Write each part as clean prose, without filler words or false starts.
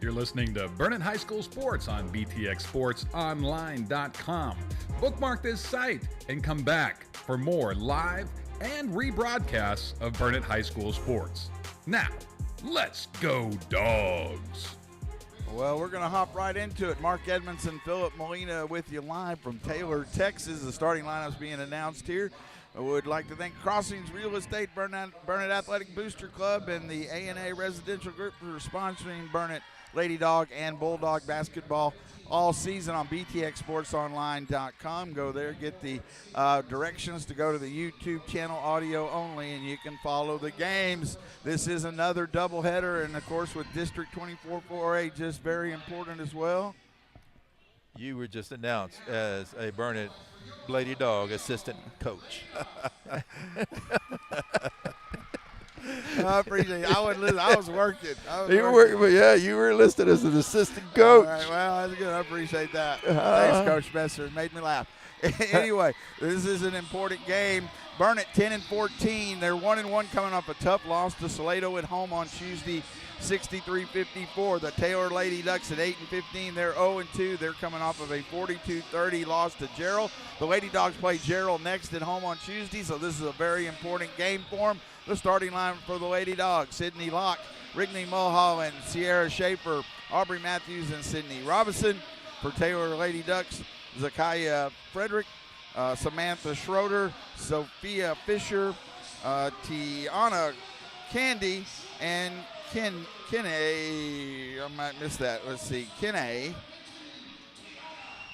You're listening to Burnett High School Sports on BTXSportsOnline.com. Bookmark this site and come back for more live and rebroadcasts of Burnett High School sports. Now, let's go Dogs! Well, we're going to hop right into it. Mark Edmondson, Philip Molina with you live from Taylor, Texas. The starting lineup's being announced here. I would like to thank Crossings Real Estate, Burnett Athletic Booster Club, and the A&A Residential Group for sponsoring Burnett Lady Dog and Bulldog basketball all season on BTXSportsOnline.com. Go there, get the directions to go to the YouTube channel, audio only, and you can follow the games. This is another doubleheader, and, of course, with District 24 4A just very important as well. You were just announced as a Burnett Lady Dog assistant coach. I appreciate it. I wasn't listening. I was working. You were working, but yeah, you were listed as an assistant coach. All right, well, that's good. I appreciate that. Thanks, Coach Messer. It made me laugh. Anyway, this is an important game. Burnett 10-14. They're 1-1 coming off a tough loss to Salado at home on Tuesday, 63-54. The Taylor Lady Ducks at 8-15. They're 0-2. They're coming off of a 42-30 loss to Gerald. The Lady Dogs play Gerald next at home on Tuesday, so this is a very important game for them. The starting line for the Lady Dogs: Sydney Locke, Rigney Mulholland, Sierra Schaefer, Aubrey Matthews, and Sydney Robinson. For Taylor Lady Ducks, Zakiah Frederick, Samantha Schroeder, Sophia Fisher, Tiana Candy, and Kene. I might miss that. Let's see. Kene.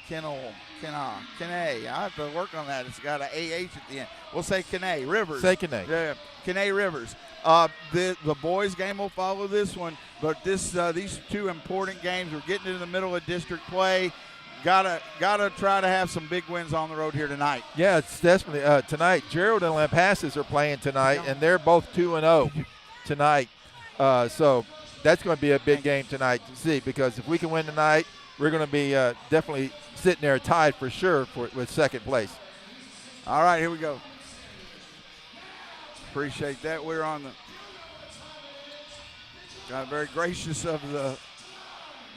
I have to work on that. It's got an AH at the end. We'll say Kene Rivers. Say Kene. Yeah, Kene Rivers. The boys' game will follow this one, but these two important games, we're getting into the middle of district play. Gotta try to have some big wins on the road here tonight. Yeah, it's definitely tonight. Gerald and Lampasas are playing tonight, and they're both 2-0 tonight. So that's going to be a big game tonight to see, because if we can win tonight, we're going to be definitely sitting there tied for sure with second place. All right, here we go. Appreciate that. We're on the very gracious of the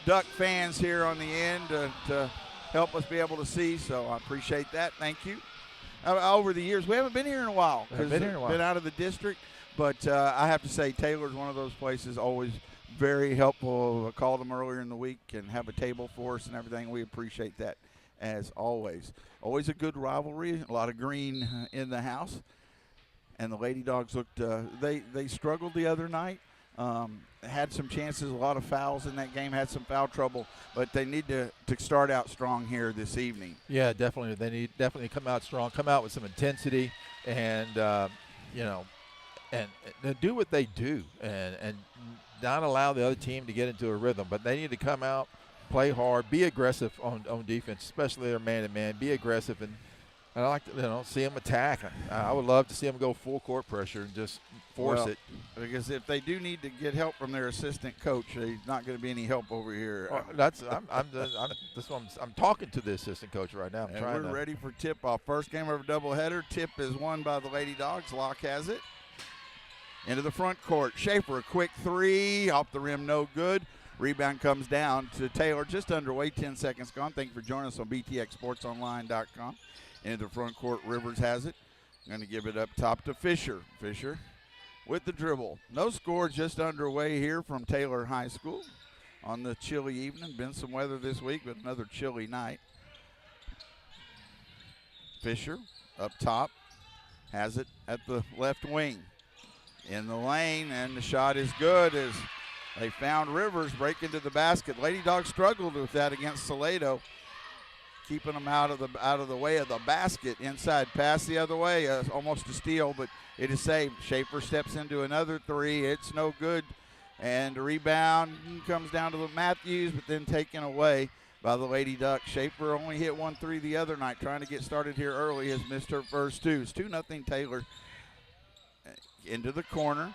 Duck fans here on the end to help us be able to see, so I appreciate that. Thank you. Over the years, we haven't been here in a while. Been out of the district, but I have to say Taylor's one of those places always very helpful. I called them earlier in the week and have a table for us and everything. We appreciate that as always. Always a good rivalry, a lot of green in the house. And the Lady Dogs looked, they struggled the other night. Had some chances, a lot of fouls in that game, had some foul trouble, but they need to start out strong here this evening. Yeah, definitely. They need definitely come out strong, come out with some intensity, and and do what they do, and not allow the other team to get into a rhythm. But they need to come out, play hard, be aggressive on defense, especially their man-to-man. Be aggressive, and I like to see them attack. I would love to see them go full court pressure and just force it. Because if they do need to get help from their assistant coach, there's not going to be any help over here. I'm talking to the assistant coach right now. We're ready for tip-off. First game of a doubleheader. Tip is won by the Lady Dogs. Locke has it. Into the front court. Schaefer, a quick three. Off the rim, no good. Rebound comes down to Taylor. Just underway, 10 seconds gone. Thank you for joining us on BTXSportsOnline.com. Into the front court, Rivers has it. Going to give it up top to Fisher. Fisher with the dribble. No score, just underway here from Taylor High School on the chilly evening. Been some weather this week, but another chilly night. Fisher up top has it at the left wing. In the lane, and the shot is good as they found Rivers break into the basket. Lady Dogs struggled with that against Salado, keeping them out of the way of the basket. Inside pass the other way, almost a steal, but it is saved. Schaefer steps into another three. It's no good, and the rebound comes down to the Matthews, but then taken away by the Lady Ducks. Schaefer only hit 1-3 the other night, trying to get started here early, has missed her first two. It's 2-0 Taylor. Into the corner.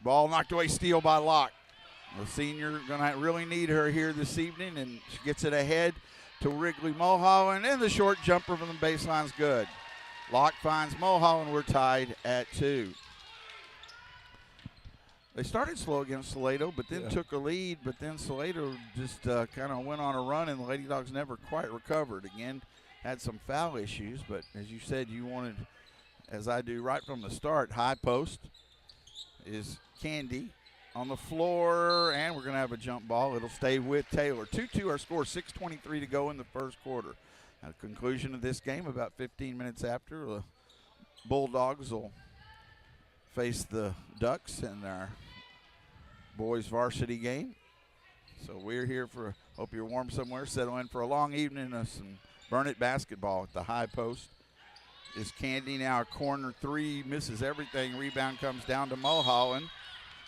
Ball knocked away, steal by Locke. The senior going to really need her here this evening, and she gets it ahead to Wrigley Mulholland, and the short jumper from the baseline's good. Locke finds Mulholland. We're tied at 2. They started slow against Salado, but then took a lead. But then Salado just kind of went on a run, and the Lady Dogs never quite recovered. Again, had some foul issues, but as you said, you wanted, as I do right from the start, high post is Candy on the floor, and we're going to have a jump ball. It'll stay with Taylor. 2-2 our score, 6:23 to go in the first quarter. At the conclusion of this game, about 15 minutes after, the Bulldogs will face the Ducks in our boys varsity game. So we're here for, hope you're warm somewhere, settle in for a long evening of some Burnett basketball at the high post. Is Candy now a corner three, misses everything. Rebound comes down to Mulholland,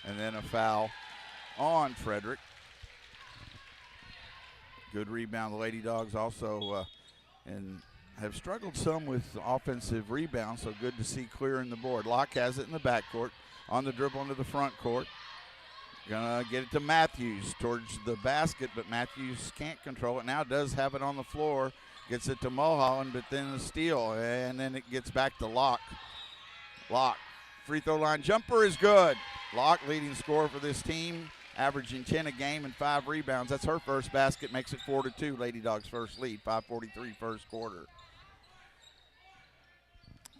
and then a foul on Frederick. Good rebound. The Lady Dogs also and have struggled some with offensive rebounds, so good to see clearing the board. Locke has it in the backcourt, on the dribble into the front court. Gonna get it to Matthews towards the basket, but Matthews can't control it. Now does have it on the floor. Gets it to Mulholland, but then the steal, and then it gets back to Locke. Locke, free throw line jumper is good. Locke, leading scorer for this team, averaging 10 a game and 5 rebounds. That's her first basket, makes it 4-2. Lady Dogs first lead, 5:43 first quarter.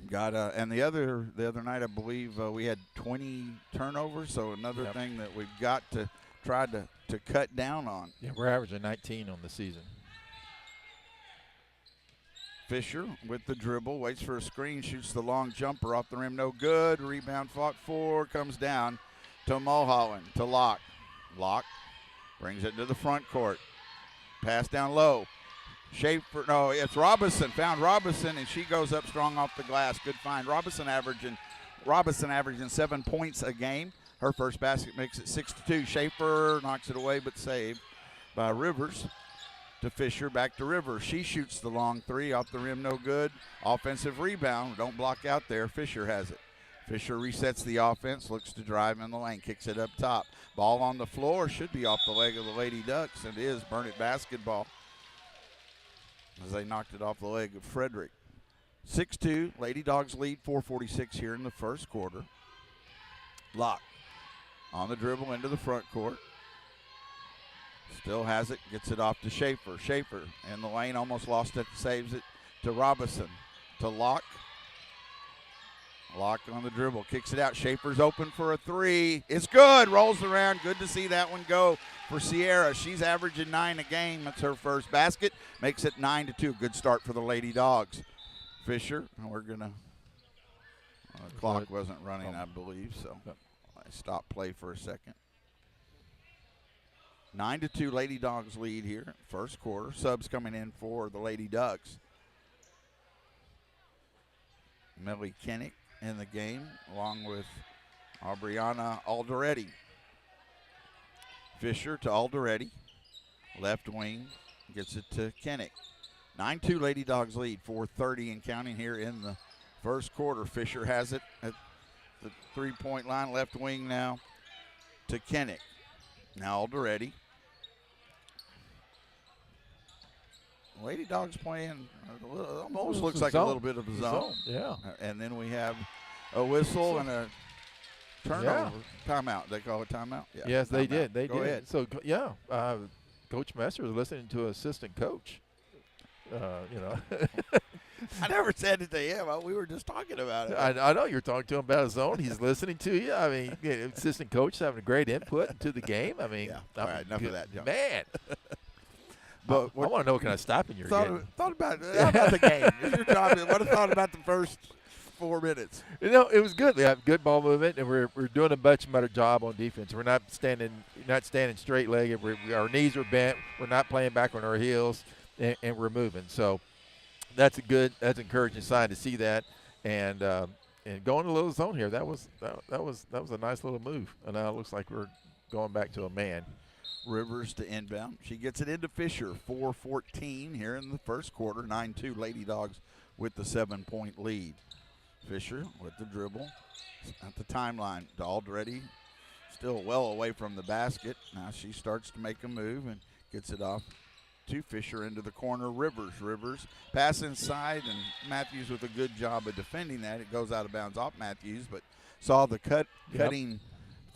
Got and the other night I believe we had 20 turnovers, so another thing that we've got to try to cut down on. Yeah, we're averaging 19 on the season. Fisher with the dribble, waits for a screen, shoots the long jumper off the rim, no good. Rebound fought for, comes down to Mulholland, to Locke. Locke brings it to the front court. Pass down low. Schaefer, no, it's Robinson. Found Robinson, and she goes up strong off the glass. Good find. Robinson averaging 7 points a game. Her first basket makes it 6-2. Schaefer knocks it away, but saved by Rivers. To Fisher, back to Rivers. She shoots the long three off the rim, no good. Offensive rebound, don't block out there. Fisher has it. Fisher resets the offense, looks to drive in the lane, kicks it up top. Ball on the floor, should be off the leg of the Lady Ducks, and it is. Burnett basketball as they knocked it off the leg of Frederick. 6-2, Lady Dogs lead, 4:46 here in the first quarter. Locke on the dribble into the front court. Still has it, gets it off to Schaefer. Schaefer in the lane, almost lost it, saves it to Robinson. To Locke. Locke on the dribble, kicks it out. Schaefer's open for a three. It's good, rolls around. Good to see that one go for Sierra. She's averaging 9 a game. That's her first basket. Makes it 9-2. Good start for the Lady Dogs. Fisher, we're going to, the clock wasn't running, I believe, so I stopped play for a second. 9-2 Lady Dogs lead here, first quarter. Subs coming in for the Lady Ducks. Millie Kennick in the game, along with Aubriana Alderetti. Fisher to Alderetti, left wing, gets it to Kennick. 9-2 Lady Dogs lead, 4:30 and counting here in the first quarter. Fisher has it at the three-point line, left wing now to Kennick. Now Alderetti. Lady Dogs playing almost looks like a little bit of a zone. Yeah. And then we have a whistle and a turnover. Timeout. They call it timeout? Yeah. Yes, they Timeout. did. They Go did. ahead. So, Coach Messer was listening to assistant coach. I never said it to him. We were just talking about it. I know you're talking to him about his zone. He's listening to you. I mean, assistant coach having a great input into the game. I mean, all right, enough of that junk. Man. But I want to know what kind of stopping you're getting. Thought about the game. It's your job. What have thought about the first 4 minutes? It was good. We have good ball movement, and we're doing a much better job on defense. We're not standing straight legged. Our knees are bent. We're not playing back on our heels, and we're moving. So that's an encouraging sign to see that. And going a little zone here, that was a nice little move. And now it looks like we're going back to a man. Rivers to inbound. She gets it into Fisher. 4:14 here in the first quarter. 9-2 Lady Dogs with the 7-point lead. Fisher with the dribble at the timeline. Already still well away from the basket. Now she starts to make a move and gets it off to Fisher into the corner. Rivers pass inside, and Matthews with a good job of defending that. It goes out of bounds off Matthews, but saw the cutting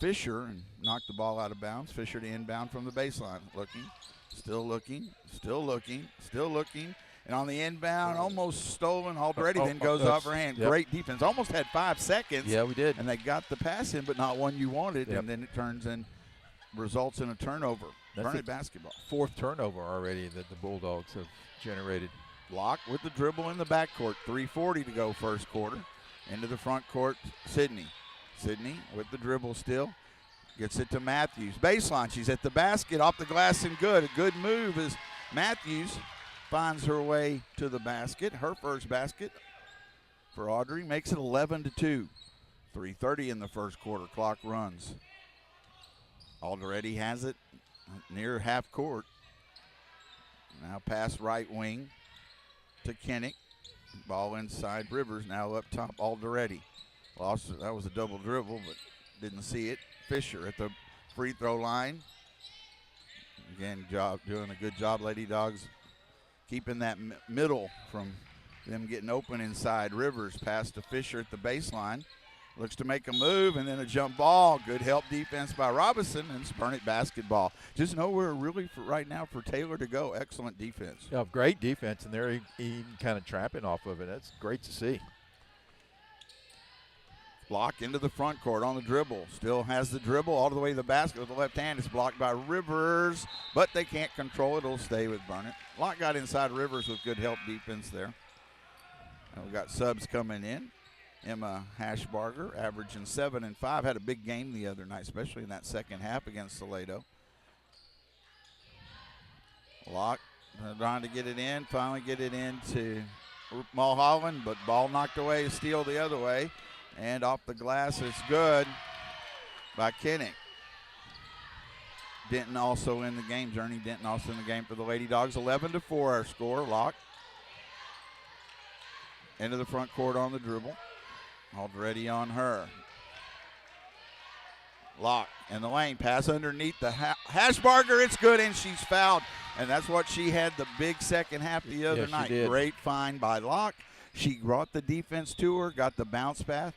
Fisher and knocked the ball out of bounds. Fisher to inbound from the baseline. Looking, still looking, still looking, still looking. And on the inbound, almost stolen already, then goes off her hand. Yep. Great defense. Almost had 5 seconds. Yeah, we did. And they got the pass in, but not one you wanted. Yep. And then it turns in, results in a turnover. Burnett basketball. 4th turnover already that the Bulldogs have generated. Block with the dribble in the backcourt. 3:40 to go first quarter. Into the front court, Sydney. Sydney with the dribble still. Gets it to Matthews. Baseline, she's at the basket, off the glass and good. A good move as Matthews finds her way to the basket. Her first basket for Audrey makes it 11-2. 3:30 in the first quarter. Clock runs. Already has it near half court. Now pass right wing to Kinnick. Ball inside Rivers. Now up top, Already. Lost it. That was a double dribble, but didn't see it. Fisher at the free throw line. Again, doing a good job, Lady Dogs, keeping that middle from them getting open inside. Rivers pass to Fisher at the baseline. Looks to make a move, and then a jump ball. Good help defense by Robinson, and it's Burnett basketball. Just nowhere really for right now for Taylor to go. Excellent defense. Yeah, great defense, and they're even kind of trapping off of it. That's great to see. Block into the front court on the dribble. Still has the dribble all the way to the basket with the left hand. It's blocked by Rivers, but they can't control it. It'll stay with Burnett. Locke got inside Rivers with good help defense there. And we got subs coming in. Emma Hashbarger averaging 7 and 5. Had a big game the other night, especially in that second half against Salado. Locke trying to get it in. Finally get it into Mulholland, but ball knocked away. Steal the other way. And off the glass, it's good by Kinnick. Denton also in the game. Journey Denton also in the game for the Lady Dogs. 11-4 our score. Locke into the front court on the dribble. Already on her. Locke in the lane. Pass underneath the Hashbarger. It's good, and she's fouled. And that's what she had the big second half the other night. Great find by Locke. She brought the defense to her, got the bounce pass.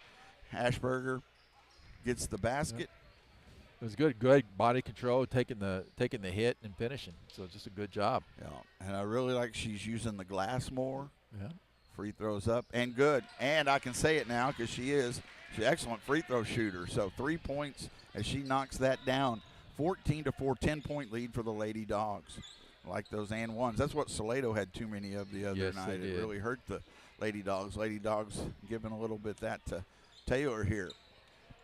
Hashbarger gets the basket. It was good body control, taking the hit and finishing. So just a good job. Yeah, and I really like she's using the glass more. Yeah. Free throws up and good. And I can say it now because she's an excellent free throw shooter. So 3 points as she knocks that down. 14-4, 10-point lead for the Lady Dogs. Like those and ones. That's what Salado had too many of the other night. It really hurt the Lady Dogs. Lady Dogs giving a little bit that to Taylor here.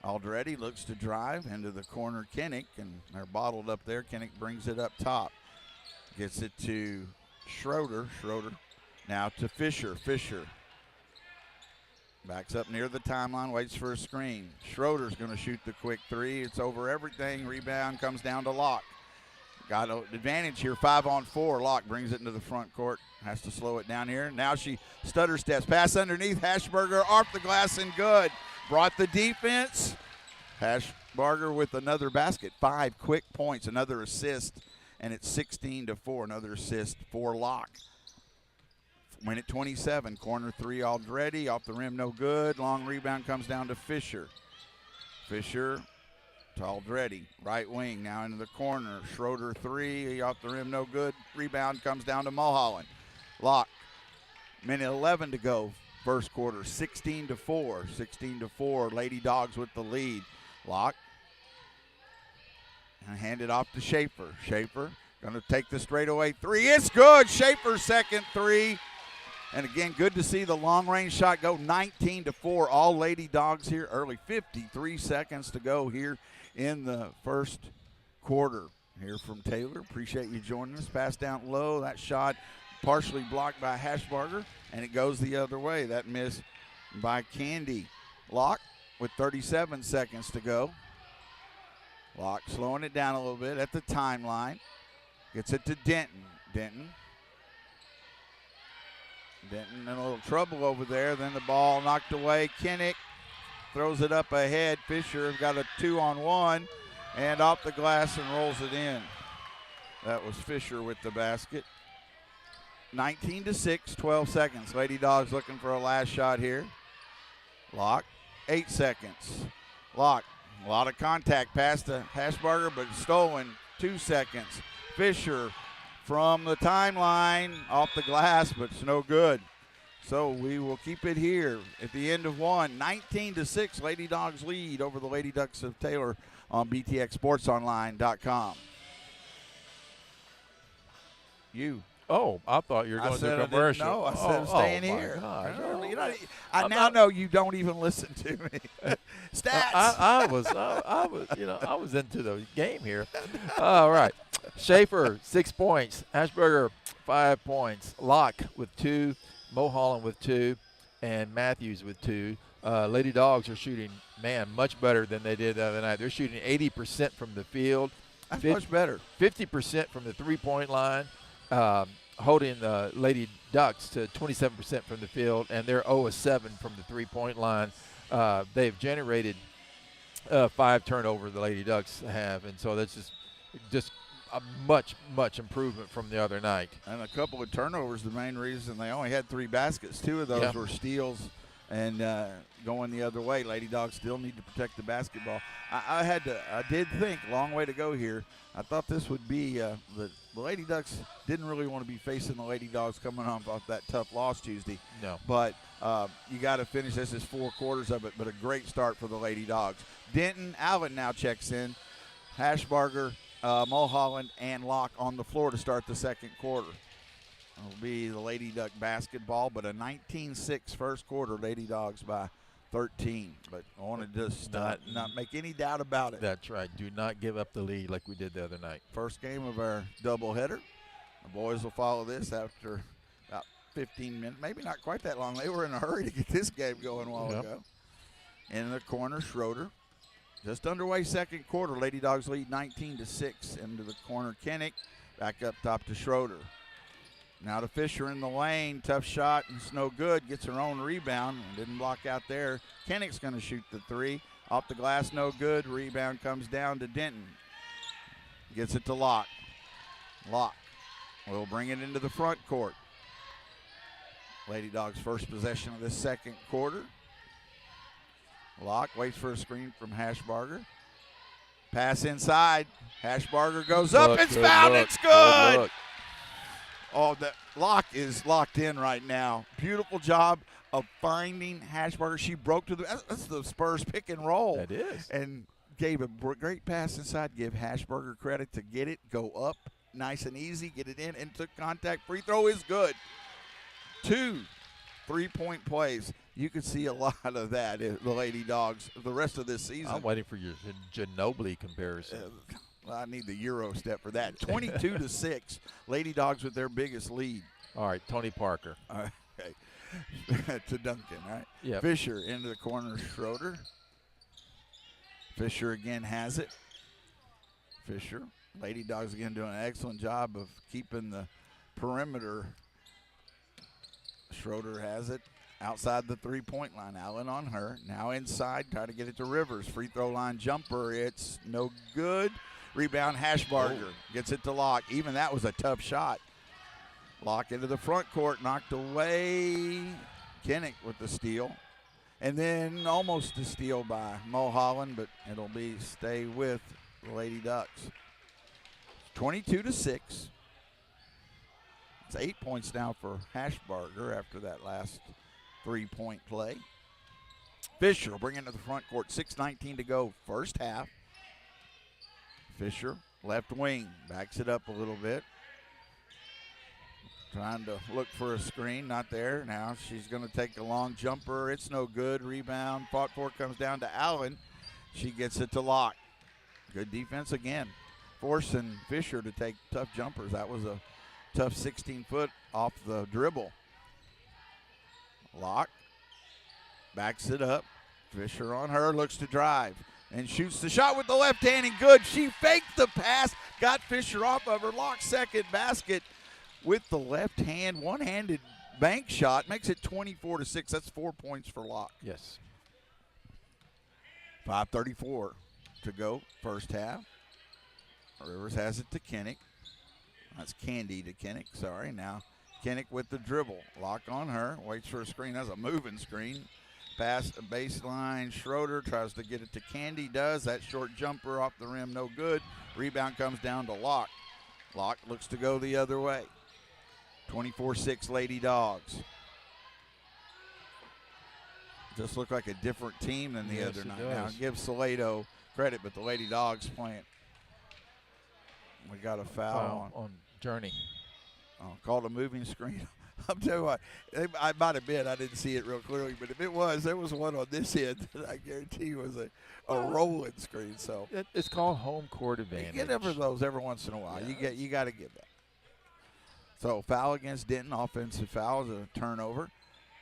Already looks to drive into the corner. Kinnick, and they're bottled up there. Kinnick brings it up top. Gets it to Schroeder. Schroeder now to Fisher. Fisher backs up near the timeline, waits for a screen. Schroeder's going to shoot the quick three. It's over everything. Rebound comes down to Locke. Got an advantage here, 5-on-4. Locke brings it into the front court. Has to slow it down here. Now she stutter steps. Pass underneath. Hashbarger off the glass and good. Brought the defense. Hashbarger with another basket. 5 quick points, another assist, and it's 16-4. Another assist for Locke. Win at 27. Corner three Already. Off the rim, no good. Long rebound comes down to Fisher. Fisher to Already. Right wing now into the corner. Schroeder three. Off the rim, no good. Rebound comes down to Mulholland. Locke. Minute 11 to go. First quarter. 16-4. 16-4. Lady Dogs with the lead. Locke. And hand it off to Schaefer. Schaefer going to take the straightaway three. It's good. Schaefer's second three. And again, good to see the long-range shot go. 19-4. All Lady Dogs here early. 53 seconds to go here in the first quarter. Here from Taylor. Appreciate you joining us. Pass down low. That shot partially blocked by Hashbarger, and it goes the other way. That miss by Candy. Locke with 37 seconds to go. Locke slowing it down a little bit at the timeline. Gets it to Denton. Denton in a little trouble over there. Then the ball knocked away. Kinnick throws it up ahead. Fisher has got a 2-on-1 and off the glass and rolls it in. That was Fisher with the basket. 19-6, 12 seconds. Lady Dogs looking for a last shot here. Locke, 8 seconds. Locke A lot of contact past the Hashbarger, but stolen. 2 seconds. Fisher from the timeline off the glass, but it's no good. So we will keep it here at the end of one. 19-6, Lady Dogs lead over the Lady Ducks of Taylor on BTXSportsOnline.com. Oh, I thought you were going to a commercial. No, I said I'm staying here. I now know you don't even listen to me. Stats. I was into the game here. All right. Schaefer, 6 points. Ashberger, 5 points. Locke with 2. Mulholland with 2. And Matthews with 2. Lady Dogs are shooting, much better than they did the other night. They're shooting 80% from the field. That's much better. 50% from the three-point line. Holding the Lady Ducks to 27% from the field, and they're 0-7 from the three-point line. They've generated 5 turnovers, the Lady Ducks have, and so that's just a much improvement from the other night. And a couple of turnovers, the main reason they only had 3 baskets. 2 of those were steals and going the other way. Lady Dogs still need to protect the basketball. I did think, long way to go here. I thought this would be the Lady Ducks didn't really want to be facing the Lady Dogs coming off that tough loss Tuesday. No. But you got to finish. This is 4 quarters of it, but a great start for the Lady Dogs. Denton Allen now checks in. Hashbarger, Mulholland, and Locke on the floor to start the second quarter. It'll be the Lady Duck basketball, but a 19-6 first quarter. Lady Dogs by 13. But I want to just not make any doubt about it. That's right. Do not give up the lead like we did the other night. First game of our doubleheader. The boys will follow this after about 15 minutes, maybe not quite that long. They were in a hurry to get this game going a while ago. In the corner, Schroeder. Just underway second quarter. Lady Dogs lead 19-6. Into the corner, Kennick. Back up top to Schroeder. Now to Fisher in the lane. Tough shot, and it's no good. Gets her own rebound and didn't block out there. Kennick's going to shoot the 3. Off the glass, no good. Rebound comes down to Denton. Gets it to Locke. Locke will bring it into the front court. Lady Dogs' first possession of this second quarter. Locke waits for a screen from Hashbarger. Pass inside. Hashbarger goes up. It's fouled. It's good. Oh, that Locke is locked in right now. Beautiful job of finding Hashbarger. She broke to that's the Spurs pick and roll. That is. And gave a great pass inside. Give Hashbarger credit to get it, go up, nice and easy, get it in, and took contact. Free throw is good. 2 3-point plays. You could see a lot of that in the Lady Dogs the rest of this season. I'm waiting for your Ginobili comparison. I need the Euro step for that. 22-6. Lady Dogs with their biggest lead. All right, Tony Parker. Okay. To Duncan, right? Yeah. Fisher into the corner, Schroeder. Fisher again has it. Fisher. Lady Dogs again doing an excellent job of keeping the perimeter. Schroeder has it outside the 3-point line. Allen on her. Now inside, try to get it to Rivers. Free throw line jumper. It's no good. Rebound, Hashbarger gets it to Locke. Even that was a tough shot. Locke into the front court, knocked away. Kennick with the steal. And then almost a steal by Mulholland, but it'll stay with the Lady Ducks. 22-6. It's 8 points now for Hashbarger after that last 3-point play. Fisher will bring it to the front court. 6:19 to go, first half. Fisher, left wing, backs it up a little bit. Trying to look for a screen, not there. Now she's going to take a long jumper. It's no good. Rebound, fought for, comes down to Allen. She gets it to Locke. Good defense again. Forcing Fisher to take tough jumpers. That was a tough 16-foot off the dribble. Locke backs it up. Fisher on her, looks to drive. And shoots the shot with the left hand and good. She faked the pass, got Fisher off of her. Locke's second basket with the left hand, one-handed bank shot. Makes it 24-6. That's 4 points for Locke. Yes. 5:34 to go, first half. Rivers has it to Kennick. That's Candy to Kennick, sorry. Now Kennick with the dribble. Locke on her, waits for a screen. That's a moving screen. Pass baseline. Schroeder tries to get it to Candy. Does. That short jumper off the rim, no good. Rebound comes down to Locke. Locke looks to go the other way. 24-6 Lady Dogs. Just look like a different team than the other night. Now, give Salado credit, but the Lady Dogs playing. We got a foul on Journey. Oh, called a moving screen. I'm telling you what, I might admit I didn't see it real clearly, but if it was, there was one on this end that I guarantee was a rolling screen. So it's called home court advantage. You get over those every once in a while. Yeah. You got to give that. So foul against Denton, offensive foul is a turnover.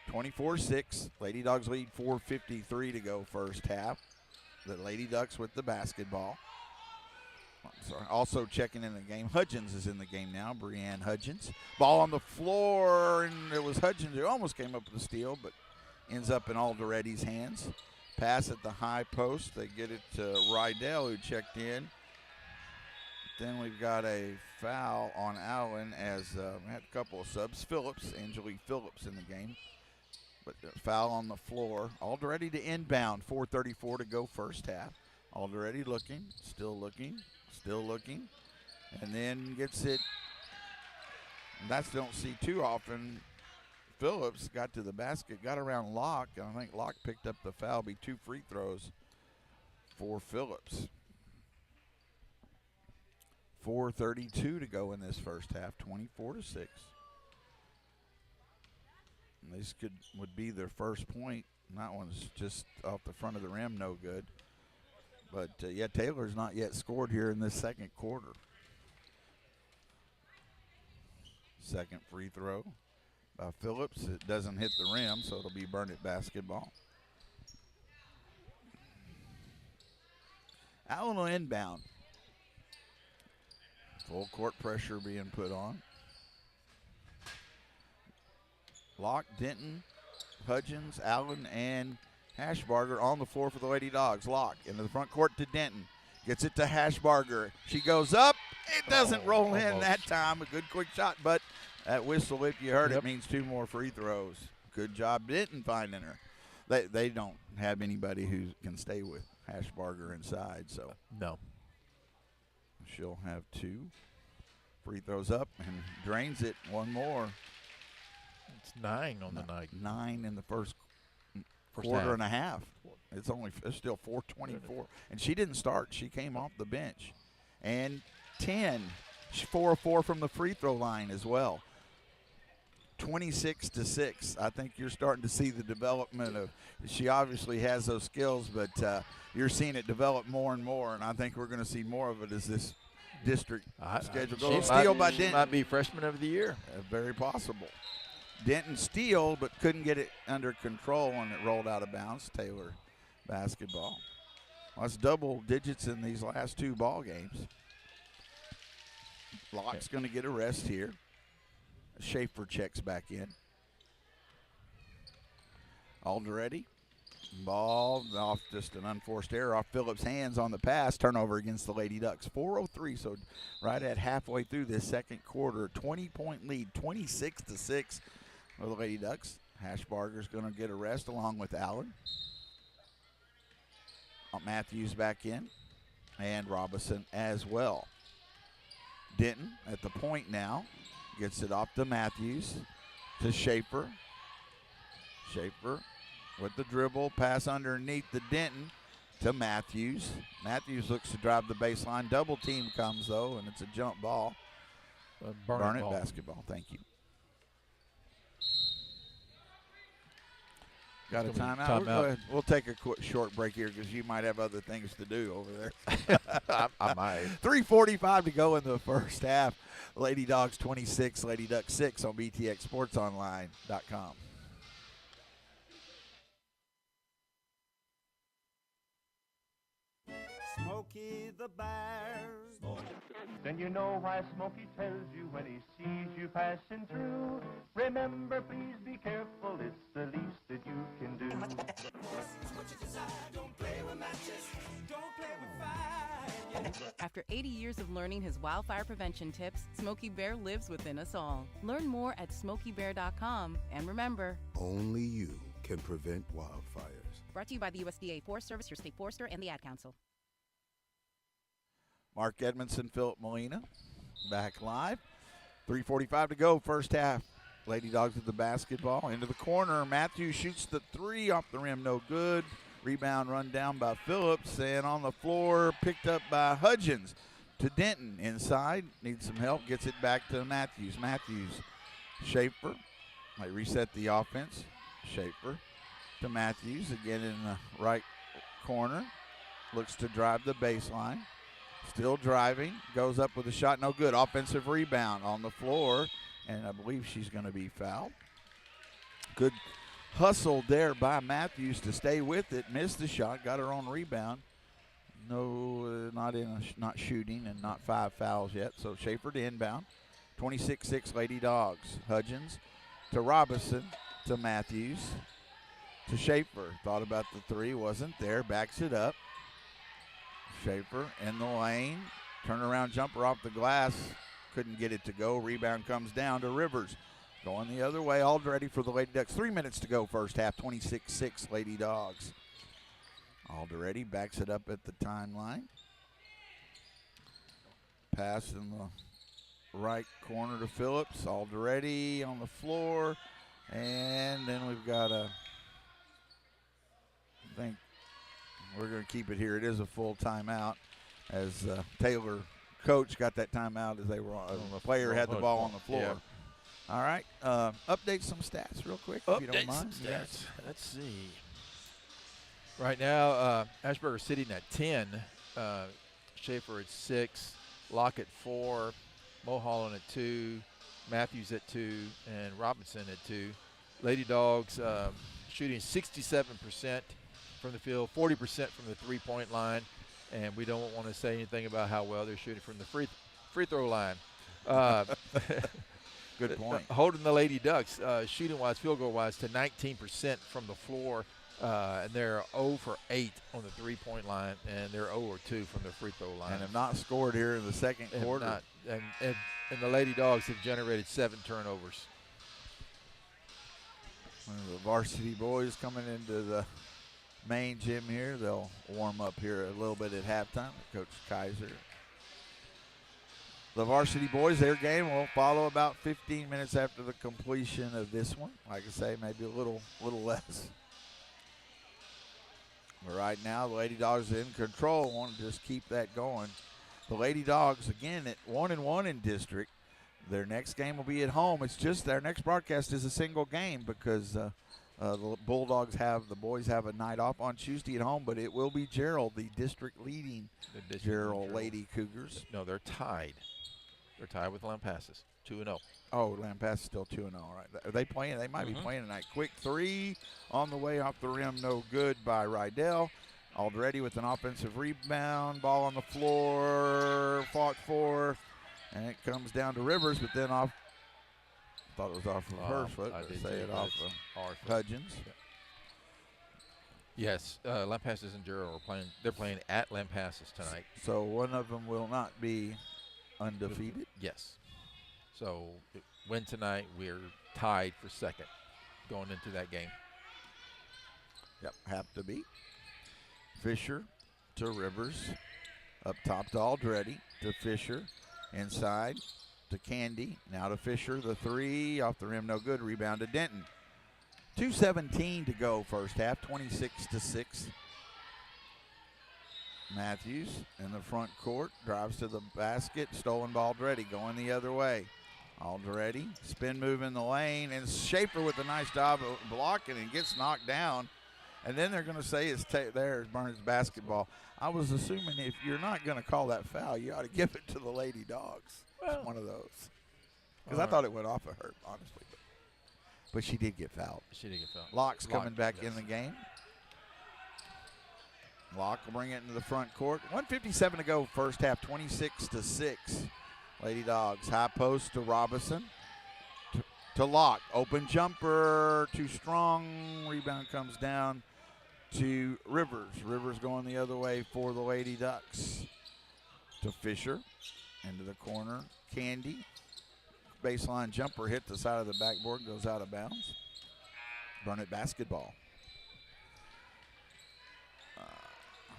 24-6. Lady Dogs lead 4:53 to go first half. The Lady Ducks with the basketball. Sorry. Also checking in the game, Hudgens is in the game now, Brianne Hudgens. Ball on the floor, and it was Hudgens who almost came up with the steal, but ends up in Alderetti's hands. Pass at the high post. They get it to Rydell, who checked in. Then we've got a foul on Allen as we had a couple of subs. Angelique Phillips in the game. But foul on the floor. Alderetti to inbound, 4:34 to go first half. Alderetti looking, still looking. And then gets it. That's don't see too often. Phillips got to the basket, got around Locke, and I think Locke picked up the foul. Be 2 free throws for Phillips. 4:32 to go in this first half, 24-6. And this would be their first point. And that one's just off the front of the rim, no good. But, yeah, Taylor's not yet scored here in this second quarter. Second free throw by Phillips. It doesn't hit the rim, so it'll be Burnett basketball. Allen will inbound. Full court pressure being put on. Locke, Denton, Hudgens, Allen, and Hashbarger on the floor for the Lady Dogs. Locke into the front court to Denton. Gets it to Hashbarger. She goes up. It doesn't roll in that time. A good quick shot, but that whistle, if you heard it, means 2 more free throws. Good job, Denton, finding her. They don't have anybody who can stay with Hashbarger inside, so. No. She'll have 2 free throws up and drains it. 1 more. It's 9 on the night. 9 in the first quarter and a half. It's still 4:24. And she didn't start. She came off the bench. And 10. 4 of 4 from the free throw line as well. 26-6. I think you're starting to see the development of, she obviously has those skills, but you're seeing it develop more and more, and I think we're going to see more of it as this district schedule goes. Steal by Denton. She might be freshman of the year. Very possible. Denton steal, but couldn't get it under control, and it rolled out of bounds. Taylor basketball. Well, that's double digits in these last 2 ball games. Locke's going to get a rest here. Schaefer checks back in. Alderetti. Ball off, just an unforced error off Phillips' hands on the pass. Turnover against the Lady Ducks. 4:03, so right at halfway through this second quarter. 20-point lead, 26-6 for the Lady Ducks. Hashbarger's going to get a rest along with Allen. Matthews back in, and Robinson as well. Denton at the point now. Gets it off to Matthews, to Schaefer. Schaefer with the dribble, pass underneath the Denton to Matthews. Matthews looks to drive the baseline. Double team comes, though, and it's a jump ball. Burnett basketball. Thank you. Got a timeout. We'll take a quick short break here because you might have other things to do over there. I might. 3:45 to go in the first half. Lady Dogs 26, Lady Ducks 6 on BTXSportsOnline.com. Smokey the Bear. Then you know why Smokey tells you when he sees you passing through. Remember, please be careful, it's the least that you can do. Don't play with matches, don't play with fire. After 80 years of learning his wildfire prevention tips, Smokey Bear lives within us all. Learn more at SmokeyBear.com, and remember, only you can prevent wildfires. Brought to you by the USDA Forest Service, your state forester, and the Ad Council. Mark Edmondson, Philip Molina, back live. 3:45 to go, first half. Lady Dogs with the basketball into the corner. Matthews shoots the three off the rim, no good. Rebound run down by Phillips, and on the floor picked up by Hudgens to Denton. Inside, needs some help, gets it back to Matthews. Matthews, Schaefer, might reset the offense. Schaefer to Matthews, again in the right corner. Looks to drive the baseline. Still driving, goes up with a shot, no good. Offensive rebound on the floor, and I believe she's going to be fouled. Good hustle there by Matthews to stay with it. Missed the shot, got her own rebound. No, not shooting and not 5 fouls yet. So Schaefer to inbound. 26-6 Lady Dogs. Hudgens to Robinson to Matthews to Schaefer. Thought about the three, wasn't there. Backs it up. Schaefer in the lane. Turnaround jumper off the glass. Couldn't get it to go. Rebound comes down to Rivers. Going the other way, all ready for the Lady Ducks. 3 minutes to go first half, 26-6 Lady Dogs. Alderete backs it up at the timeline. Pass in the right corner to Phillips. Alderete on the floor. And then we've got I think we're going to keep it here. It is a full timeout as Taylor coach got that timeout as they were on the player had the ball on the floor. Yeah. All right, update some stats real quick if you don't mind. Yes. Let's see. Right now, Ashburger sitting at 10, Schaefer at 6, Locke at 4, Mulholland at 2, Matthews at 2, and Robinson at 2. Lady Dogs shooting 67% from the field, 40% from the three-point line, and we don't want to say anything about how well they're shooting from the free throw line. Good point. Holding the Lady Ducks, shooting-wise, field goal-wise, to 19% from the floor, and they're 0 for 8 on the three-point line, and they're 0 or 2 from the free throw line. And have not scored here in the second quarter. And the Lady Dogs have generated 7 turnovers. One of the varsity boys coming into the main gym here. They'll warm up here a little bit at halftime. Coach Kaiser. The varsity boys, their game will follow about 15 minutes after the completion of this one. Like I say, maybe a little less. But right now, the Lady Dogs are in control. Want to just keep that going. The Lady Dogs, again, at 1-1 in district. Their next game will be at home. It's just their next broadcast is a single game because the boys have a night off on Tuesday at home, but it will be Gerald, the district leading Gerald Lady Cougars. No, they're tied. They're tied with Lampasas, 2-0. Oh, Lampasas still 2-0, right. Are they playing? They might be playing tonight. Quick three on the way off the rim, no good by Rydell. Alderete with an offensive rebound, ball on the floor, fought for, and it comes down to Rivers, but then off. Thought it was off of her foot. I did say it off of Hudgens. Yeah. Yes, Lampasas and Gerald are playing. They're playing at Lampasas tonight. So one of them will not be undefeated. Yes. So win tonight, we're tied for second going into that game. Yep, have to be. Fisher to Rivers. Up top to Alderete to Fisher. Inside to Candy. Now to Fisher. The three off the rim, no good. Rebound to Denton. 2:17 to go first half. 26-6. Matthews in the front court. Drives to the basket. Stolen ball Alderete going the other way. Alderete. Spin move in the lane. And Schaefer with a nice job of blocking and gets knocked down. And then they're going to say there's Burns basketball. I was assuming if you're not going to call that foul, you ought to give it to the Lady Dogs. Well, it's one of those. Because I thought it went off of her, honestly. But she did get fouled. She did get fouled. Locke's coming back in the game. Locke will bring it into the front court. 1:57 to go first half, 26-6. Lady Dogs. High post to Robinson. To Locke. Open jumper. Too strong. Rebound comes down to Rivers. Rivers going the other way for the Lady Ducks. To Fisher. Into the corner. Candy. Baseline jumper hit the side of the backboard. Goes out of bounds. Burnett basketball.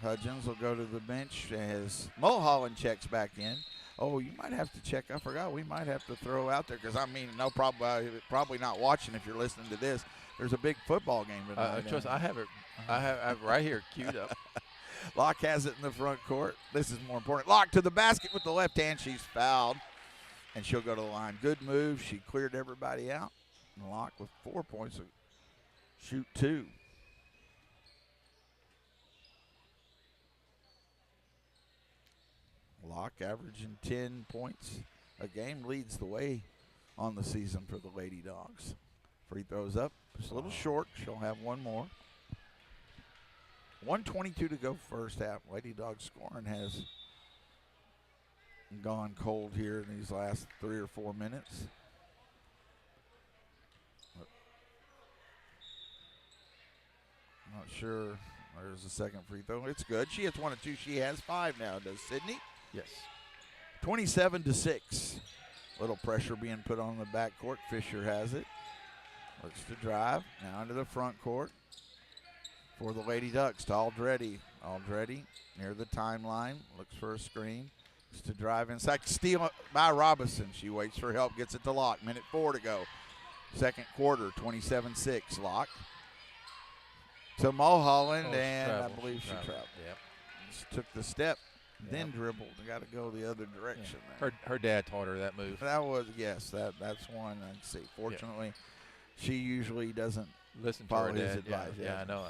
Hudgens will go to the bench as Mulholland checks back in. Oh, you might have to check. I forgot. We might have to throw out there because, I mean, no problem. Probably not watching if you're listening to this. There's a big football game tonight. Trust, I have it right here queued up. Locke has it in the front court. This is more important. Locke to the basket with the left hand. She's fouled, and she'll go to the line. Good move. She cleared everybody out. And Locke with 4 points. Shoot 2. Locke averaging 10 points a game, leads the way on the season for the Lady Dogs. Free throws up. Just a little short. She'll have one more. 1:22 to go first half. Lady Dogs scoring has gone cold here in these last 3 or 4 minutes. Not sure. There's a second free throw. It's good. She hits 1 and 2. She has 5 now, does Sydney? Yes. 27-6. Little pressure being put on the backcourt. Fisher has it. Looks to drive. Now into the front court for the Lady Ducks to Aldretti. Aldretti near the timeline. Looks for a screen. Looks to drive inside. Steal by Robinson. She waits for help. Gets it to Locke. 1:04 to go. Second quarter. 27-6. Locke to Mulholland, and I believe she traveled. Yep. Just took the step, then dribbled. Got to go the other direction. Yeah. Her dad taught her that move. That was, yes, that's one I can see. Fortunately, she usually doesn't listen to follow her his dad. advice. Yeah, I know.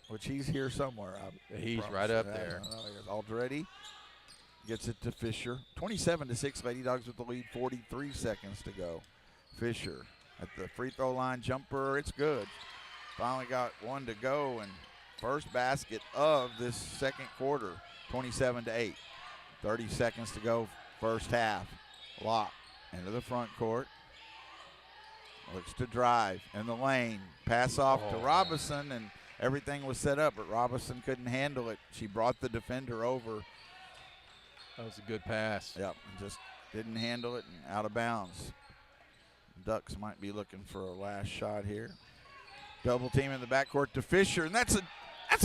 Which he's here somewhere. He's right up there. Already gets it to Fisher. 27-6. Lady Dogs with the lead. 43 seconds to go. Fisher at the free throw line. Jumper. It's good. Finally got one to go, and first basket of this second quarter. 27-8. 30 seconds to go first half. Locke into the front court. Looks to drive in the lane. Pass off to Robinson, and everything was set up, but Robinson couldn't handle it. She brought the defender over. That was a good pass. Yep, and just didn't handle it and out of bounds. Ducks might be looking for a last shot here. Double team in the backcourt to Fisher, and that's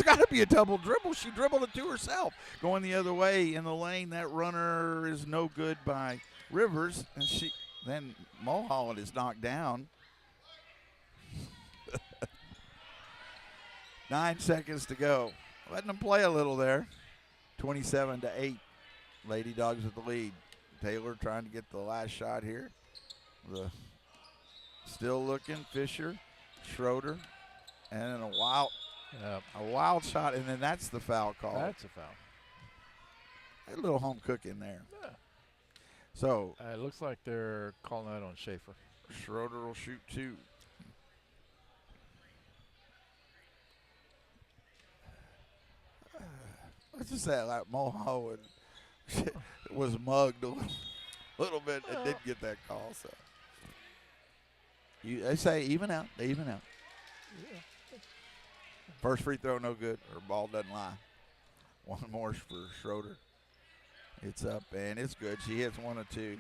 got to be a double dribble. She dribbled it to herself. Going the other way in the lane, that runner is no good by Rivers, and then Mulholland is knocked down. 9 seconds to go. Letting them play a little there. 27-8. Lady Dogs with the lead. Taylor trying to get the last shot here. Still looking. Fisher, Schroeder, and then a wild shot, and then that's the foul call. That's a foul. A little home cooking there. Yeah. So It looks like they're calling that on Schaefer. Schroeder will shoot 2. Let's just say like Mulholland was mugged a little bit and didn't get that call. So they say even out. They even out. Yeah. First free throw, no good. Her ball doesn't lie. One more for Schroeder. It's up, and it's good. She hits 1 of 2.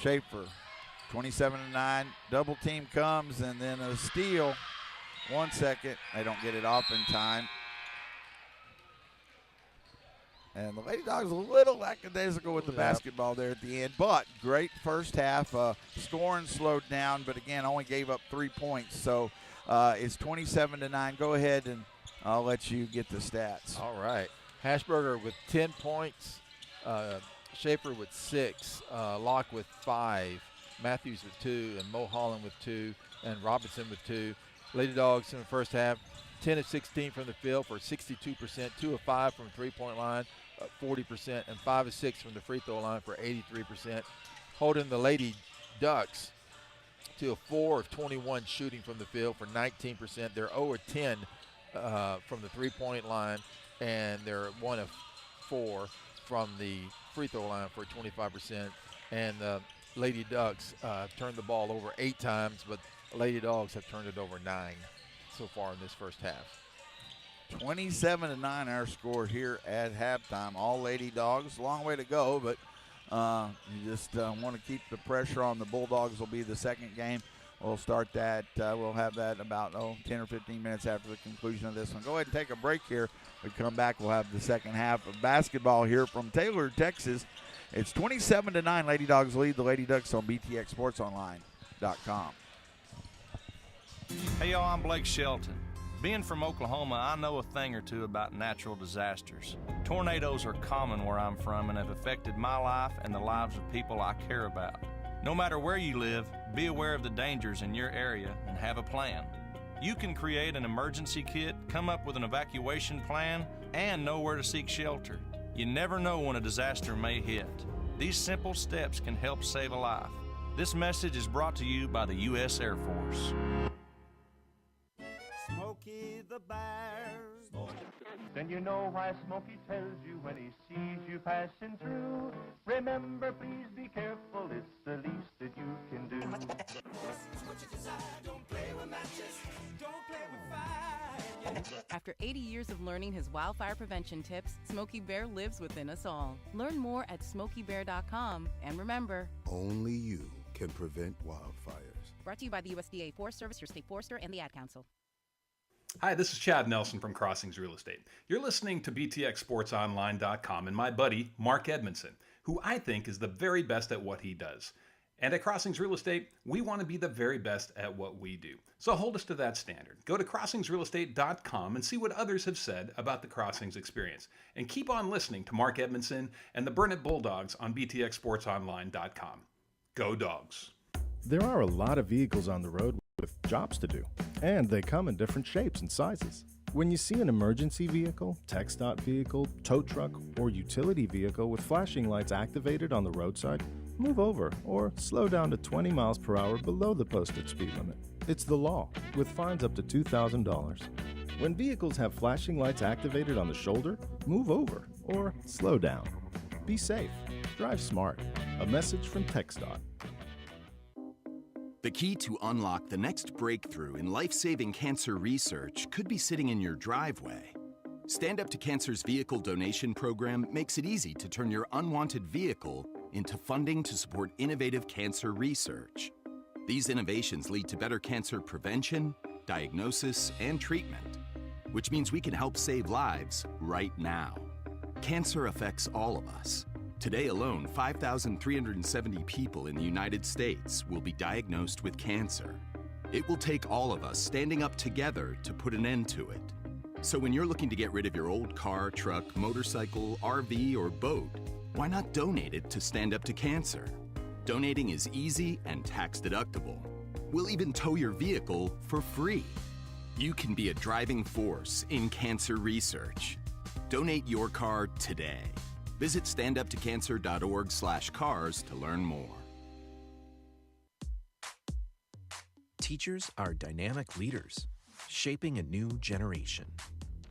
Schaefer, 27-9. Double team comes, and then a steal. 1 second. They don't get it off in time. And the Lady Dogs a little lackadaisical with the basketball there at the end. But great first half. Scoring slowed down, but again, only gave up 3 points. So it's 27-9. Go ahead, and I'll let you get the stats. All right. Hashberger with 10 points. Schaefer with 6. Locke with 5. Matthews with 2. And Mulholland with 2. And Robinson with 2. Lady Dogs in the first half, 10 of 16 from the field for 62%, 2 of 5 from three-point line, 40%, and 5 of 6 from the free throw line for 83%. Holding the Lady Ducks to a 4 of 21 shooting from the field for 19%. They're 0 of 10 from the three-point line, and they're 1 of 4 from the free throw line for 25%. And the Lady Ducks turned the ball over 8 times, but Lady Dogs have turned it over 9 so far in this first half. 27-9 our score here at halftime. All Lady Dogs. Long way to go, but you just want to keep the pressure on. The Bulldogs will be the second game. We'll start that. We'll have that about 10 or 15 minutes after the conclusion of this one. Go ahead and take a break here. We come back, we'll have the second half of basketball here from Taylor, Texas. It's 27-9. Lady Dogs lead the Lady Ducks on BTXSportsOnline.com. Hey y'all, I'm Blake Shelton. Being from Oklahoma, I know a thing or two about natural disasters. Tornadoes are common where I'm from and have affected my life and the lives of people I care about. No matter where you live, be aware of the dangers in your area and have a plan. You can create an emergency kit, come up with an evacuation plan, and know where to seek shelter. You never know when a disaster may hit. These simple steps can help save a life. This message is brought to you by the U.S. Air Force. Smokey the Bear. Then you know why Smokey tells you when he sees you passing through. Remember, please be careful, it's the least that you can do. What you desire, don't play with matches, don't play with fire. After 80 years of learning his wildfire prevention tips, Smokey Bear lives within us all. Learn more at SmokeyBear.com. And remember, Only you can prevent wildfires. brought to you by the USDA Forest Service, your state forester, and the Ad Council. Hi, this is Chad Nelson from Crossings Real Estate. You're listening to BTXSportsOnline.com and my buddy, Mark Edmondson, who I think is the very best at what he does. And at Crossings Real Estate, we want to be the very best at what we do. So hold us to that standard. Go to CrossingsRealEstate.com and see what others have said about the Crossings experience. And keep on listening to Mark Edmondson and the Burnett Bulldogs on BTXSportsOnline.com. Go Dogs. There are a lot of vehicles on the road with jobs to do, and they come in different shapes and sizes. When you see an emergency vehicle, TxDOT vehicle, tow truck, or utility vehicle with flashing lights activated on the roadside, move over or slow down to 20 miles per hour below the posted speed limit. It's the law, with fines up to $2,000. When vehicles have flashing lights activated on the shoulder, move over or slow down. Be safe. Drive smart. A message from TxDOT. The key to unlock the next breakthrough in life-saving cancer research could be sitting in your driveway. Stand Up to Cancer's vehicle donation program makes it easy to turn your unwanted vehicle into funding to support innovative cancer research. These innovations lead to better cancer prevention, diagnosis, and treatment, which means we can help save lives right now. Cancer affects all of us. Today alone, 5,370 people in the United States will be diagnosed with cancer. It will take all of us standing up together to put an end to it. So when you're looking to get rid of your old car, truck, motorcycle, RV, or boat, why not donate it to Stand Up to Cancer? Donating is easy and tax deductible. We'll even tow your vehicle for free. You can be a driving force in cancer research. Donate your car today. Visit standuptocancer.org/cars to learn more. Teachers are dynamic leaders, shaping a new generation.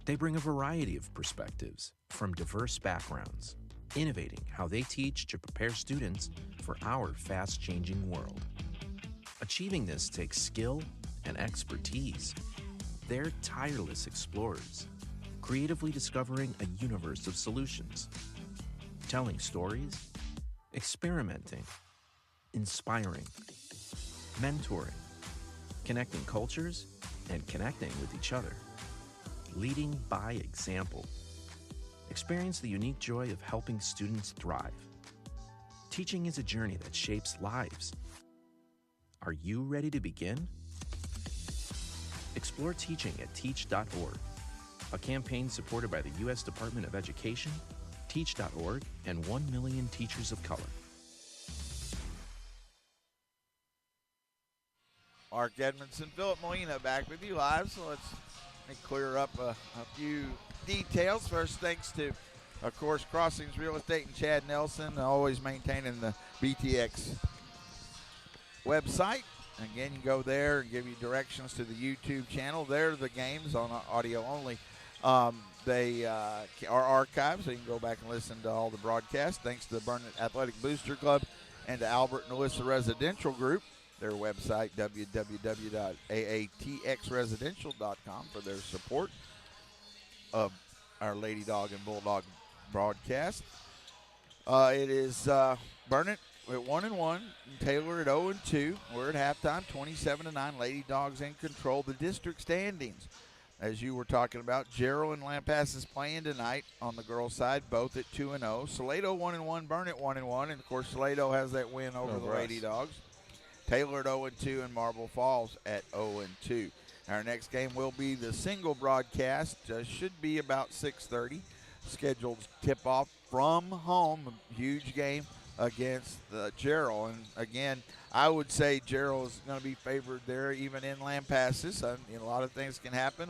They bring a variety of perspectives from diverse backgrounds, innovating how they teach to prepare students for our fast-changing world. Achieving this takes skill and expertise. They're tireless explorers, creatively discovering a universe of solutions, telling stories, experimenting, inspiring, mentoring, connecting cultures, and connecting with each other, leading by example. Experience the unique joy of helping students thrive. Teaching is a journey that shapes lives. Are you ready to begin? Explore teaching at teach.org, a campaign supported by the U.S. Department of Education, Teach.org, and 1 million teachers of color. Mark Edmondson, Philip Molina back with you live. So let me clear up a few details. First, thanks to, of course, Crossings Real Estate and Chad Nelson, always maintaining the BTX website. Again, you go there and give you directions to the YouTube channel. There are the games on audio only. They are archived, so you can go back and listen to all the broadcasts. Thanks to the Burnett Athletic Booster Club and to Albert and Alyssa Residential Group. Their website, www.aatxresidential.com, for their support of our Lady Dog and Bulldog broadcast. It is Burnett at 1-1. Taylor at 0-2. We're at halftime, 27-9. Lady Dogs in control. The district standings, as you were talking about, Gerald and Lampass is playing tonight on the girls' side, both at 2-0. Salado 1-1, Burnett 1-1, and of course Salado has that win over the Lady Dogs. Taylor at 0-2, and Marble Falls at 0-2. Our next game will be the single broadcast. Should be about 6:30. Scheduled tip-off from home. A huge game against Gerald. And again, I would say Gerald is going to be favored there, even in Lampasas. A lot of things can happen.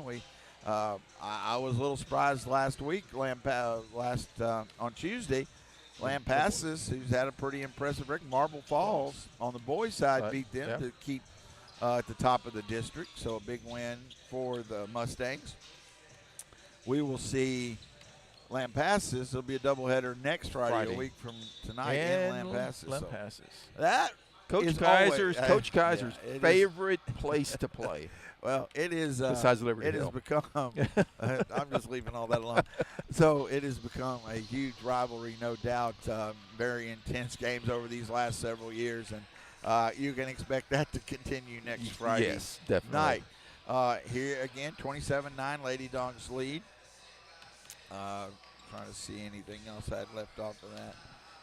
I was a little surprised last week, on Tuesday. Lampasas, who's had a pretty impressive record. Marble Falls on the boys' side beat them to keep at the top of the district. So a big win for the Mustangs. We will see Lampasas. There'll be a doubleheader next Friday, a week from tonight in Lampasas. Lampasas. So that Coach Kaiser's favorite place to play. Well, it is. Besides Liberty It Hill. has become. I'm just leaving all that alone. So it has become a huge rivalry, no doubt. Very intense games over these last several years, and you can expect that to continue next Friday Yes, definitely. night. Here again, 27-9, Lady Dogs lead. Trying to see anything else I had left off of that.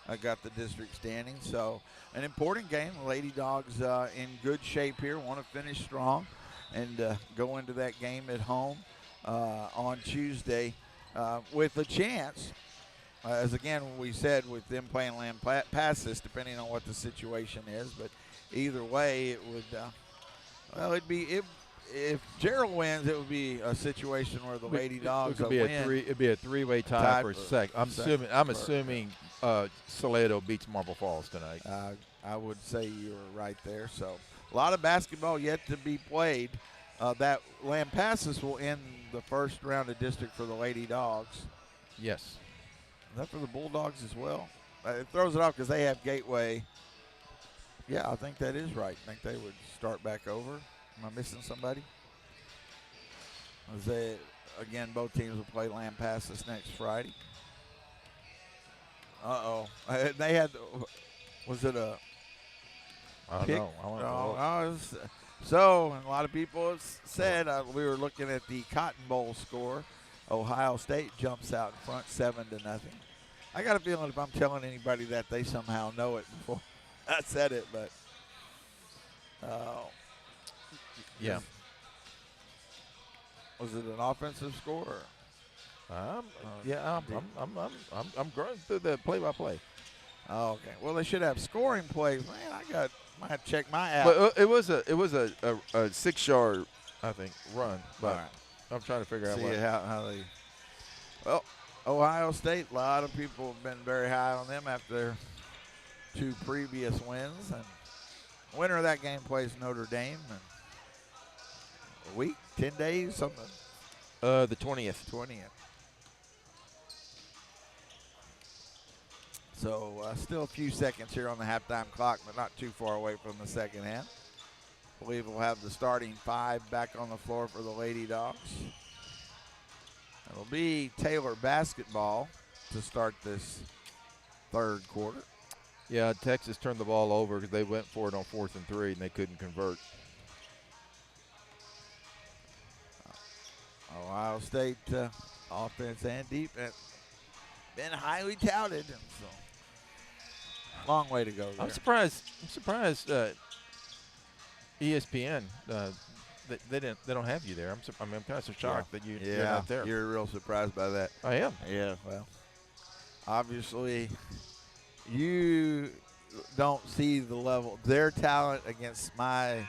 I got the district standing. So an important game. Lady Dogs in good shape here. Want to finish strong and go into that game at home on Tuesday with a chance. As again, we said, with them playing Lampasas, depending on what the situation is. But either way, it would, if Gerald wins, it would be a situation where the Lady Dogs it'd be a three-way tie for a second. I'm assuming Salado beats Marble Falls tonight. I would say you're right there. So a lot of basketball yet to be played. That Lampasas will end the first round of district for the Lady Dogs. Yes. Is that for the Bulldogs as well? It throws it off because they have Gateway. Yeah, I think that is right. I think they would start back over. Am I missing somebody? Both teams will play Lampasas next Friday. They had, was it a I don't pick? know. So, and a lot of people have said, we were looking at the Cotton Bowl score. Ohio State jumps out in front 7-0. I got a feeling if I'm telling anybody that, they somehow know it before I said it, but yeah. Was it an offensive score? I'm going through the play-by-play. Oh, okay. Well, they should have scoring plays. Man, might have to check my app. But it was a 6-yard, I think, run. But right. I'm trying to figure out how they. Well, Ohio State. A lot of people have been very high on them after their 2 previous wins, and winner of that game plays Notre Dame. And a week, 10 days, something. The 20th. 20th. So still a few seconds here on the halftime clock, but not too far away from the second half. I believe we'll have the starting 5 back on the floor for the Lady Dogs. It'll be Taylor basketball to start this third quarter. Yeah, Texas turned the ball over because they went for it on 4th and 3, and they couldn't convert. Ohio State offense and defense been highly touted, and so long way to go there. I'm surprised. ESPN they don't have you there. I'm kind of shocked that you're not there. You're real surprised by that. I am. Yeah. Well, obviously, you don't see the level their talent against my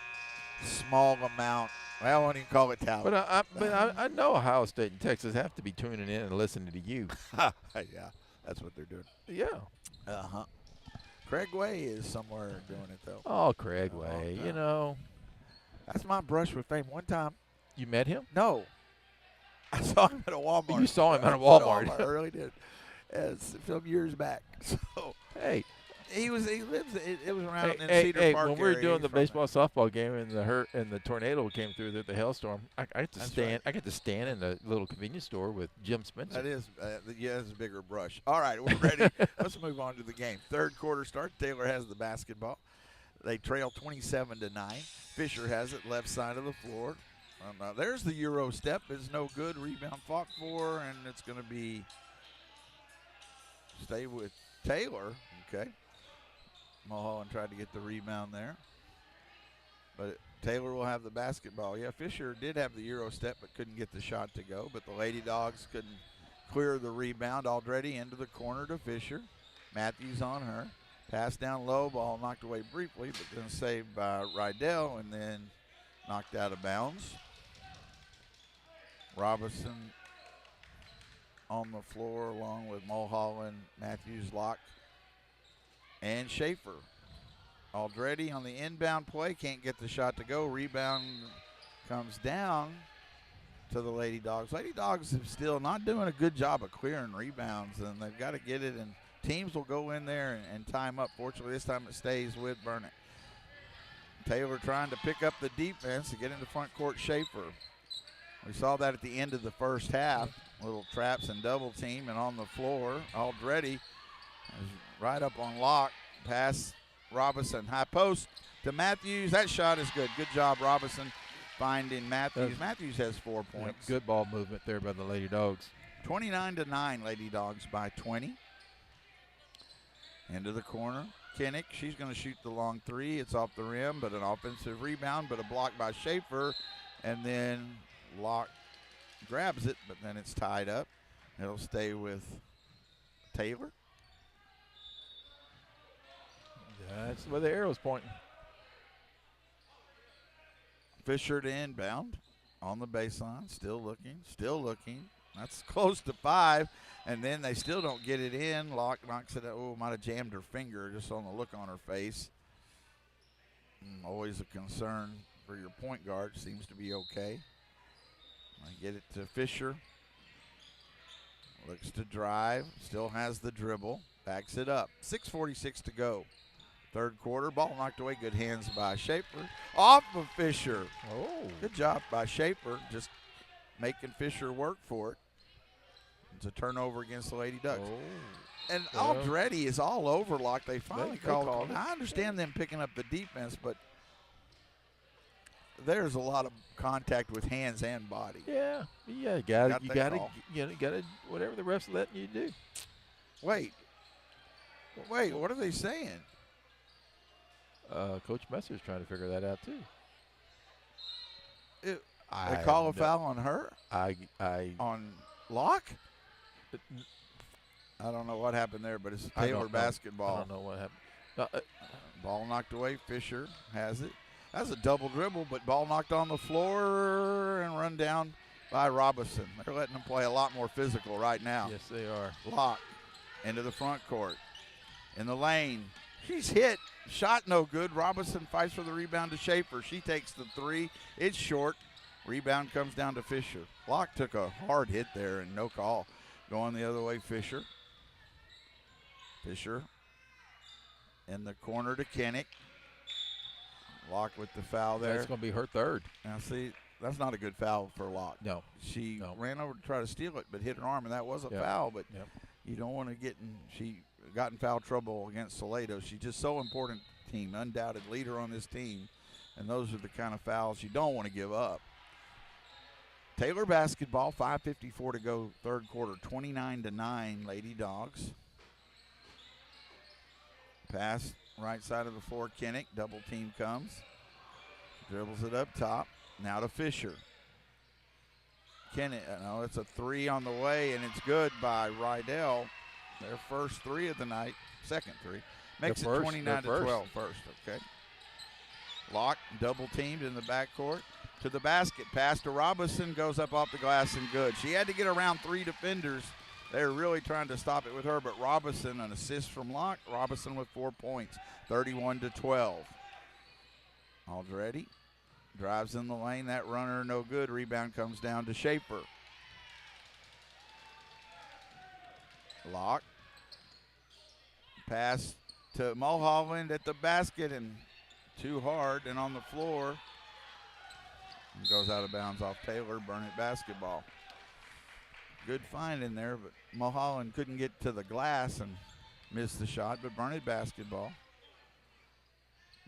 small amount. Well, I won't even call it talent. But I know Ohio State and Texas have to be tuning in and listening to you. Yeah, that's what they're doing. Yeah. Craig Way is somewhere doing it, though. Oh, Craig Way, you know. That's my brush with fame. One time. You met him? No. I saw him at a Walmart. You saw him at a Walmart. I really did. It's some years back. So hey, He lives. It was around in Hey, Cedar Park when we were area. doing He's the from there. baseball softball game and the tornado came through the hailstorm, I get to That's stand. right. I get to stand in the little convenience store with Jim Spencer. That is, that's a bigger brush. All right, we're ready. Let's move on to the game. Third quarter start. Taylor has the basketball. They trail 27-9. Fisher has it left side of the floor. There's the Euro step. It's no good. Rebound fought for, and it's going to be stay with Taylor. Okay. Mulholland tried to get the rebound there. But Taylor will have the basketball. Yeah, Fisher did have the Euro step but couldn't get the shot to go. But the Lady Dogs couldn't clear the rebound. Already into the corner to Fisher. Matthews on her. Pass down low, ball knocked away briefly, but then saved by Rydell and then knocked out of bounds. Robinson on the floor along with Mulholland, Matthews, Locke, and Schaefer. Already on the inbound play, can't get the shot to go. Rebound comes down to the Lady Dogs. Lady Dogs are still not doing a good job of clearing rebounds, and they've got to get it, and teams will go in there and time up. Fortunately, this time it stays with Burnett. Taylor trying to pick up the defense to get into front court. Schaefer. We saw that at the end of the first half. Little traps and double team, and on the floor, already right up on Locke. Pass Robinson, high post to Matthews. That shot is good. Good job, Robinson, finding Matthews. Matthews has 4 points. Good ball movement there by the Lady Dogs. 29-9, Lady Dogs by 20. Into the corner. Kinnick, she's going to shoot the long three. It's off the rim, but an offensive rebound, but a block by Schaefer. And then Locke grabs it, but then it's tied up. It'll stay with Taylor. That's where the arrow's pointing. Fisher to inbound on the baseline. Still looking. That's close to 5. And then they still don't get it in. Locke knocks it out. Oh, might have jammed her finger just on the look on her face. Always a concern for your point guard. Seems to be okay. I get it to Fisher. Looks to drive. Still has the dribble. Backs it up. 6:46 to go. Third quarter. Ball knocked away. Good hands by Schaefer. Off of Fisher. Oh. Good job by Schaefer. Just making Fisher work for it. It's a turnover against the Lady Ducks. Oh. And Aldretti is all over Locke. They finally They called called it. it. I understand them picking up the defense, but there's a lot of contact with hands and body. Yeah, you gotta whatever the refs letting you do. Wait, what are they saying? Coach Messer's trying to figure that out too. They call a foul on her? On Locke? I don't know what happened there, but it's Taylor basketball. I don't know what happened. Ball knocked away. Fisher has it. That's a double dribble, but ball knocked on the floor and run down by Robinson. They're letting them play a lot more physical right now. Yes, they are. Locke into the front court. In the lane. She's hit. Shot no good. Robinson fights for the rebound to Schaefer. She takes the three. It's short. Rebound comes down to Fisher. Locke took a hard hit there and no call. Going the other way, Fisher. Fisher in the corner to Kinnick. Locke with the foul there. That's going to be her third. Now, see, that's not a good foul for Locke. No. She ran over to try to steal it, but hit her arm, and that was a foul. But you don't want to get in. She got in foul trouble against Salado. She's just so important to the team, undoubted leader on this team, and those are the kind of fouls you don't want to give up. Taylor basketball, 5:54 to go, third quarter, 29-9, Lady Dogs. Pass right side of the floor, Kinnick, double team comes. Dribbles it up top, now to Fisher. Kinnick, no, it's a three on the way, and it's good by Rydell. Their first three of the night, second three. Makes it 29-12 first, okay. Locke double teamed in the backcourt. To the basket, pass to Robinson, goes up off the glass and good. She had to get around three defenders. They were really trying to stop it with her, but Robinson, an assist from Locke. Robinson with 4 points, 31-12. Already drives in the lane. That runner no good. Rebound comes down to Schaefer. Locke. Pass to Mulholland at the basket and too hard and on the floor. And goes out of bounds off Taylor. Burnett basketball. Good find in there, but Mulholland couldn't get to the glass and missed the shot, but Burnett basketball.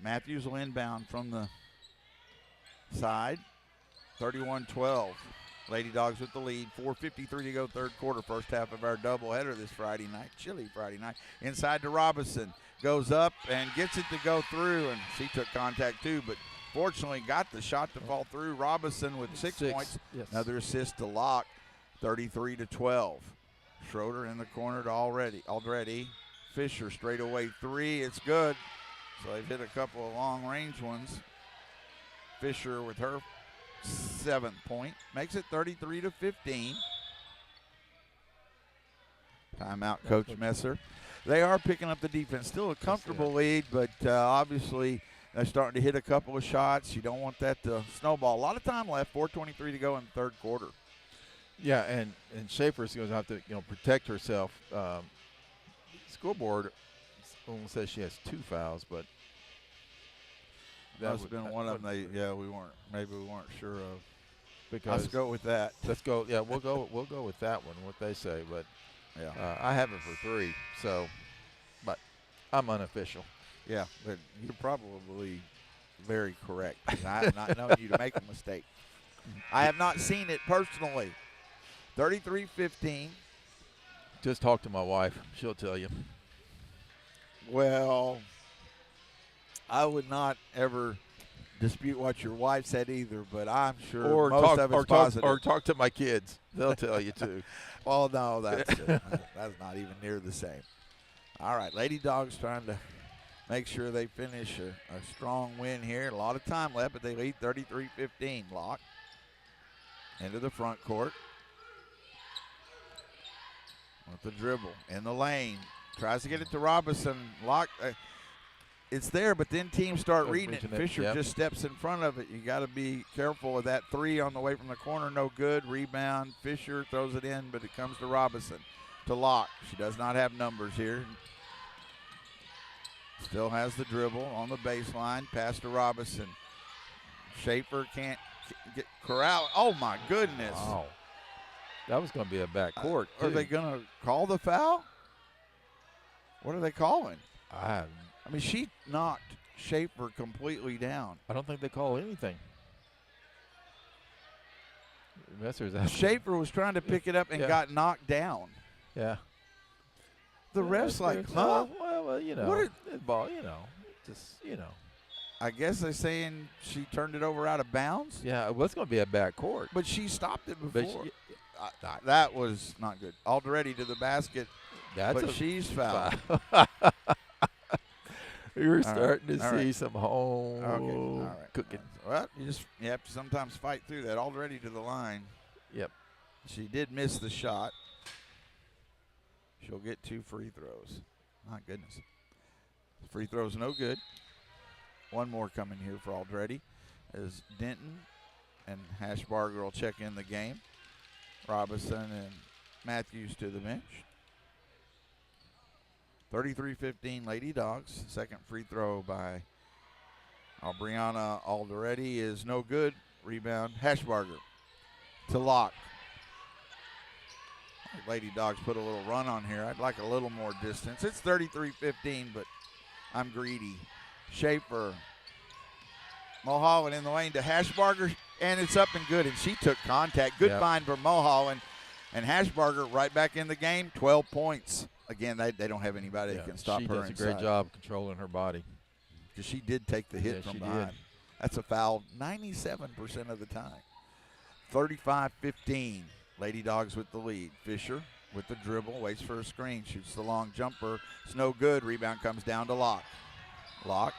Matthews will inbound from the side. 31-12. Lady Dogs with the lead. 4:53 to go, third quarter, first half of our doubleheader this Friday night, chilly Friday night. Inside to Robinson. Goes up and gets it to go through, and she took contact too, but fortunately got the shot to fall through. Robinson with six points. Yes. Another assist to Locke. 33-12. Schroeder in the corner to already. Fisher straight away three. It's good. So they've hit a couple of long range ones. Fisher with her 7th point makes it 33-15. Timeout, Coach Messer. They are picking up the defense. Still a comfortable lead, but obviously they're starting to hit a couple of shots. You don't want that to snowball. A lot of time left. 4:23 to go in the third quarter. Yeah, and Schaefer's going to have to protect herself. Scoreboard almost says she has 2 fouls, but that must have been one of them. We weren't sure of. Because let's go with that. Let's go. Yeah, we'll go with that one. What they say, but yeah, I have it for 3. So, but I'm unofficial. Yeah, but you're probably very correct. I have not known you to make a mistake. I have not seen it personally. 33-15. Just talk to my wife. She'll tell you. Well, I would not ever dispute what your wife said either, but I'm sure most of it's positive. Or talk to my kids. They'll tell you too. Well, no, that's not even near the same. All right, Lady Dogs trying to make sure they finish a strong win here. A lot of time left, but they lead 33-15. Locke into the front court. With the dribble in the lane. Tries to get it to Robinson. Locke, it's there, but then teams start reading it. Fisher just steps in front of it. You got to be careful of that 3 on the way from the corner. No good. Rebound. Fisher throws it in, but it comes to Robinson. To Locke. She does not have numbers here. Still has the dribble on the baseline. Pass to Robinson. Schaefer can't get corral. Oh, my goodness. Wow. That was going to be a back court. Are they going to call the foul? What are they calling? I mean, she knocked Schaefer completely down. I don't think they call anything. Schaefer was trying to pick it up and got knocked down. Yeah. The ref's like, huh? Well, ball, just. I guess they're saying she turned it over out of bounds. Yeah, well, it's going to be a back court. But she stopped it before. That was not good. Already to the basket. She's fouled. You're starting to see some home cooking. Well, you have to sometimes fight through that. Already to the line. Yep. She did miss the shot. She'll get 2 free throws. My goodness. Free throws no good. One more coming here for Aldretti as Denton and Hashbarger will check in the game. Robinson and Matthews to the bench. 33-15 Lady Dogs. Second free throw by Brianna Alderetti is no good. Rebound, Hashbarger to Locke. Lady Dogs put a little run on here. I'd like a little more distance. It's 33-15, but I'm greedy. Schaefer. Mulholland in the lane to Hashbarger, and it's up and good, and she took contact. Good find for Mulholland. And Hashbarger right back in the game, 12 points. Again, they don't have anybody that can stop her inside. She does a great job controlling her body. Because she did take the hit from behind. That's a foul 97% of the time. 35-15. Lady Dogs with the lead. Fisher with the dribble, waits for a screen, shoots the long jumper. It's no good. Rebound comes down to Locke. Locke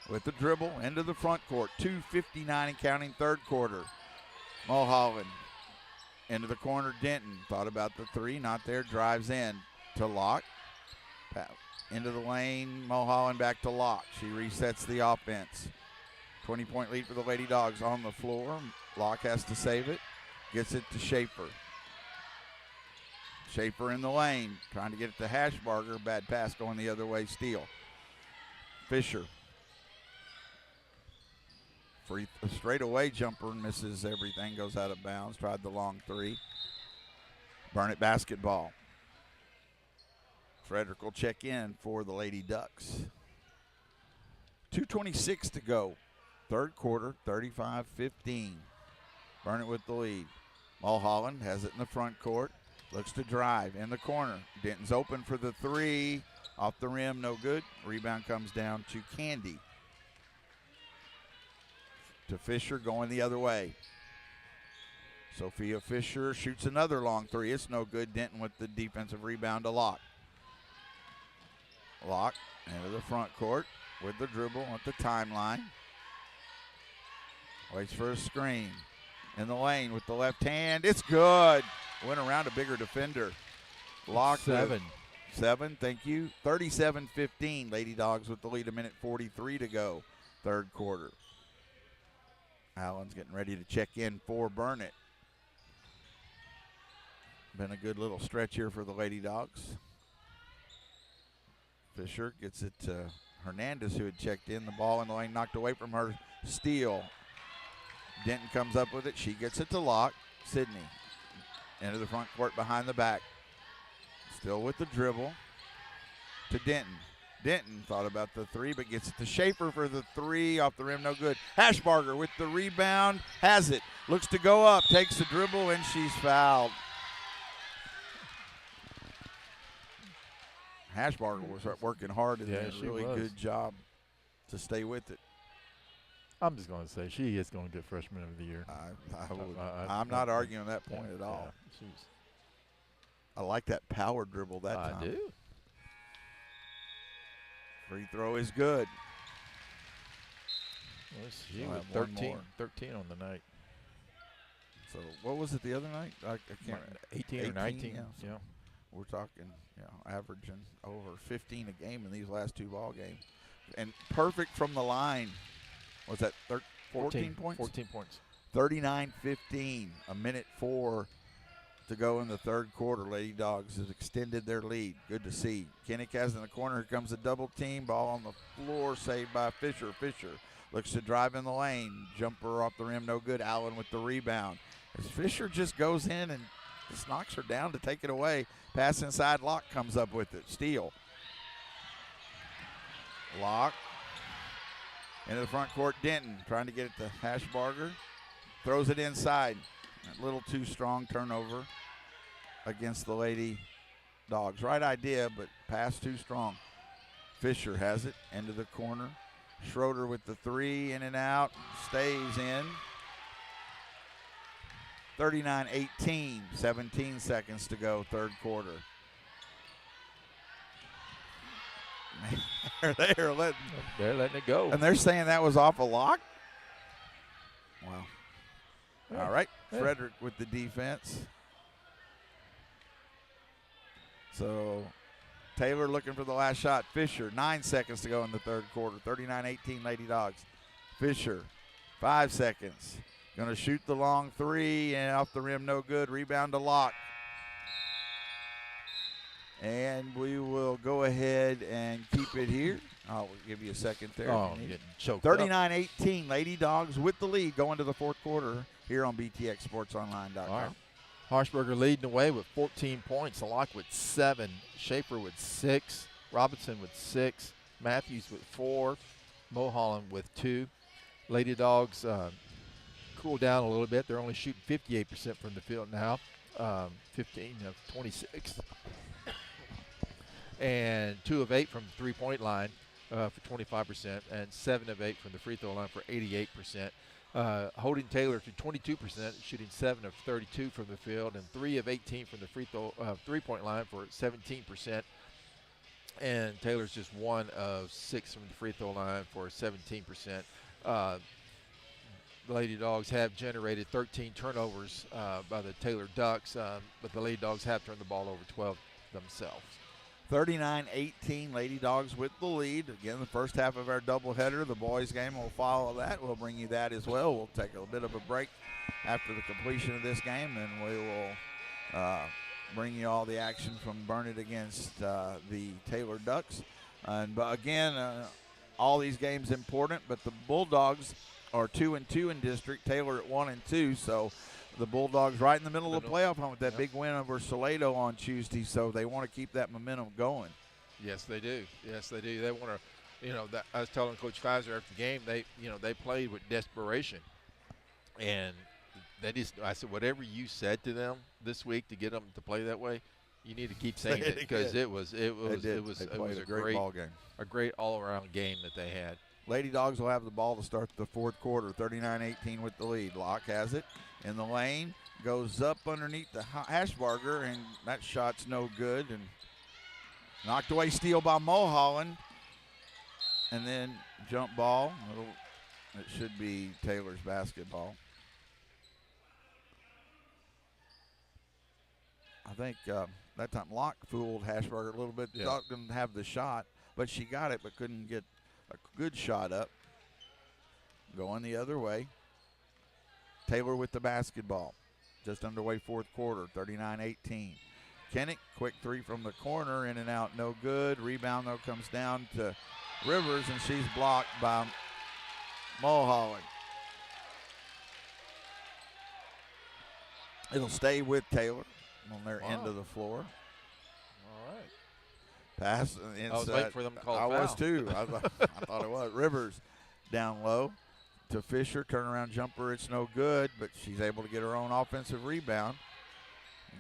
with the dribble into the front court. 2:59 and counting, third quarter. Mulholland into the corner. Denton thought about the 3, not there. Drives in to Locke. Into the lane. Mulholland back to Locke. She resets the offense. 20-point lead for the Lady Dogs on the floor. Locke has to save it. Gets it to Schaefer. Schaefer in the lane, trying to get it to Hashbarger. Bad pass going the other way, steal. Fisher. A straightaway jumper, misses everything, goes out of bounds. Tried the long three. Burnett basketball. Frederick will check in for the Lady Ducks. 2:26 to go. Third quarter, 35-15. Burnett with the lead. Mulholland has it in the front court. Looks to drive in the corner. Denton's open for the three. Off the rim, no good. Rebound comes down to Candy. To Fisher, going the other way. Sophia Fisher shoots another long three. It's no good. Denton with the defensive rebound to Locke. Locke into the front court with the dribble at the timeline. Waits for a screen. In the lane with the left hand. It's good. Went around a bigger defender. Locke. 7. 7, thank you. 37-15. Lady Dogs with the lead, 1:43 to go. Third quarter. Allen's getting ready to check in for Burnett. Been a good little stretch here for the Lady Dogs. Fisher gets it to Hernandez, who had checked in. The ball in the lane knocked away from her. Steal. Denton comes up with it. She gets it to Locke. Sydney into the front court behind the back. Still with the dribble to Denton. Denton thought about the three, but gets it to Schaefer for the three. Off the rim, no good. Hashbarger with the rebound. Has it. Looks to go up. Takes the dribble, and she's fouled. Hashbarger was working hard and did a really good job to stay with it. I'm just going to say she is going to get Freshman of the Year. I'm not arguing that point at all. Yeah, I like that power dribble that time. I do. Free throw is good. She We'll was have one 13 on the night. So what was it the other night? I can't. 18 or 19. Yeah. We're talking, averaging over 15 a game in these last two ball games, and perfect from the line. Was that 14 points? 14 points. 39-15. 1:04 to go in the third quarter. Lady Dogs has extended their lead. Good to see. Kinnick has in the corner. Here comes a double team. Ball on the floor, saved by Fisher. Fisher looks to drive in the lane. Jumper off the rim, no good. Allen with the rebound. As Fisher just goes in and just knocks her down to take it away. Pass inside. Locke comes up with it. Steal. Locke into the front court. Denton trying to get it to Hashbarger. Throws it inside. A little too strong turnover against the Lady Dogs. Right idea, but pass too strong. Fisher has it into the corner. Schroeder with the three, in and out. Stays in. 39-18, 17 seconds to go, third quarter. They're letting it go. And they're saying that was off a lock? Wow. Yeah. All right, Yeah. Frederick with the defense. So Taylor looking for the last shot. Fisher, 9 seconds to go in the third quarter. 39-18 Lady Dogs. Fisher, 5 seconds. Going to shoot the long three, and off the rim, no good. Rebound to Locke. And we will go ahead and keep it here. I'll give you a second there. Oh, I'm getting choked up. 39-18, Lady Dogs with the lead going to the fourth quarter here on BTXSportsOnline.com. All right. Harshberger leading the way with 14 points. Locke with 7. Schaefer with 6. Robinson with 6. Matthews with 4. Mulholland with 2. Lady Dogs cool down a little bit. They're only shooting 58% from the field now. 15 of 26. And 2 of 8 from the three-point line for 25%, and 7 of 8 from the free throw line for 88%. Holding Taylor to 22%, shooting 7 of 32 from the field, and 3 of 18 from the three-point line for 17%. And Taylor's just 1 of 6 from the free throw line for 17%. The Lady Dogs have generated 13 turnovers by the Taylor Ducks, but the Lady Dogs have turned the ball over 12 themselves. 39-18, Lady Dogs with the lead. Again, the first half of our doubleheader. The boys game will follow that. We'll bring you that as well. We'll take a bit of a break after the completion of this game, and we will bring you all the action from Burnett against the Taylor Ducks. But again, all these games important, but the Bulldogs are 2-2 in district. Taylor at 1-2, so the Bulldogs right in the middle of the playoff hunt with that big win over Salado on Tuesday. So they want to keep that momentum going. Yes, they do. Yes, they do. They want to. I was telling Coach Kaiser after the game, they played with desperation, and I said, whatever you said to them this week to get them to play that way, you need to keep saying it, because it was a great ball game, a great all-around game that they had. Lady Dogs will have the ball to start the fourth quarter, 39-18 with the lead. Locke has it in the lane, goes up underneath the Hashbarger, and that shot's no good, and knocked away steal by Mulholland, and then jump ball. It should be Taylor's basketball. I think that time Locke fooled Hashbarger a little bit. Yeah. Thought didn't have the shot, but she got it, but couldn't get a good shot up. Going the other way. Taylor with the basketball. Just underway fourth quarter, 39-18. Kennick, quick three from the corner, in and out, no good. Rebound, though, comes down to Rivers, and she's blocked by Mulholland. It'll stay with Taylor on their end of the floor. All right. Pass inside. I was waiting for them to call I foul. was too. I thought it was. Rivers down low to Fisher. Turnaround jumper. It's no good, but she's able to get her own offensive rebound.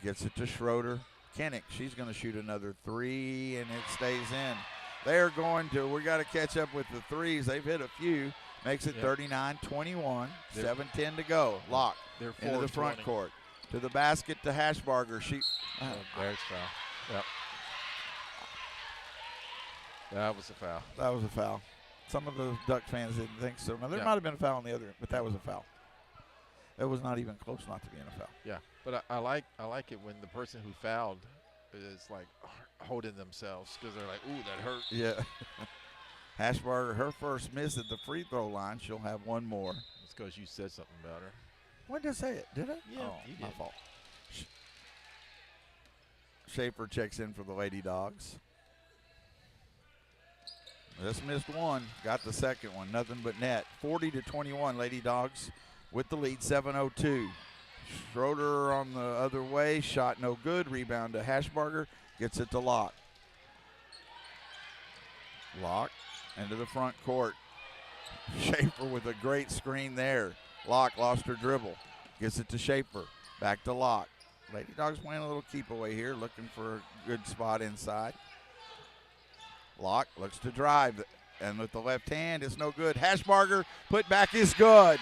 Gets it to Schroeder. Kennick, she's going to shoot another three, and it stays in. They're going to, we got to catch up with the threes. They've hit a few. Makes it 39-21. 7:10 to go. Locke into the front court. To the basket to Hashbarger. There's foul. Yep. That was a foul. That was a foul. Some of the Duck fans didn't think so. Now, there might have been a foul on the other, but that was a foul. That was not even close not to being a foul. Yeah, but I like it when the person who fouled is like holding themselves, because they're like, ooh, that hurt. Yeah. Hashbarger, her first miss at the free throw line. She'll have one more. It's because you said something about her. When did I say it? Did I? Yeah, oh, you my did. fault. Schaefer checks in for the Lady Dogs. Just missed one. Got the second one. Nothing but net. 40-21. Lady Dogs with the lead. 7:02. Schroeder on the other way. Shot no good. Rebound to Hashbarger. Gets it to Locke. Locke into the front court. Schaefer with a great screen there. Locke lost her dribble. Gets it to Schaefer. Back to Locke. Lady Dogs playing a little keep away here, looking for a good spot inside. Locke looks to drive, and with the left hand, it's no good. Hashbarger, put back is good.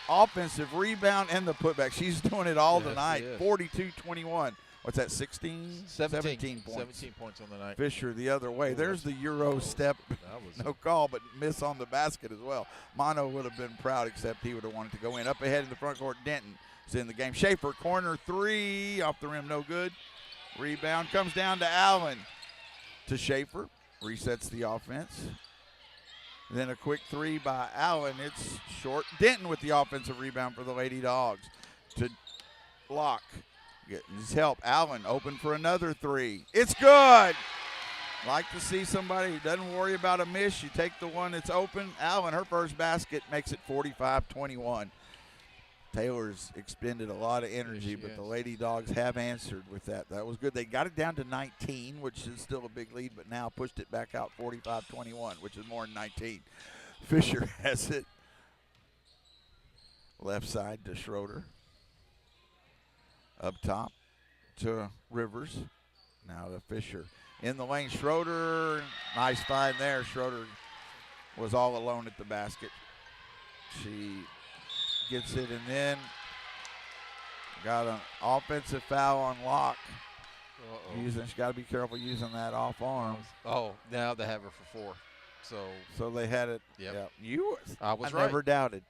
Offensive rebound and the putback. She's doing it all tonight. 42-21. What's that, 16? 17 points. 17 points on the night. Fisher the other way. There's the Euro step. No call, but miss on the basket as well. Mono would have been proud, except he would have wanted to go in. Up ahead in the front court, Denton is in the game. Schaefer, corner three, off the rim, no good. Rebound comes down to Allen. To Schaefer, resets the offense. Then a quick three by Allen. It's short. Denton with the offensive rebound for the Lady Dogs. To Locke. Getting his help. Allen open for another three. It's good. Like to see somebody who doesn't worry about a miss. You take the one that's open. Allen, her first basket, makes it 45-21. Taylor's expended a lot of energy, but the Lady Dogs have answered with that. That was good. They got it down to 19, which is still a big lead, but now pushed it back out 45-21, which is more than 19. Fisher has it. Left side to Schroeder. Up top to Rivers. Now to Fisher. In the lane, Schroeder. Nice find there. Schroeder was all alone at the basket. She gets it, and then got an offensive foul on Locke. She's got to be careful using that off arm. Oh, now they have her for 4. So they had it. Yep. Yeah. I right. never doubted.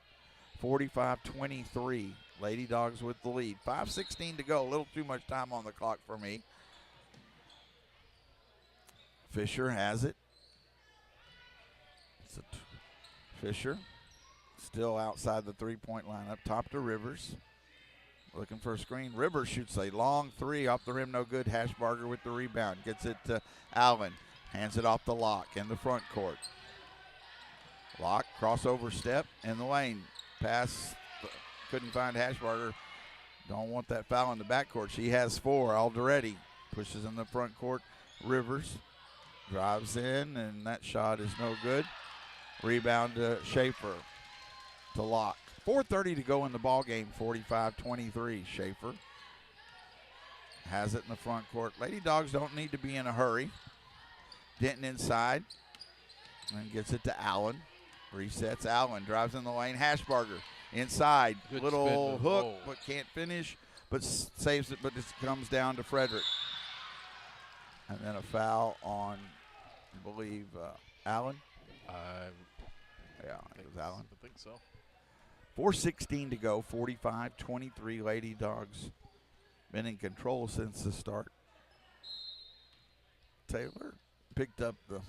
45-23. Lady Dogs with the lead. 5:16 to go. A little too much time on the clock for me. Fisher has it. Fisher still outside the three-point line. Up top to Rivers. looking for a screen. Rivers shoots a long three off the rim, no good. Hashbarger with the rebound. Gets it to Allen. Hands it off to Locke in the front court. Locke, crossover step in the lane. Pass, couldn't find Hashbarger. Don't want that foul in the backcourt. She has 4 already. Pushes in the front court. Rivers drives in, and that shot is no good. Rebound to Schaefer. To Locke. 4:30 to go in the ball game. 45-23. Schaefer has it in the front court. Lady Dogs don't need to be in a hurry. Denton inside and gets it to Allen. Resets. Allen drives in the lane. Hashbarger inside. Good little spin. hook, Oh. but can't finish. But saves it. But it comes down to Frederick. And then a foul on, I believe, Allen. Yeah, it was Allen. I think so. 4:16 to go, 45-23. Lady Dogs been in control since the start. Taylor picked up the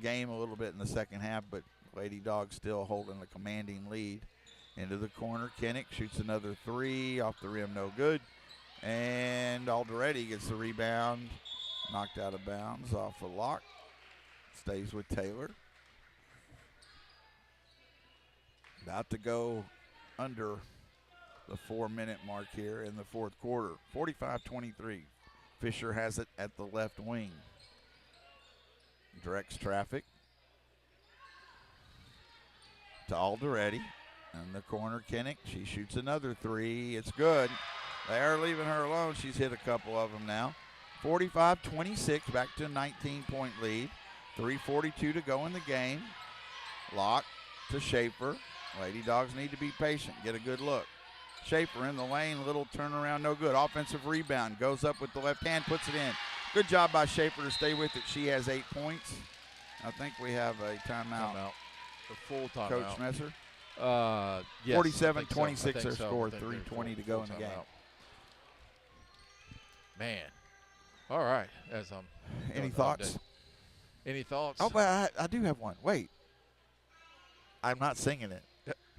game a little bit in the second half, but Lady Dogs still holding a commanding lead. Into the corner, Kinnick shoots another 3, off the rim, no good. And Alderetti gets the rebound, knocked out of bounds off a Locke. Stays with Taylor. About to go under the 4-minute mark here in the fourth quarter. 45-23. Fisher has it at the left wing. Directs traffic to Alderetti. In the corner, Kinnick. She shoots another 3. It's good. They are leaving her alone. She's hit a couple of them now. 45-26, back to a 19-point lead. 3:42 to go in the game. Locke to Schaefer. Lady Dogs need to be patient, get a good look. Schaefer in the lane, little turnaround, no good. Offensive rebound, goes up with the left hand, puts it in. Good job by Schaefer to stay with it. She has 8 points. I think we have a timeout. A full timeout. Coach Messer? Yes, 47-26 their score, 3:20 to go in the game. Man. All right. As Any thoughts? Any thoughts? Oh, but I do have one. Wait. I'm not singing it.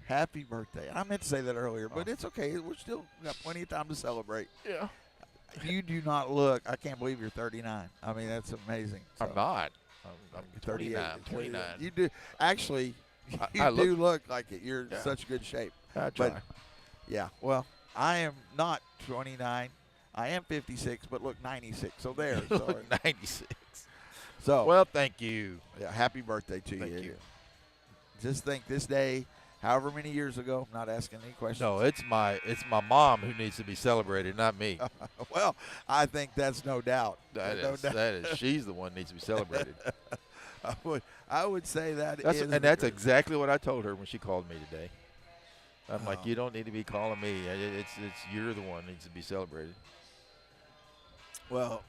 Happy birthday. I meant to say that earlier, but it's okay. We're still got plenty of time to celebrate. Yeah. You do not look, I can't believe you're 39. I mean, that's amazing. So, I'm not. I'm 38, 29. You do. Actually, you I do look like it. You're in Yeah. such good shape. I try. But, yeah, well, I am not 29. I am 56, but look 96. So there. So, Look 96. so Well, thank you. yeah, happy birthday to Thank you. you. Just think this day, however many years ago, I'm not asking any questions. No, it's my mom who needs to be celebrated, not me. Well, I think that's no doubt. That No is, doubt. that is. She's the one who needs to be celebrated. I would say That's is exactly what I told her when she called me today. I'm like, Oh. you don't need to be calling me. It's you're the one who needs to be celebrated. Well,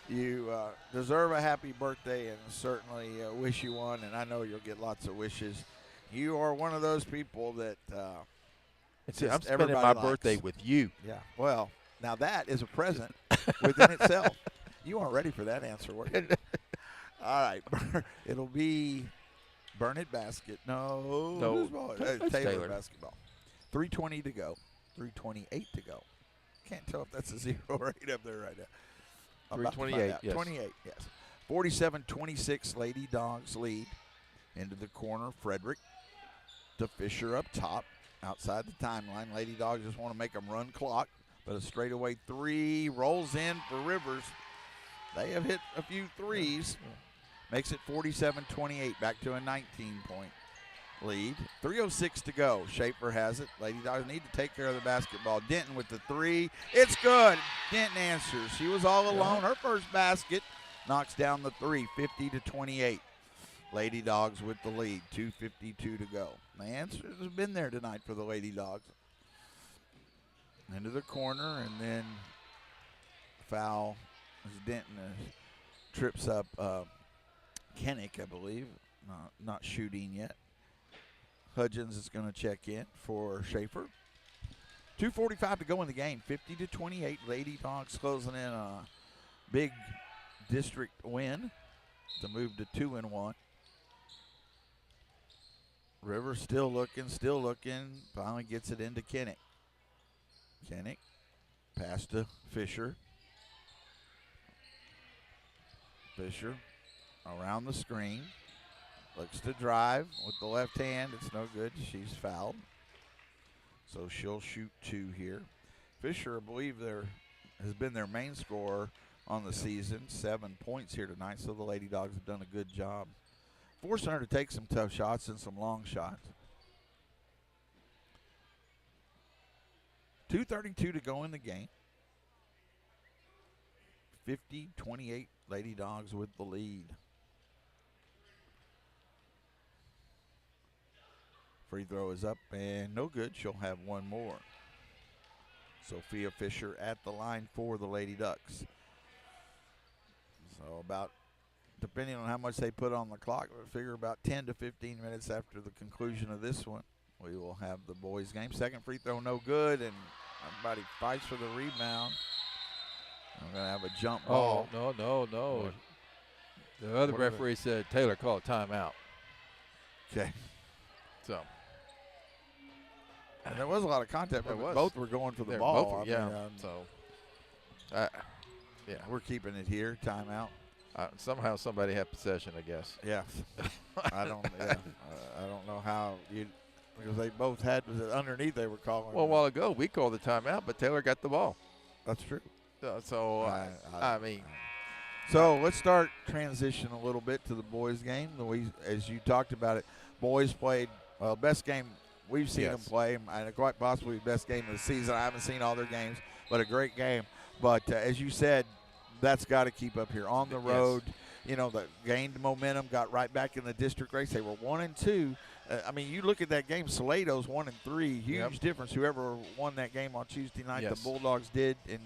you deserve a happy birthday, and certainly wish you one, and I know you'll get lots of wishes. You are one of those people that See, I'm just spending everybody my likes. birthday with you. Yeah. Well, now that is a present within itself. You aren't ready for that answer, were you? All right. It'll be Burnett basket. No. No, Whose ball? it's Taylor Taylor. basketball. 3:20 to go. 3:28 to go. Can't tell if that's a 0 or 8 up there right now. I'm about to find 3:28, out. yes. 28, yes. 47-26, Lady Dogs lead. Into the corner, Frederick to Fisher up top. Outside the timeline, Lady Dogs just want to make them run clock. But a straightaway 3 rolls in for Rivers. They have hit a few threes. Makes it 47-28, back to a 19-point lead. 3:06 to go. Schaefer has it. Lady Dogs need to take care of the basketball. Denton with the 3. It's good. Denton answers. She was all alone. Her first basket knocks down the 3, 50-28. Lady Dogs with the lead. 2:52 to go. The answers have been there tonight for the Lady Dogs. Into the corner, and then foul as Denton trips up Kinnick, I believe. Not shooting yet. Hudgens is going to check in for Schaefer. 2:45 to go in the game. 50-28. Lady Dogs closing in a big district win to move to 2-1. Rivers still looking. Finally gets it into Kinnick. Kennick, pass to Fisher. Fisher around the screen. Looks to drive with the left hand. It's no good. She's fouled. So she'll shoot 2 here. Fisher, I believe, has been their main scorer on the season. 7 points here tonight, so the Lady Dogs have done a good job forcing her to take some tough shots and some long shots. 2:32 to go in the game. 50-28 Lady Dogs with the lead. Free throw is up and no good. She'll have one more. Sophia Fisher at the line for the Lady Ducks. So about, depending on how much they put on the clock, I figure about 10 to 15 minutes after the conclusion of this one, we will have the boys' game. Second free throw no good, and everybody fights for the rebound. I'm going to have a jump ball. Oh, no. The other referee said Taylor called timeout. Okay. So. And there was a lot of contact, but both were going for the ball. Yeah, we're keeping it here. Timeout. Somehow somebody had possession, I guess. Yeah. I don't know how because they both had underneath. They were calling. Well, a while ago we called the timeout, but Taylor got the ball. That's true. I mean. So let's start transition a little bit to the boys' game. As you talked about it, boys played best game we've seen them play, and quite possibly best game of the season. I haven't seen all their games, but a great game. But as you said, that's got to keep up here on the road. Yes. That gained momentum, got right back in the district race. They were 1-2. I mean, you look at that game. Salato's 1-3. Huge difference. Whoever won that game on Tuesday night, the Bulldogs did in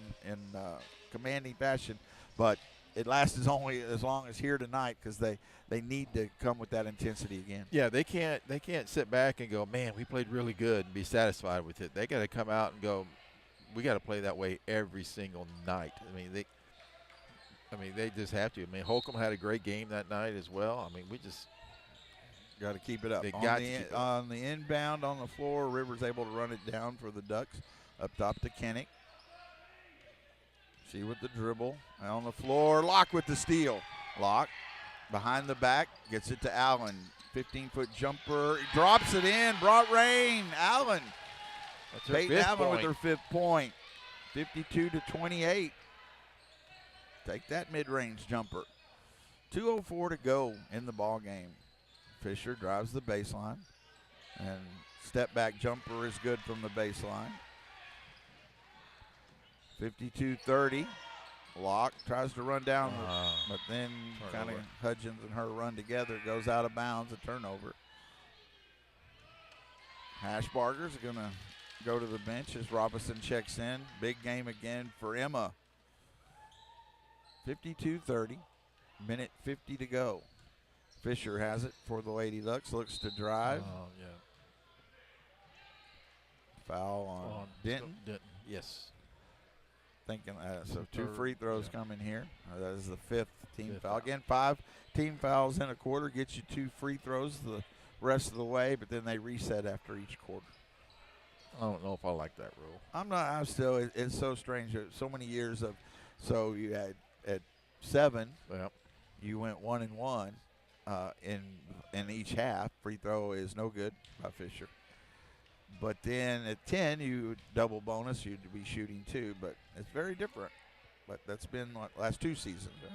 commanding fashion. But it lasts only as long as here tonight because they need to come with that intensity again. Yeah, they can't sit back and go, man, we played really good and be satisfied with it. They got to come out and go, we got to play that way every single night. I mean, they just have to. I mean, Holcomb had a great game that night as well. I mean, we just got to keep it up. On the inbound on the floor, Rivers able to run it down for the Ducks. Up top to Kennick. She with the dribble. On the floor, Locke with the steal. Locke behind the back, gets it to Allen. 15-foot jumper, drops it in, brought rain. Allen. Peyton Allen with her 5th point. 52-28. Take that mid-range jumper. 2:04 to go in the ball game. Fisher drives the baseline, and step-back jumper is good from the baseline. 52-30. Locke tries to run down, but then kind of Hudgens and her run together. Goes out of bounds, a turnover. Hashbarger's going to go to the bench as Robinson checks in. Big game again for Emma. 52-30. Minute 50 to go. Fisher has it for the Lady Ducks. Looks to drive. Foul on Denton. Yes. Thinking so 2 free throws coming here. That is the 5th team foul. Again, 5 team fouls in a quarter gets you 2 free throws the rest of the way, but then they reset after each quarter. I don't know if I like that rule. I'm still. It's so strange. So many years of. So you had at 7. Yep. You went 1 and 1 in each half. Free throw is no good by Fisher. But then at 10, you double bonus, you'd be shooting 2. But it's very different. But that's been like last 2 seasons. Right?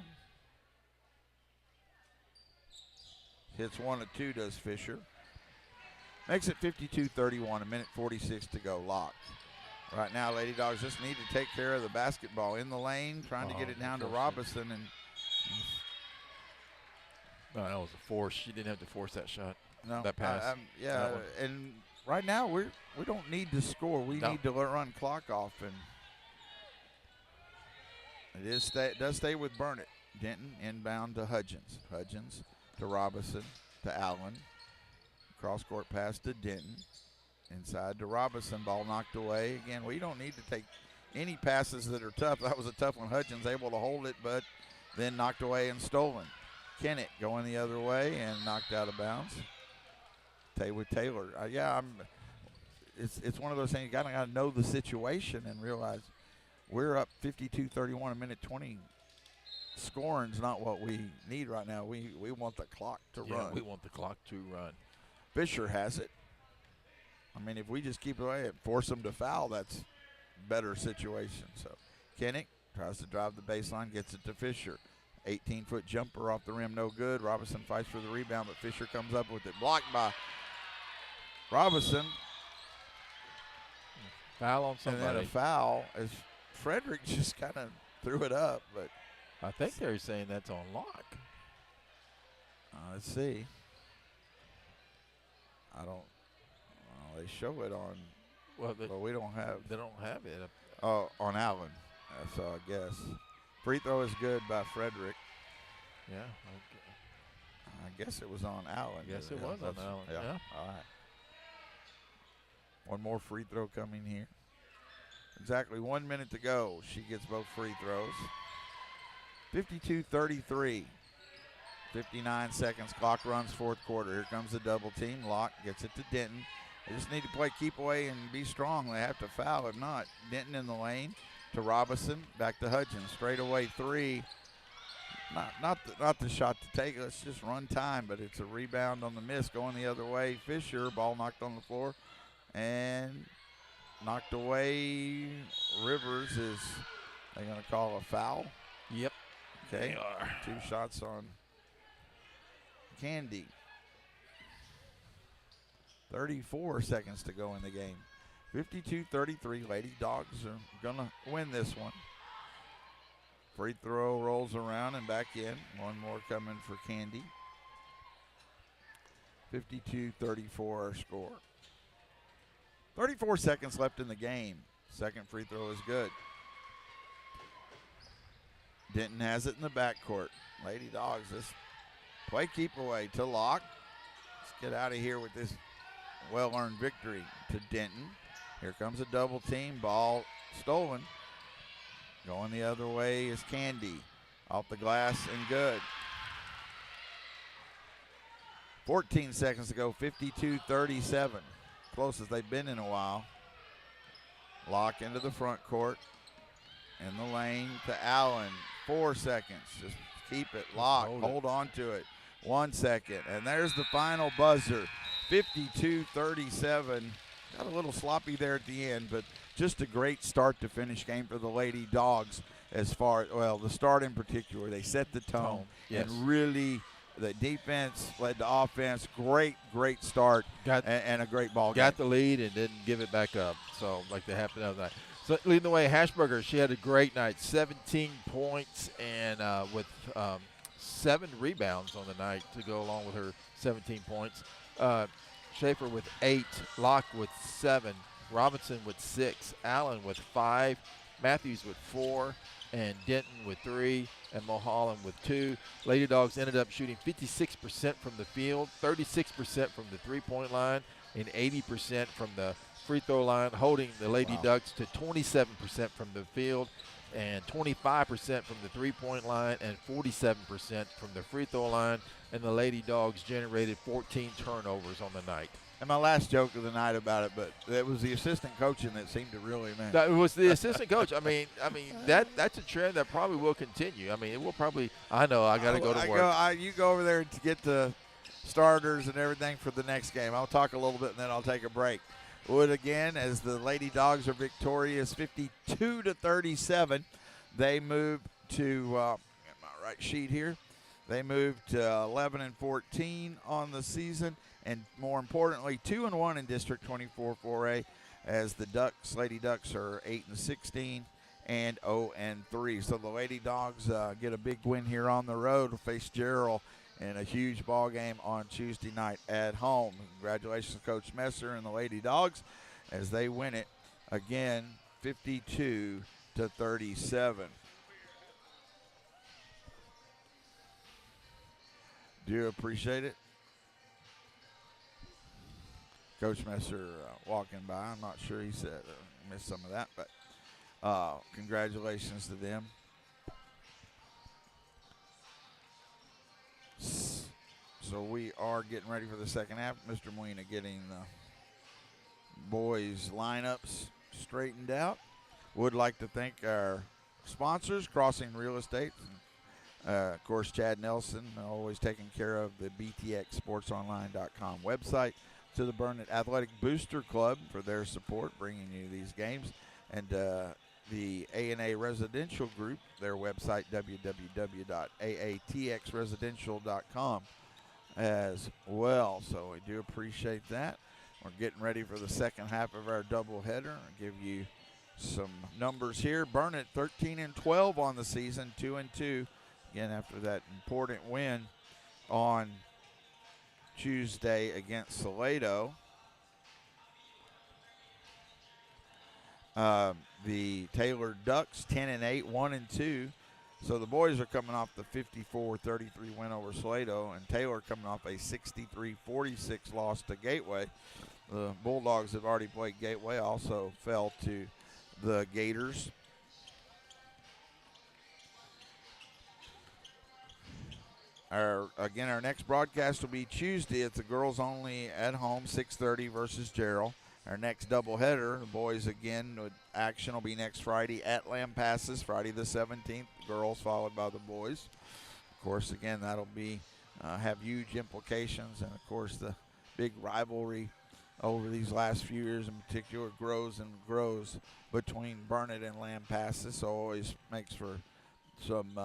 Hits 1 and 2 does Fisher. Makes it 52-31, 1:46 to go. Locke. Right now, Lady Dogs just need to take care of the basketball in the lane, trying to get it down to Robinson. And that was a force. She didn't have to force that shot. No, that pass. And right now we don't need to score. We need to run clock off, and it does stay with Burnett. Denton inbound to Hudgens. Hudgens to Robinson to Allen. Cross court pass to Denton. Inside to Robinson. Ball knocked away. Again, we don't need to take any passes that are tough. That was a tough one. Hudgens able to hold it, but then knocked away and stolen. Kennett going the other way and knocked out of bounds. Taylor. it's one of those things you got to know the situation and realize we're up 52-31, a minute 20. Scoring's not what we need right now. We want the clock to run. We want the clock to run. Fisher has it. I mean, if we just keep it away and force them to foul, that's a better situation. So Kinnick tries to drive the baseline, gets it to Fisher. 18-foot jumper off the rim, no good. Robinson fights for the rebound, but Fisher comes up with it. Blocked by Robinson. Foul on And then somebody. a foul as Frederick just kind of threw it up, but I think they're saying that's on Locke. let's see. I don't. Well, they show it on. Well, but we don't have. They don't have it. Oh, on Allen. So I guess free throw is good by Frederick. Yeah. I guess it was on Allen. Yes, it was on Allen. Yeah. All right. One more free throw coming here. Exactly 1 minute to go. She gets both free throws. 52-33. 59 seconds. Clock runs fourth quarter. Here comes the double team. Locke gets it to Denton. They just need to play keep away and be strong. They have to foul. If not, Denton in the lane to Robinson. Back to Hudgens. Straight away three. Not the shot to take. Let's just run time, but it's a rebound on the miss going the other way. Fisher, ball knocked on the floor and knocked away. Rivers is they going to call a foul? Yep. Okay. They are. 2 shots on Candy. 34 seconds to go in the game. 52-33. Lady Dogs are going to win this one. Free throw rolls around and back in. One more coming for Candy. 52-34 our score. 34 seconds left in the game. Second free throw is good. Denton has it in the backcourt. Lady Dogs, this play keep away to Locke. Let's get out of here with this well-earned victory to Denton. Here comes a double team. Ball stolen. Going the other way is Candy. Off the glass and good. 14 seconds to go, 52-37. Closest they've been in a while. Locke into the front court. In the lane to Allen. 4 seconds. Just keep it. Locke. Hold on to it. 1 second. And there's the final buzzer. 52-37. Got a little sloppy there at the end, but just a great start to finish game for the Lady Dogs as far, well, the start in particular. They set the tone. Yes. And really the defense led to offense. Great start and a great ball game. Got the lead and didn't give it back up. So like they happened the other night. So leading the way, Hashberger, she had a great night. 17 points and with 7 rebounds on the night to go along with her 17 points. Schaefer with 8, Locke with 7, Robinson with 6, Allen with 5, Matthews with 4, and Denton with 3, and Mulholland with 2. Lady Dogs ended up shooting 56% from the field, 36% from the three-point line, and 80% from the free throw line, holding the Lady Ducks to 27% from the field and 25% from the three-point line and 47% from the free throw line. And the Lady Dogs generated 14 turnovers on the night. And my last joke of the night about it, but it was the assistant coaching that seemed to really, man. That was the assistant coach. I mean that's a trend that probably will continue. I mean, it will probably. I know I got to go to work. You go over there to get the starters and everything for the next game. I'll talk a little bit and then I'll take a break. Wood again as the Lady Dogs are victorious, 52-37. They move to get my right sheet here. They moved to 11-14 on the season, and more importantly, 2-1 in District 24 4A, as the Lady Ducks are 8-16 and 0-3. So the Lady Dogs get a big win here on the road to face Gerald in a huge ball game on Tuesday night at home. Congratulations, Coach Messer and the Lady Dogs, as they win it again, 52-37. Do appreciate it. Coach Messer walking by. I'm not sure he said missed some of that, but congratulations to them. So we are getting ready for the second half. Mr. Molina getting boys lineups straightened out. Would like to thank our sponsors, Crossing Real Estate. Of course, Chad Nelson, always taking care of the BTXSportsOnline.com website. To the Burnett Athletic Booster Club for their support, bringing you these games. And the A&A Residential Group, their website, www.aatxresidential.com as well. So we do appreciate that. We're getting ready for the second half of our doubleheader. I'll give you some numbers here. Burnett 13-12 on the season, 2-2. Again, after that important win on Tuesday against Salado. The Taylor Ducks 10-8, 1-2. So the boys are coming off the 54-33 win over Salado, and Taylor coming off a 63-46 loss to Gateway. The Bulldogs have already played Gateway, also fell to the Gators. Our next broadcast will be Tuesday. It's the girls only at home, 6:30 versus Gerald. Our next doubleheader, the boys again, with action will be next Friday at Lampasas, Friday the 17th. Girls followed by the boys. Of course, again, that'll be have huge implications, and of course the big rivalry over these last few years in particular grows and grows between Burnett and Lampasas. So always makes for some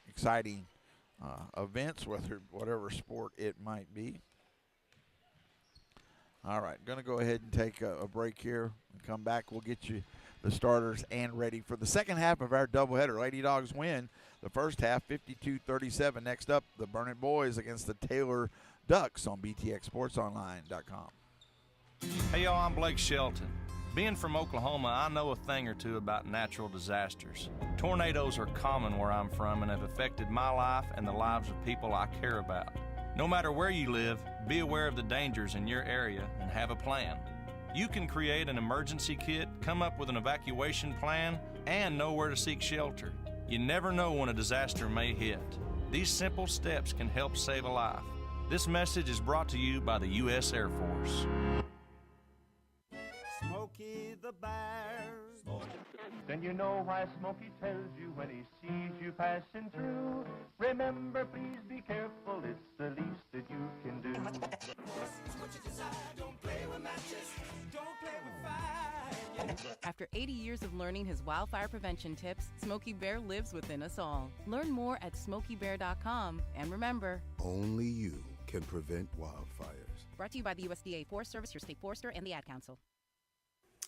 exciting events, whatever sport it might be. All right, going to go ahead and take a break here and come back. We'll get you the starters and ready for the second half of our doubleheader. Lady Dogs win the first half, 52-37. Next up, the Burnett boys against the Taylor Ducks on BTXSportsOnline.com. Hey, y'all, I'm Blake Shelton. Being from Oklahoma, I know a thing or two about natural disasters. Tornadoes are common where I'm from and have affected my life and the lives of people I care about. No matter where you live, be aware of the dangers in your area and have a plan. You can create an emergency kit, come up with an evacuation plan, and know where to seek shelter. You never know when a disaster may hit. These simple steps can help save a life. This message is brought to you by the U.S. Air Force. Smokey the Bear. Then you know why Smokey tells you when he sees you passing through. Remember, please be careful, it's the least that you can do. This is what you desire. Don't play with matches. Don't play with fire. After 80 years of learning his wildfire prevention tips, Smokey Bear lives within us all. Learn more at SmokeyBear.com. And remember, Only you can prevent wildfires. brought to you by the USDA Forest Service, your state forester, and the Ad Council.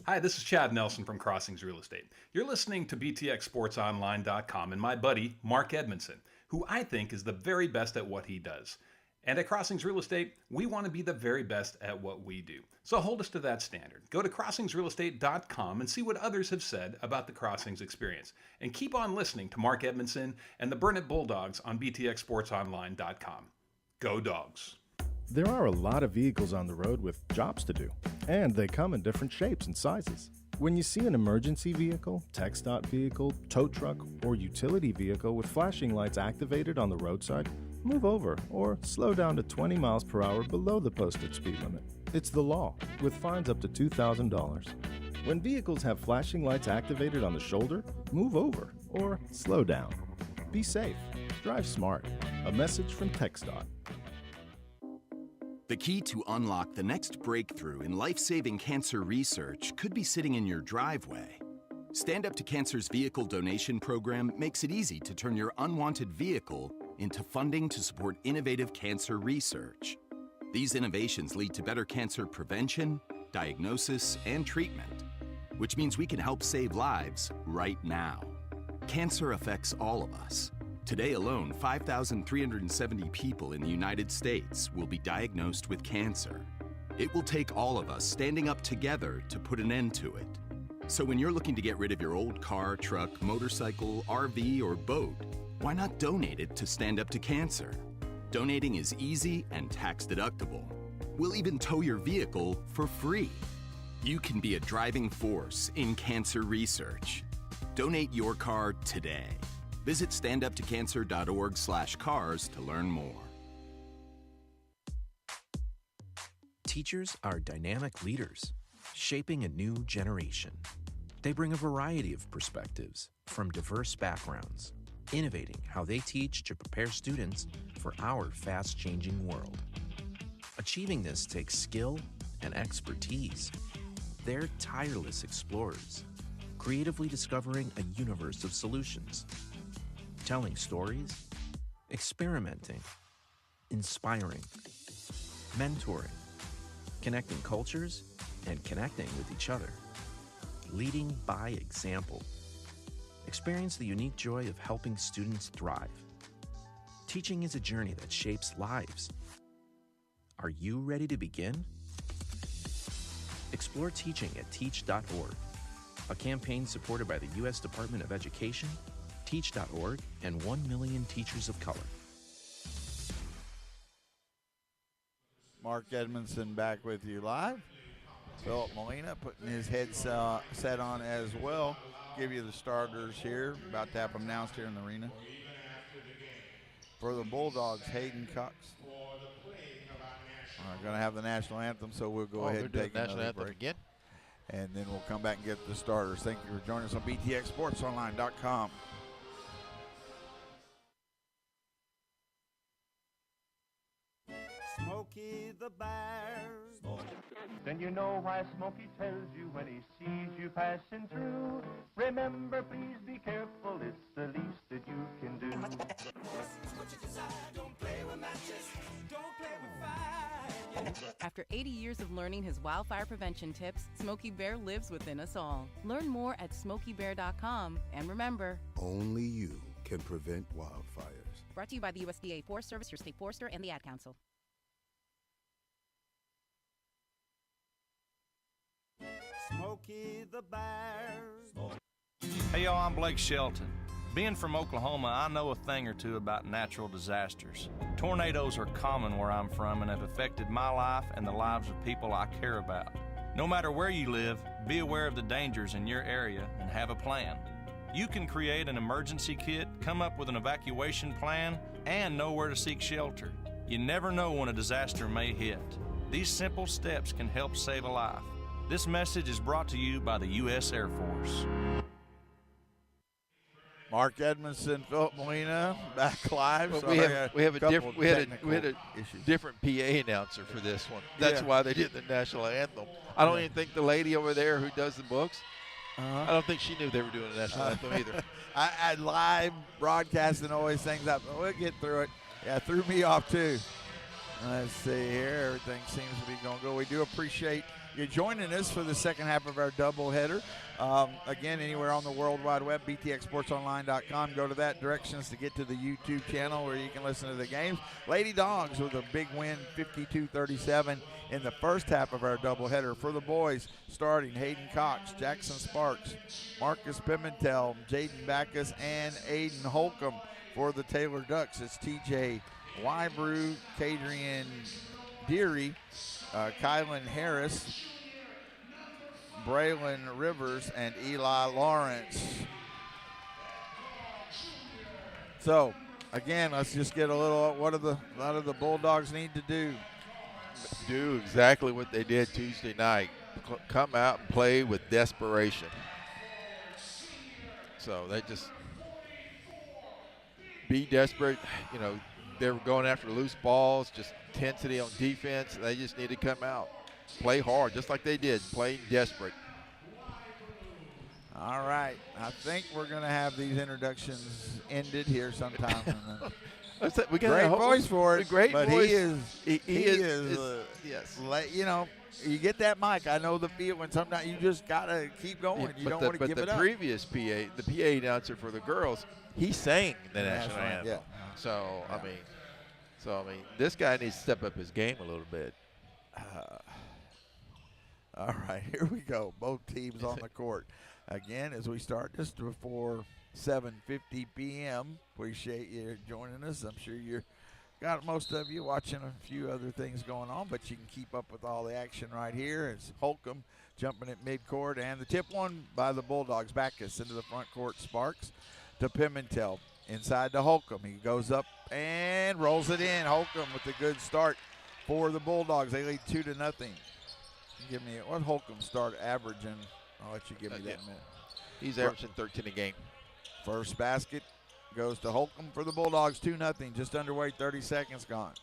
Hi, this is Chad Nelson from Crossings Real Estate. You're listening to BTXSportsOnline.com and my buddy, Mark Edmondson, who I think is the very best at what he does. And at Crossings Real Estate, we want to be the very best at what we do. So hold us to that standard. Go to CrossingsRealEstate.com and see what others have said about the Crossings experience. And keep on listening to Mark Edmondson and the Burnett Bulldogs on BTXSportsOnline.com. Go Dogs! There are a lot of vehicles on the road with jobs to do, and they come in different shapes and sizes. When you see an emergency vehicle, TxDOT vehicle, tow truck, or utility vehicle with flashing lights activated on the roadside, move over or slow down to 20 miles per hour below the posted speed limit. It's the law, with fines up to $2,000. When vehicles have flashing lights activated on the shoulder, move over or slow down. Be safe. Drive smart. A message from TxDOT. The key to unlock the next breakthrough in life-saving cancer research could be sitting in your driveway. Stand Up to Cancer's vehicle donation program makes it easy to turn your unwanted vehicle into funding to support innovative cancer research. These innovations lead to better cancer prevention, diagnosis, and treatment, which means we can help save lives right now. Cancer affects all of us. Today alone, 5,370 people in the United States will be diagnosed with cancer. It will take all of us standing up together to put an end to it. So when you're looking to get rid of your old car, truck, motorcycle, RV, or boat, why not donate it to Stand Up to Cancer? Donating is easy and tax deductible. We'll even tow your vehicle for free. You can be a driving force in cancer research. Donate your car today. Visit standuptocancer.org/cars to learn more. Teachers are dynamic leaders, shaping a new generation. They bring a variety of perspectives from diverse backgrounds, innovating how they teach to prepare students for our fast-changing world. Achieving this takes skill and expertise. They're tireless explorers, creatively discovering a universe of solutions, telling stories, experimenting, inspiring, mentoring, connecting cultures, and connecting with each other, leading by example. Experience the unique joy of helping students thrive. Teaching is a journey that shapes lives. Are you ready to begin? Explore teaching at teach.org, a campaign supported by the U.S. Department of Education, Teach.org, and 1 million teachers of color. Mark Edmondson back with you live. Philip Molina putting his headset on as well. Give you the starters here. About to have them announced here in the arena. For the Bulldogs, Hayden Cox. We're going to have the national anthem, so we'll go ahead and take the national another anthem break. again. And then we'll come back and get the starters. Thank you for joining us on BTXSportsOnline.com. Smokey the Bear's. Then you know why Smokey tells you when he sees you passing through. Remember, please be careful, it's the least that you can do. This is what you desire. Don't play with matches. Don't play with fire. After 80 years of learning his wildfire prevention tips, Smokey Bear lives within us all. Learn more at SmokeyBear.com. And remember, Only you can prevent wildfires. brought to you by the USDA Forest Service, your state forester, and the Ad Council. Smokey the Bear's. Hey y'all, I'm Blake Shelton. Being from Oklahoma, I know a thing or two about natural disasters. Tornadoes are common where I'm from and have affected my life and the lives of people I care about. No matter where you live, be aware of the dangers in your area and have a plan. You can create an emergency kit, come up with an evacuation plan, and know where to seek shelter. You never know when a disaster may hit. These simple steps can help save a life. This message is brought to you by the U.S. Air Force. Mark Edmondson, Philip Molina, back live. But Sorry, we have a couple different we had technical a issues. different PA announcer for this one. That's Yeah. why they did the national anthem. I don't even think the lady over there who does the books. I don't think she knew they were doing the national anthem either. I live broadcasting always things up. We'll get through it. Yeah, threw me off too. Let's see here. Everything seems to be going good. We do appreciate you joining us for the second half of our doubleheader. Again, anywhere on the World Wide Web, BTXSportsOnline.com. Go to that directions to get to the YouTube channel where you can listen to the games. Lady Dogs with a big win, 52-37 in the first half of our doubleheader. For the boys, starting Hayden Cox, Jackson Sparks, Marcus Pimentel, Jaden Backus, and Aiden Holcomb. For the Taylor Ducks, it's TJ Wybrew, Kadrian Deary, Kylan Harris, Braylon Rivers, and Eli Lawrence. So, again, let's just get a little, what do the Bulldogs need to do? Do exactly what they did Tuesday night. Come out and play with desperation. So they just be desperate. You know, they were going after loose balls, just intensity on defense. They just need to come out, play hard, just like they did, play desperate. All right. I think we're going to have these introductions ended here sometime. We got great voice for it. Great but voice. He is yes. You know, you get that mic. I know the feel when sometimes you just got to keep going. Yeah, you don't want to give it up. But the previous PA, the PA announcer for the girls, he sang the national anthem. Yeah. So, I mean, this guy needs to step up his game a little bit. All right, here we go. Both teams on the court. Again, as we start just before 7:50 p.m., appreciate you joining us. I'm sure you're got most of you watching a few other things going on, but you can keep up with all the action right here. It's Holcomb jumping at midcourt, and the tip won by the Bulldogs. Backus into the front court. Sparks to Pimentel. Inside to Holcomb. He goes up and rolls it in. Holcomb with a good start for the Bulldogs. They lead 2-0. Give me what Holcomb start averaging. I'll let you give me that in a minute. He's averaging 13 a game. First basket goes to Holcomb for the Bulldogs, 2-0. Just underway, 30 seconds gone.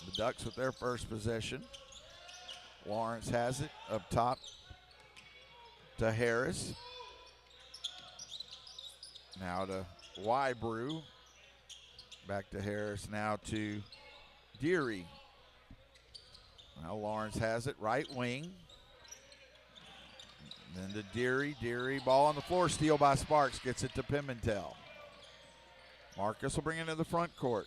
The Ducks with their first possession. Lawrence has it up top to Harris. Now to Wybrew. Back to Harris, now to Deary. Now Lawrence has it, right wing. Then to Deary. Deary, ball on the floor, steal by Sparks, gets it to Pimentel. Marcus will bring it to the front court.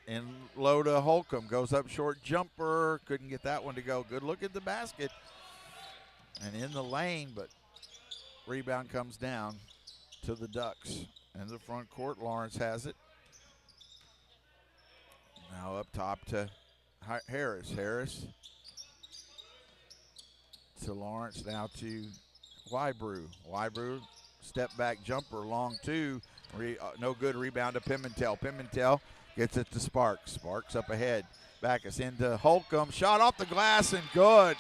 In low to Holcomb, goes up short, jumper, couldn't get that one to go. Good look at the basket. And in the lane, but rebound comes down to the Ducks. In the front court, Lawrence has it. Now up top to Harris. Harris to Lawrence, now to Wybrew. Wybrew, step back jumper, long two. No good, rebound to Pimentel. Pimentel gets it to Sparks. Sparks up ahead. Backus into Holcomb. Shot off the glass and good.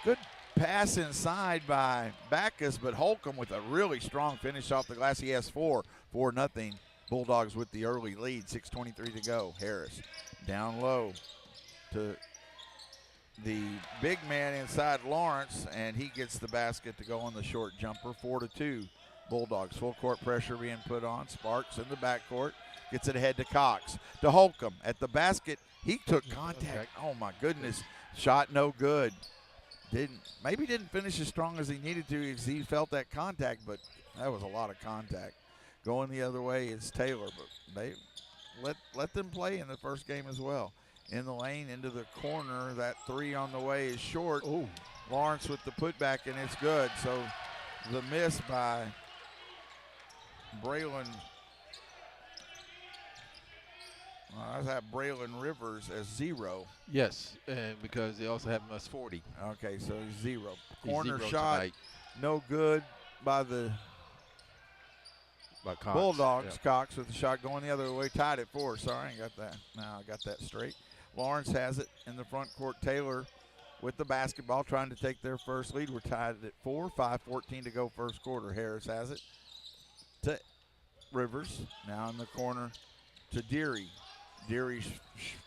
Good pass inside by Backus, but Holcomb with a really strong finish off the glass. He has 4-0. Bulldogs with the early lead. 6:23 to go. Harris down low to the big man inside Lawrence, and he gets the basket to go on the short jumper. 4-2. Bulldogs full court pressure being put on. Sparks in the backcourt. Gets it ahead to Cox. To Holcomb at the basket. He took contact. Oh, my goodness. Shot no good. Maybe didn't finish as strong as he needed to because he felt that contact, but that was a lot of contact. Going the other way is Taylor, but they let them play in the first game as well. In the lane, into the corner. That three on the way is short. Ooh. Lawrence with the putback, and it's good. So the miss by Braylon. I have Braylon Rivers as 0. Yes, and because they also have him as 40. Okay, so he's 0. He's Corner 0 shot, tonight. no good by the Cox. Bulldogs. Yep. Cox with the shot going the other way, tied at 4. Sorry, I got that. Now I got that straight. Lawrence has it in the front court. Taylor with the basketball, trying to take their first lead. We're tied at 4. 5:14 to go first quarter. Harris has it to Rivers. Now in the corner to Deary. Deary's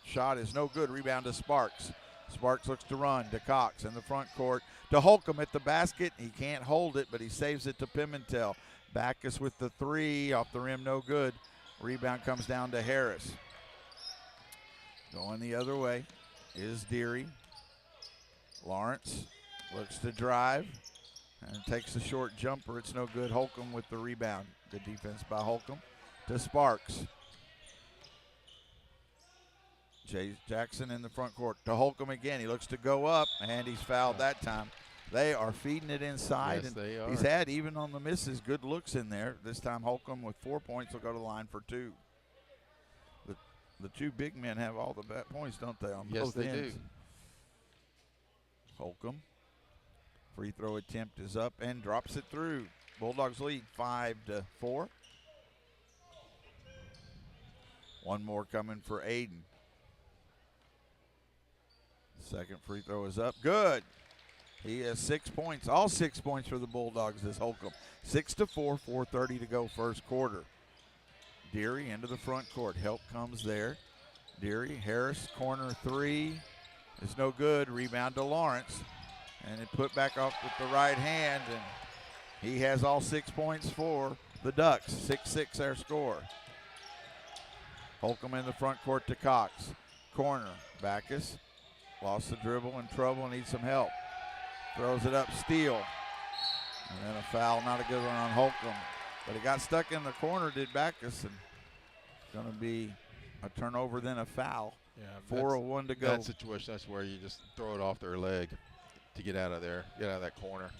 shot is no good. Rebound to Sparks. Sparks looks to run to Cox in the front court. To Holcomb at the basket. He can't hold it, but he saves it to Pimentel. Backus with the three. Off the rim, no good. Rebound comes down to Harris. Going the other way is Deary. Lawrence looks to drive and takes the short jumper. It's no good. Holcomb with the rebound. Good defense by Holcomb. To Sparks. Jay Jackson in the front court. To Holcomb again. He looks to go up, and he's fouled that time. They are feeding it inside. Yes, and they are. He's had, even on the misses, good looks in there. This time Holcomb with 4 points will go to the line for 2. The two big men have all the points, don't they, on Yes, both they ends? do. Holcomb. Free throw attempt is up and drops it through. Bulldogs lead 5-4. One more coming for Aiden. Second free throw is up. Good. He has 6 points. All 6 points for the Bulldogs is Holcomb. 6-4, 4:30 to go first quarter. Deary into the front court. Help comes there. Deary, Harris, corner three. It's no good. Rebound to Lawrence. And it put back off with the right hand. And he has all 6 points for the Ducks. 6-6 their score. Holcomb in the front court to Cox. Corner. Backus. Lost the dribble, in trouble, needs some help. Throws it up, steal. And then a foul, not a good one on Holcomb. But he got stuck in the corner, did Backus, and going to be a turnover, then a foul. Yeah, 4:01 to go. That situation, that's where you just throw it off their leg to get out of there, get out of that corner.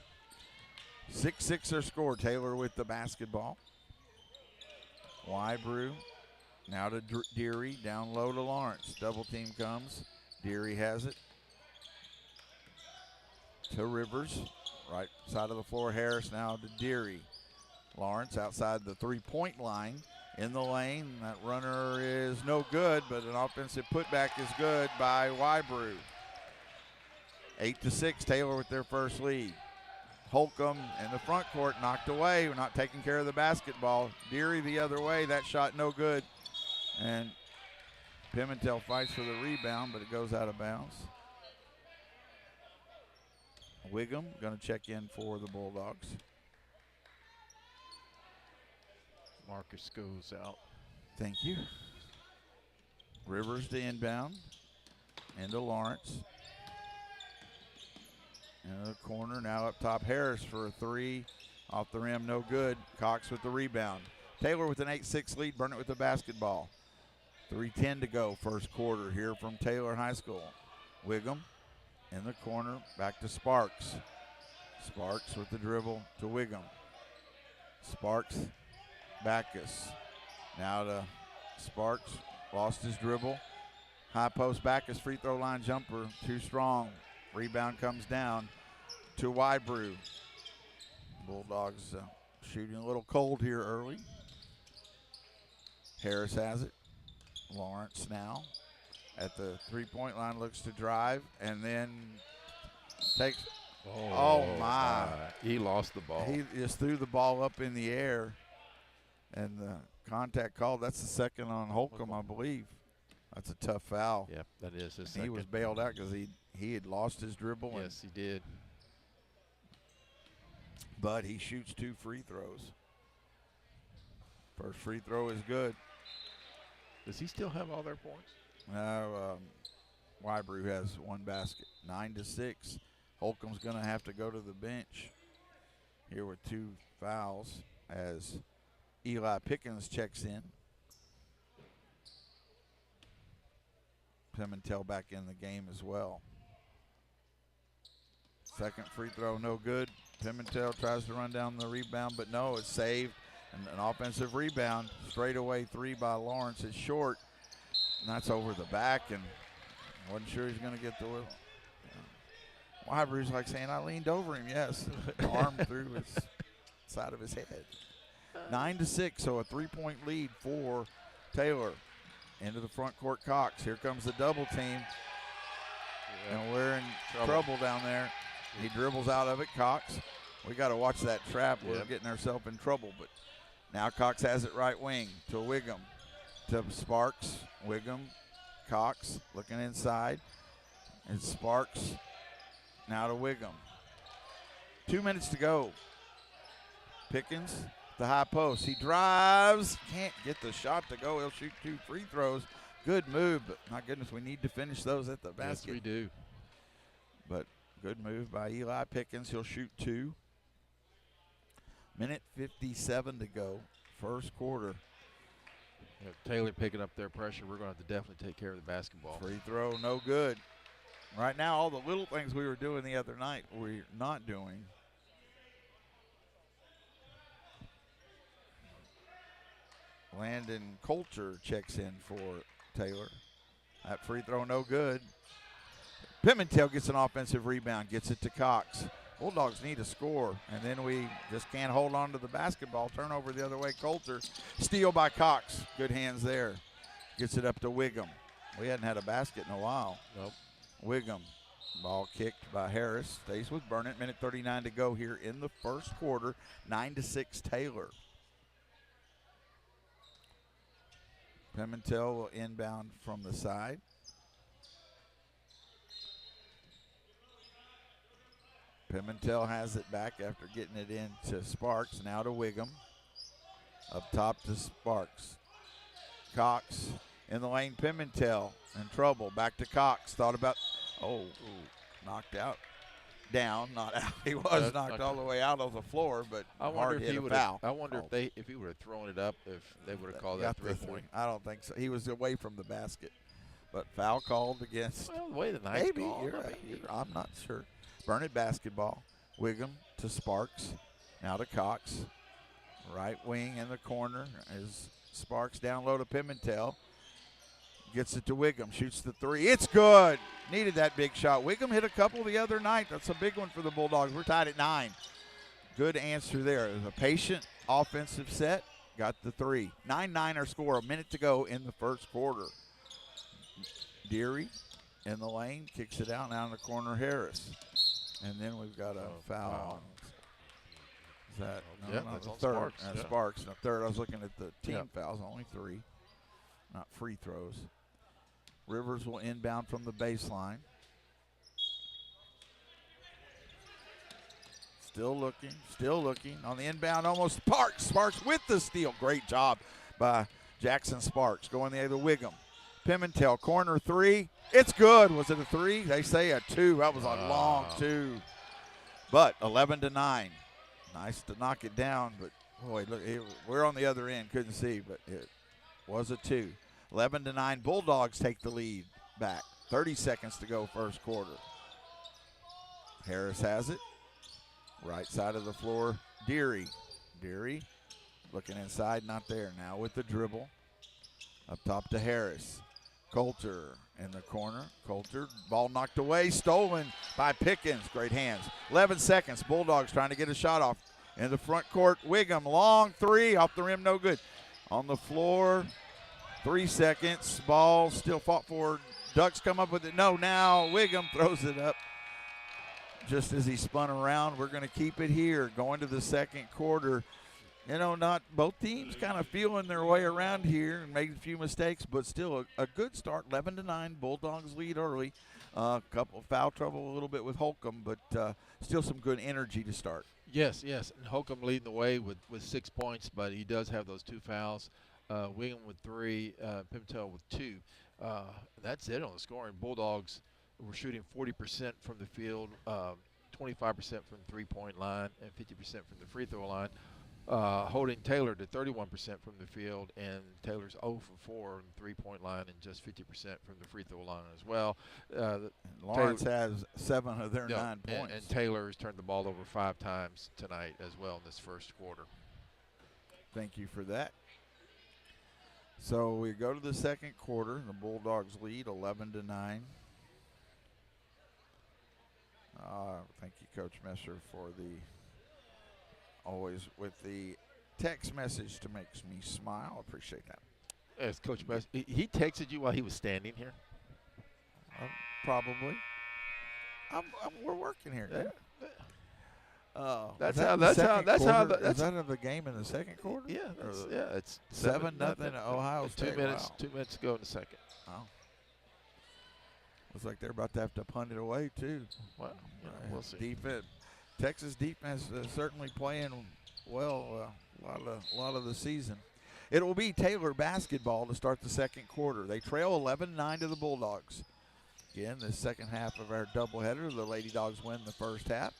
6-6 their score. Taylor with the basketball. Wybrew now to Deary, down low to Lawrence. Double team comes. Deary has it. To Rivers, right side of the floor. Harris now to Deary. Lawrence outside the three-point line in the lane. That runner is no good, but an offensive putback is good by Wybrew. 8-6, Taylor with their first lead. Holcomb in the front court, knocked away. We're not taking care of the basketball. Deary the other way. That shot no good. And Pimentel fights for the rebound, but it goes out of bounds. Wiggum going to check in for the Bulldogs. Marcus goes out. Thank you. Rivers to inbound. Into Lawrence. In the corner, now up top, Harris for a three. Off the rim, no good. Cox with the rebound. Taylor with an 8-6 lead, Burnett with the basketball. 3:10 to go, first quarter here from Taylor High School. Wiggum in the corner, back to Sparks. Sparks with the dribble to Wiggum. Sparks, Backus. Now to Sparks, lost his dribble. High post Backus, free throw line jumper, too strong. Rebound comes down to Wybrew. Bulldogs shooting a little cold here early. Harris has it. Lawrence now at the three-point line, looks to drive and then takes. Oh my. He lost the ball. He just threw the ball up in the air, and the contact called. That's the second on Holcomb, I believe. That's a tough foul. Yep, that is his He second. was bailed out because he had lost his dribble. Yes, he did. But he shoots 2 free throws. First free throw is good. Does he still have all their points? Now Wybrew has 1 basket. 9-6. Holcomb's going to have to go to the bench here with 2 fouls as Eli Pickens checks in. Pimentel back in the game as well. Second free throw, no good. Pimentel tries to run down the rebound, but no, it's saved. And an offensive rebound, straightaway 3 by Lawrence is short. And that's over the back, and wasn't sure he's going to get the wheel. Wybrew's like saying, I leaned over him, yes. Arm through his side of his head. 9-6, so a 3-point lead for Taylor. Into the front court, Cox. Here comes the double team. Yeah. And we're in trouble down there. He dribbles out of it, Cox. We got to watch that trap. We're getting ourselves in trouble. But now Cox has it right wing to Wiggum. To Sparks. Wiggum. Cox looking inside. And Sparks now to Wiggum. 2 minutes to go. Pickens, the high post. He drives. Can't get the shot to go. He'll shoot 2 free throws. Good move, but my goodness, we need to finish those at the basket. Yes, we do. But good move by Eli Pickens. He'll shoot 2. Minute 57 to go. First quarter. Taylor picking up their pressure. We're going to have to definitely take care of the basketball. Free throw, no good. Right now, all the little things we were doing the other night, we're not doing. Landon Coulter checks in for Taylor. That free throw, no good. Pimentel gets an offensive rebound, gets it to Cox. Bulldogs need a score, and then we just can't hold on to the basketball. Turnover the other way, Coulter. Steal by Cox. Good hands there. Gets it up to Wiggum. We hadn't had a basket in a while. Nope. Wiggum. Ball kicked by Harris. Stays with Burnett. Minute 39 to go here in the first quarter. 9-6 Taylor. Pimentel will inbound from the side. Pimentel has it back after getting it in to Sparks. Now to Wiggum. Up top to Sparks. Cox in the lane. Pimentel in trouble. Back to Cox. Thought about, knocked out. Down, not out. He was knocked all the way out of the floor, but hard hit a foul. I wonder if he would have thrown it up, if they would have called that 3-point. I don't think so. He was away from the basket. But foul called against. Well, the way the night's maybe. called, You're right. I'm not sure. Burnett basketball. Wiggum to Sparks. Now to Cox. Right wing in the corner is Sparks down low to Pimentel. Gets it to Wiggum. Shoots the 3. It's good. Needed that big shot. Wiggum hit a couple the other night. That's a big one for the Bulldogs. We're tied at 9. Good answer there. It was a patient offensive set. Got the 3. 9-9 our score. A minute to go in the first quarter. Deary in the lane, kicks it out now in the corner, Harris. And then we've got a foul. Is that? No, Yeah, no, that's the on third. Sparks, yeah. Sparks. The third. I was looking at the team Yeah. fouls, only 3, not free throws. Rivers will inbound from the baseline. Still looking. On the inbound, almost Sparks with the steal. Great job by Jackson Sparks. Going the other Wiggum. Pimentel, corner 3. It's good. Was it a 3? They say a 2. That was a long 2. But 11-9. Nice to knock it down, but boy, look, we're on the other end. Couldn't see, but it was a 2. 11-9. Bulldogs take the lead back. 30 seconds to go, first quarter. Harris has it. Right side of the floor, Deary. Deary looking inside, not there. Now with the dribble. Up top to Harris. Coulter in the corner. Coulter, ball knocked away, stolen by Pickens. Great hands. 11 seconds. Bulldogs trying to get a shot off. In the front court, Wiggum, long 3, off the rim, no good. On the floor, 3 seconds. Ball still fought for. Ducks come up with it. No, now Wiggum throws it up. Just as he spun around, we're going to keep it here. Going to the second quarter. You know, not both teams kind of feeling their way around here and made a few mistakes, but still a good start. 11-9, Bulldogs lead early. Couple of foul trouble a little bit with Holcomb, but still some good energy to start. Yes. And Holcomb leading the way with 6 points, but he does have those 2 fouls. Wiggum with 3, Pimentel with 2. That's it on the scoring. Bulldogs were shooting 40% from the field, 25% from the three-point line, and 50% from the free throw line. Holding Taylor to 31% from the field, and Taylor's 0 for 4 on the three-point line and just 50% from the free throw line as well. Lawrence has 7 of their 9 points. And Taylor has turned the ball over 5 times tonight as well in this first quarter. Thank you for that. So we go to the second quarter. The Bulldogs lead 11-9. Thank you, Coach Messer, for the always with the text message to makes me smile. Appreciate that. Yes, Coach Messer. He texted you while he was standing here? Probably. We're working here. Yeah. That's how. Is that of the game in the second quarter? Yeah. It's 7-0 Ohio State. 2 minutes. Wow. 2 minutes to go in the second. Wow. Looks like they're about to have to punt it away too. Well, we'll see. Defense, Texas defense certainly playing well a lot of the season. It will be Taylor basketball to start the second quarter. They trail 11-9 to the Bulldogs. Again, the second half of our doubleheader, the Lady Dogs win the first half.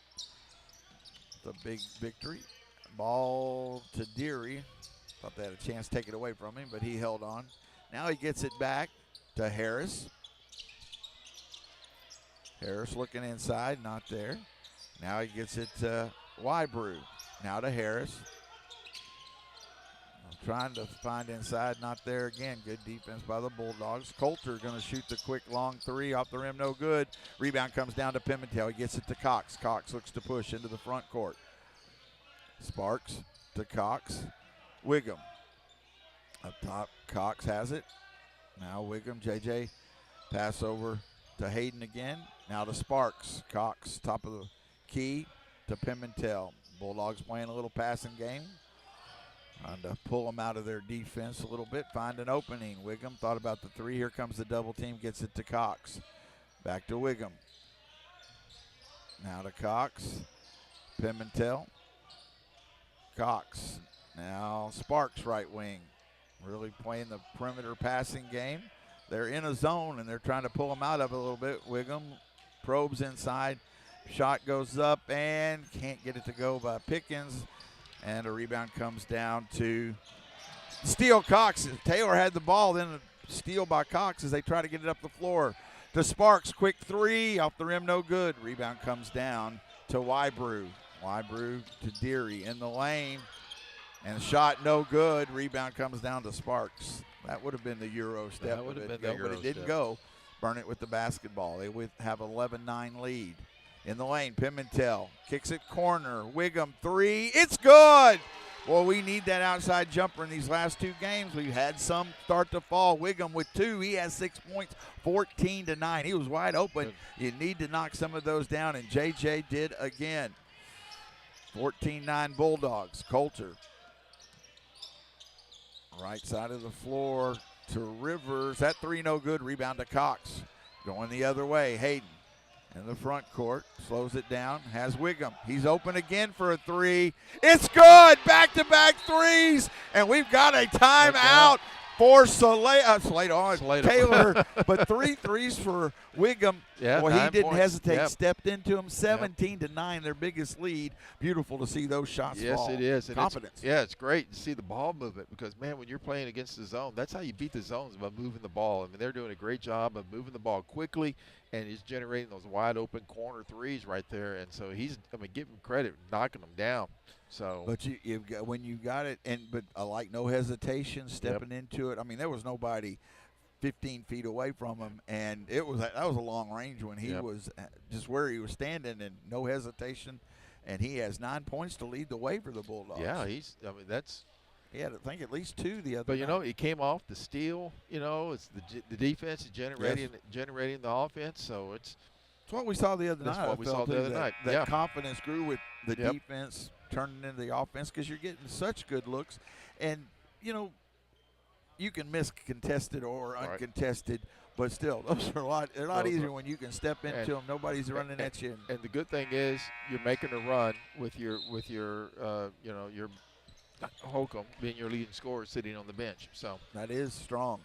The big victory. Ball to Deary. Thought they had a chance to take it away from him, but he held on. Now he gets it back to Harris. Harris looking inside, not there. Now he gets it to Wybrew. Now to Harris. Trying to find inside, not there again. Good defense by the Bulldogs. Coulter going to shoot the quick long 3 off the rim, no good. Rebound comes down to Pimentel. He gets it to Cox. Cox looks to push into the front court. Sparks to Cox. Wiggum. Up top, Cox has it. Now Wiggum, JJ, pass over to Hayden again. Now to Sparks. Cox, top of the key to Pimentel. Bulldogs playing a little passing game. Trying to pull them out of their defense a little bit. Find an opening. Wiggum thought about the 3. Here comes the double team. Gets it to Cox. Back to Wiggum. Now to Cox. Pimentel. Cox. Now Sparks right wing. Really playing the perimeter passing game. They're in a zone and they're trying to pull them out of it a little bit. Wiggum probes inside. Shot goes up and can't get it to go by Pickens. And a rebound comes down to steal Cox. Taylor had the ball, then a steal by Cox as they try to get it up the floor. To Sparks, quick 3, off the rim, no good. Rebound comes down to Wybrew. Wybrew to Deary in the lane. And shot no good. Rebound comes down to Sparks. That would have been the Euro step. That would have been go, the Euro but it didn't step. go. Burn it with the basketball. They would have 11-9 lead. In the lane, Pimentel kicks it corner. Wiggum 3. It's good. Well, we need that outside jumper in these last 2 games. We've had some start to fall. Wiggum with 2. He has 6 points, 14-9. He was wide open. Good. You need to knock some of those down, and J.J. did again. 14-9 Bulldogs. Coulter. Right side of the floor to Rivers. That 3 no good. Rebound to Cox. Going the other way. Hayden in the front court. Slows it down. Has Wiggum. He's open again for a 3. It's good. Back-to-back threes. And we've got a timeout for Taylor. But 3 threes for Wiggum. Yeah, Well, he 9 didn't points. hesitate. Yep. Stepped into him. 17-9, their biggest lead. Beautiful to see those shots fall. Yes, it is. And Confidence. it's great to see the ball movement because, man, when you're playing against the zone, that's how you beat the zones, by moving the ball. I mean, they're doing a great job of moving the ball quickly, and he's generating those wide open corner threes right there. And so give him credit, knocking them down. So, But you've got, when you got it, but I like no hesitation, stepping into it. I mean, there was nobody 15 feet away from him, and that was a long range when he was just where he was standing, and no hesitation. And he has 9 points to lead the way for the Bulldogs. yeah, he had, I think, at least 2 the other But, night. he came off the steal. It's the defense is generating the offense. So it's what we saw the other night. That's what we saw the other night. That confidence grew with the defense turning into the offense because you're getting such good looks. And, you can miss contested or uncontested, but still, those are a lot easier when you can step into them. Nobody's running at you. And the good thing is you're making a run with your your Holcomb being your leading scorer sitting on the bench. So that is strong.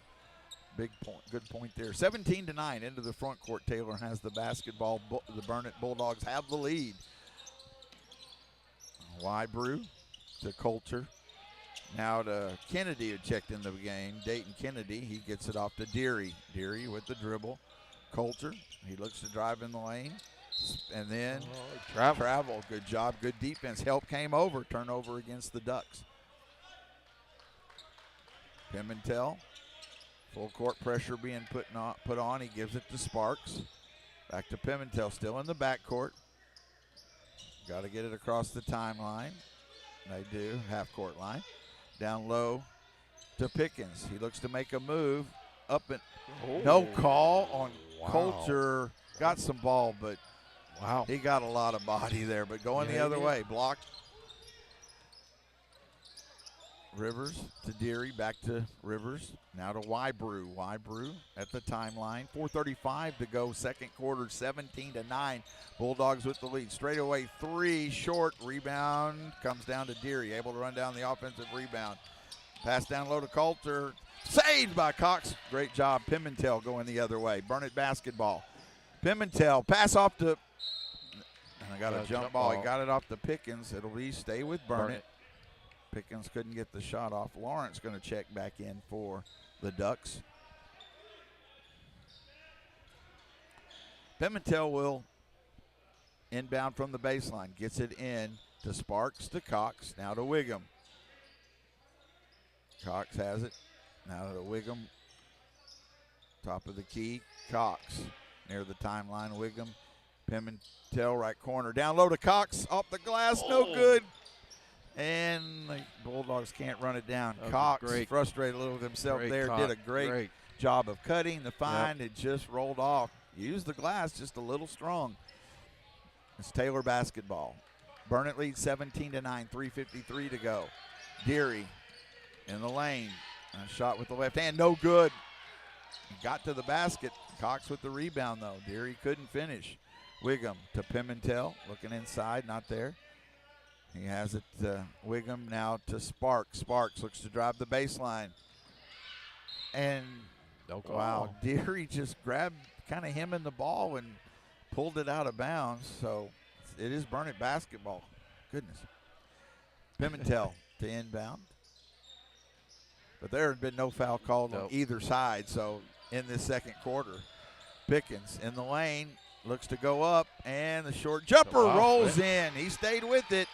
Big point. Good point there. 17-9 into the front court. Taylor has the basketball. The Burnett Bulldogs have the lead. Wybrew to Coulter. Now to Kennedy, who checked in the game. Dayton Kennedy. He gets it off to Deary. Deary with the dribble. Coulter. He looks to drive in the lane. And then travel. Good job. Good defense. Help came over. Turnover against the Ducks. Pimentel. Full court pressure being put on. He gives it to Sparks. Back to Pimentel. Still in the backcourt. Got to get it across the timeline. They do. Half court line. Down low to Pickens. He looks to make a move. Up and no call on Coulter. Got some ball, but he got a lot of body there. But going the other way. Blocked. Rivers to Deary. Back to Rivers. Now to Wybrew. Wybrew at the timeline. 4:35 to go. Second quarter. 17-9. Bulldogs with the lead. Straight away 3 short. Rebound comes down to Deary. Able to run down the offensive rebound. Pass down low to Coulter. Saved by Cox. Great job. Pimentel going the other way. Burnett basketball. Pimentel. Pass off to. And I got a jump ball. He got it off to Pickens. It'll stay with Burnett. Pickens couldn't get the shot off. Lawrence going to check back in for the Ducks. Pimentel will inbound from the baseline. Gets it in to Sparks to Cox. Now to Wiggum. Cox has it. Now to Wiggum. Top of the key. Cox near the timeline. Wiggum. Pimentel right corner. Down low to Cox. Off the glass. No good. And the Bulldogs can't run it down. Cox frustrated a little with himself there. Did a great job of cutting the fine. It just rolled off. Used the glass just a little strong. It's Taylor basketball. Burnett leads 17-9. 3:53 to go. Deary in the lane. A shot with the left hand. No good. Got to the basket. Cox with the rebound, though. Deary couldn't finish. Wiggum to Pimentel. Looking inside. Not there. He has it to Wiggum, now to Sparks. Sparks looks to drive the baseline. And, wow, Deary just grabbed kind of him in the ball and pulled it out of bounds. So it is Burnett basketball. Goodness. Pimentel to inbound. But there had been no foul called on either side. So in this second quarter, Pickens in the lane, looks to go up, and the short jumper rolls in. He stayed with it.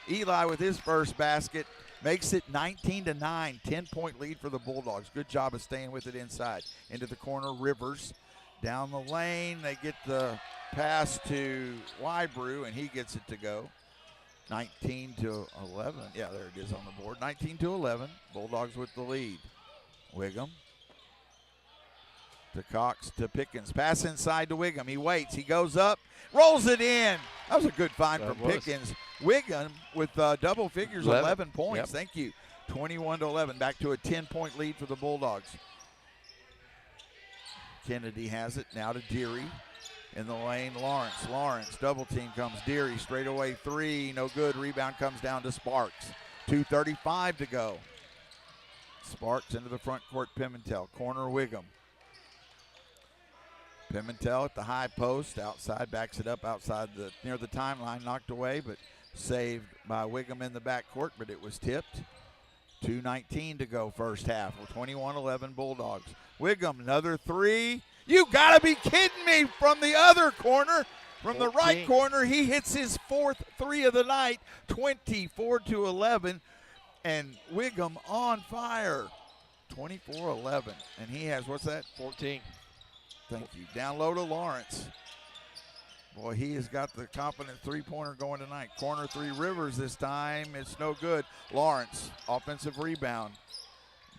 Eli with his first basket makes it 19-9, 10-point lead for the Bulldogs. Good job of staying with it inside. Into the corner, Rivers. Down the lane, they get the pass to Wybrew, and he gets it to go. 19-11. Yeah, there it is on the board. 19-11. Bulldogs with the lead. Wiggum to Cox to Pickens. Pass inside to Wiggum. He waits. He goes up. Rolls it in. That was a good find from Pickens. Wiggum with double figures, 11 points. Yep. Thank you. 21-11. Back to a 10-point lead for the Bulldogs. Kennedy has it now to Deary. In the lane, Lawrence, double team comes. Deary, straight away three, no good. Rebound comes down to Sparks. 2:35 to go. Sparks into the front court, Pimentel. Corner, Wiggum. Pimentel at the high post, outside, backs it up outside near the timeline, knocked away, but saved by Wiggum in the backcourt, but it was tipped. 2:19 to go first half. 21-11 Bulldogs. Wiggum, another three. You gotta be kidding me! From the other corner, from 14. The right corner, he hits his fourth three of the night, 24-11, and Wiggum on fire, 24-11, and he has, what's that? 14. Thank you. Down low to Lawrence. Boy, he has got the confident three-pointer going tonight. Corner three, Rivers this time. It's no good. Lawrence, offensive rebound.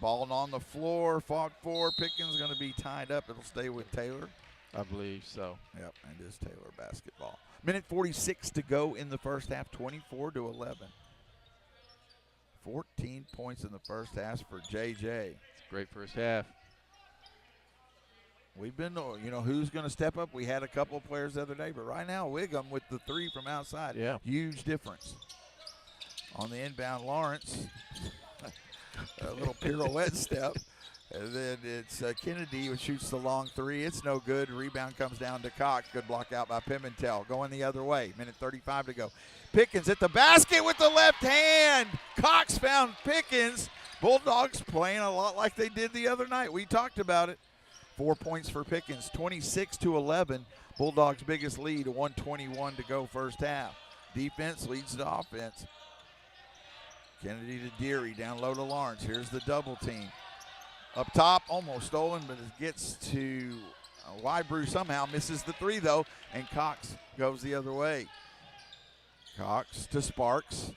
Ball on the floor, fought for. Pickens going to be tied up. It'll stay with Taylor. I believe so. Yep, and it is Taylor basketball. Minute 46 to go in the first half, 24-11. 14 points in the first half for JJ. Great first half. We've been, who's going to step up? We had a couple of players the other day, but right now, Wiggum with the three from outside. Yeah. Huge difference. On the inbound, Lawrence. A little pirouette step. And then it's Kennedy who shoots the long three. It's no good. Rebound comes down to Cox. Good block out by Pimentel. Going the other way. Minute 35 to go. Pickens at the basket with the left hand. Cox found Pickens. Bulldogs playing a lot like they did the other night. We talked about it. 4 points for Pickens. 26-11. Bulldogs' biggest lead. 1:21 to go first half. Defense leads to offense. Kennedy to Deary, down low to Lawrence. Here's the double team. Up top, almost stolen, but it gets to Wybrew somehow. Misses the three, though, and Cox goes the other way. Cox to Sparks.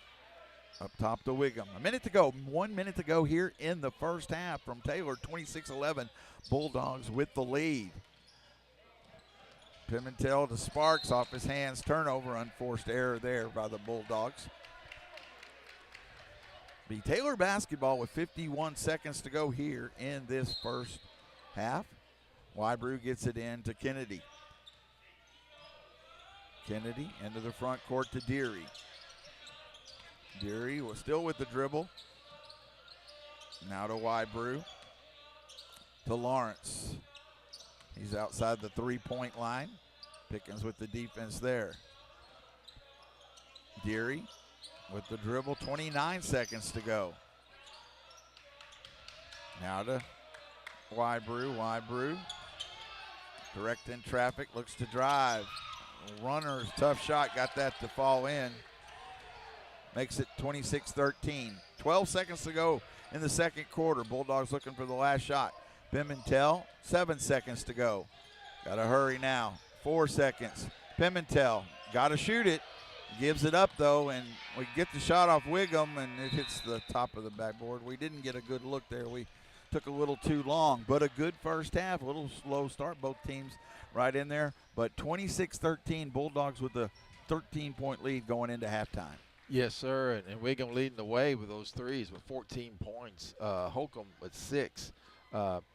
Up top to Wiggum. A minute to go. 1 minute to go here in the first half from Taylor. 26-11. Bulldogs with the lead. Pimentel to Sparks, off his hands. Turnover, unforced error there by the Bulldogs. Be Taylor basketball with 51 seconds to go here in this first half. Wybrew gets it in to Kennedy. Kennedy into the front court to Deary. Deary was still with the dribble. Now to Wybrew. To Lawrence. He's outside the three-point line. Pickens with the defense there. Deary with the dribble, 29 seconds to go. Now to Wybrew. Directing traffic, looks to drive. Runner's tough shot, got that to fall in. Makes it 26-13. 12 seconds to go in the second quarter. Bulldogs looking for the last shot. Pimentel, 7 seconds to go. Got to hurry now. 4 seconds. Pimentel, got to shoot it. Gives it up, though, and we get the shot off Wiggum, and it hits the top of the backboard. We didn't get a good look there. We took a little too long, but a good first half. A little slow start. Both teams right in there. But 26-13, Bulldogs with a 13-point lead going into halftime. Yes, sir, and Wiggum leading the way with those threes with 14 points. Holcomb with 6,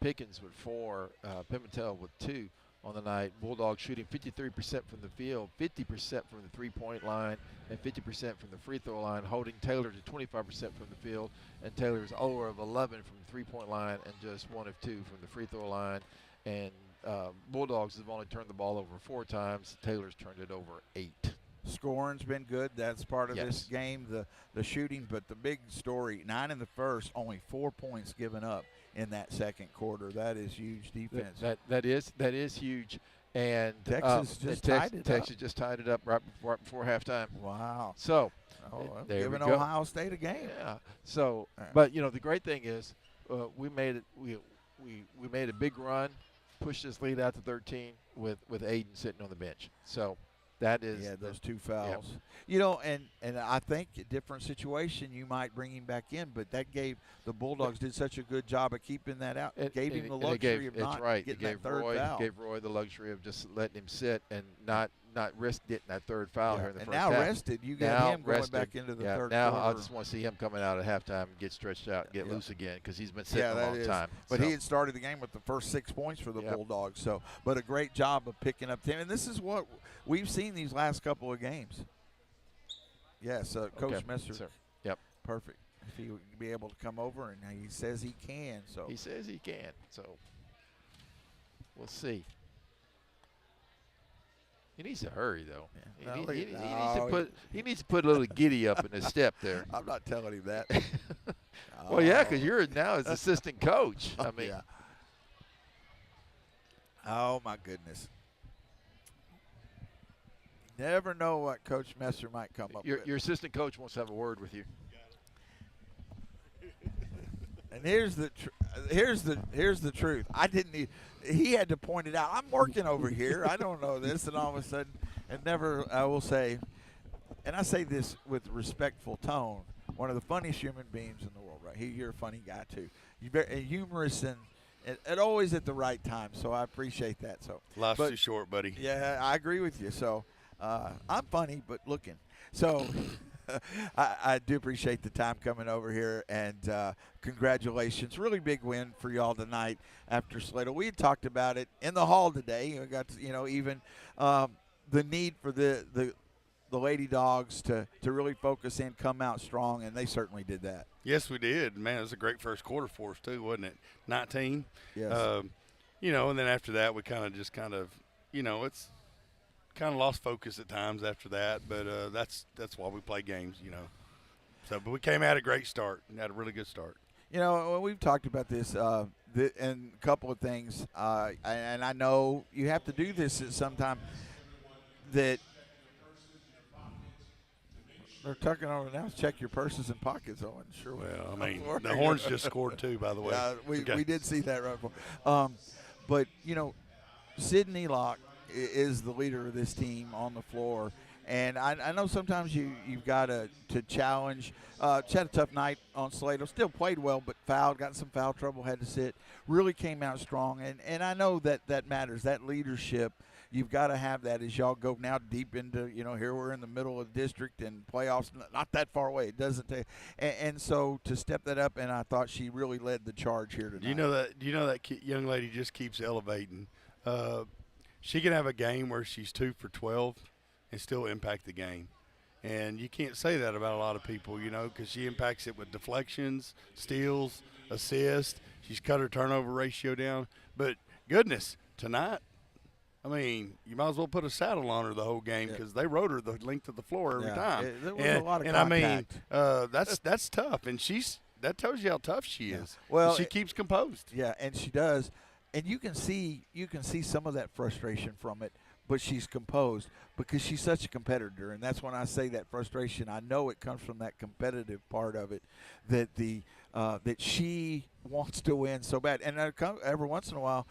Pickens with 4, Pimentel with 2 on the night. Bulldogs shooting 53% from the field, 50% from the three-point line, and 50% from the free throw line, holding Taylor to 25% from the field, and Taylor's 0 of 11 from the three-point line and just 1 of 2 from the free throw line. And Bulldogs have only turned the ball over 4 times. Taylor's turned it over 8. Scoring's been good. That's part of this game, the shooting. But the big story, 9 in the first, only 4 points given up in that second quarter. That is huge defense. That is huge. And Texas just tied it up. Texas just tied it up right before halftime. Wow. So there giving Ohio State a game. Yeah. So, but the great thing is we made it. We made a big run, pushed this lead out to 13 with Aiden sitting on the bench. So That is those 2 fouls. You know, and I think a different situation you might bring him back in, but that gave the Bulldogs did such a good job of keeping that out. Gave him the luxury of not getting that third foul. Gave Roy the luxury of just letting him sit and not risk getting that third foul here in the and first now half. rested, you got him going back into the third now quarter. I just want to see him coming out at halftime and get stretched out and get loose again because he's been sitting a long time. But he had started the game with the first 6 points for the Bulldogs. So, but a great job of picking up 10. And this is what we've seen these last couple of games. Yes, Coach Messer. Sir. Yep. Perfect. If he would be able to come over, and he says he can. So he says he can. So we'll see. He needs to hurry, though. Yeah. He needs to put a little giddy up in his step there. I'm not telling him that. Well, yeah, because you're now his assistant coach. I mean. Yeah. Oh, my goodness. Never know what Coach Messer might come up with. Your assistant coach wants to have a word with you. And here's the truth. I didn't need. He had to point it out. I'm working over here. I don't know this, and all of a sudden, and never. I will say, and I say this with respectful tone. One of the funniest human beings in the world, right? You're a funny guy too. You're very humorous and always at the right time. So I appreciate that. So life's too short, buddy. Yeah, I agree with you. So I'm funny, but looking. So. I do appreciate the time coming over here, and congratulations. Really big win for y'all tonight after Slater. We had talked about it in the hall today. We got to, even the need for the Lady Dogs to really focus in, come out strong, and they certainly did that. Yes, we did. Man, it was a great first quarter for us too, wasn't it? 19. Yes. And then after that, we it's kind of lost focus at times after that, but that's why we play games, So, but we came out a great start and had a really good start. We've talked about this and a couple of things, and I know you have to do this at some time. That they're tucking over now. Check your purses and pockets, Owen. Sure. Well, I mean, the Horns just scored too, by the way. We did see that right before. But Sydney Locke is the leader of this team on the floor. And I know sometimes you've got to challenge. She had a tough night on Slater. Still played well, but fouled, got in some foul trouble, had to sit. Really came out strong. And I know that matters, that leadership. You've got to have that as y'all go now deep into, here we're in the middle of the district and playoffs, not that far away. It doesn't take. And so to step that up, and I thought she really led the charge here tonight. Do you know that young lady just keeps elevating? She can have a game where she's 2 for 12 and still impact the game. And you can't say that about a lot of people, because she impacts it with deflections, steals, assists. She's cut her turnover ratio down. But, goodness, tonight, I mean, you might as well put a saddle on her the whole game because they rode her the length of the floor every time. There was a lot of contact. I mean, that's tough. And that tells you how tough she is. Well, she keeps composed. Yeah, and she does. And you can see some of that frustration from it, but she's composed because she's such a competitor. And that's when I say that frustration. I know it comes from that competitive part of it, that that she wants to win so bad. And every once in a while,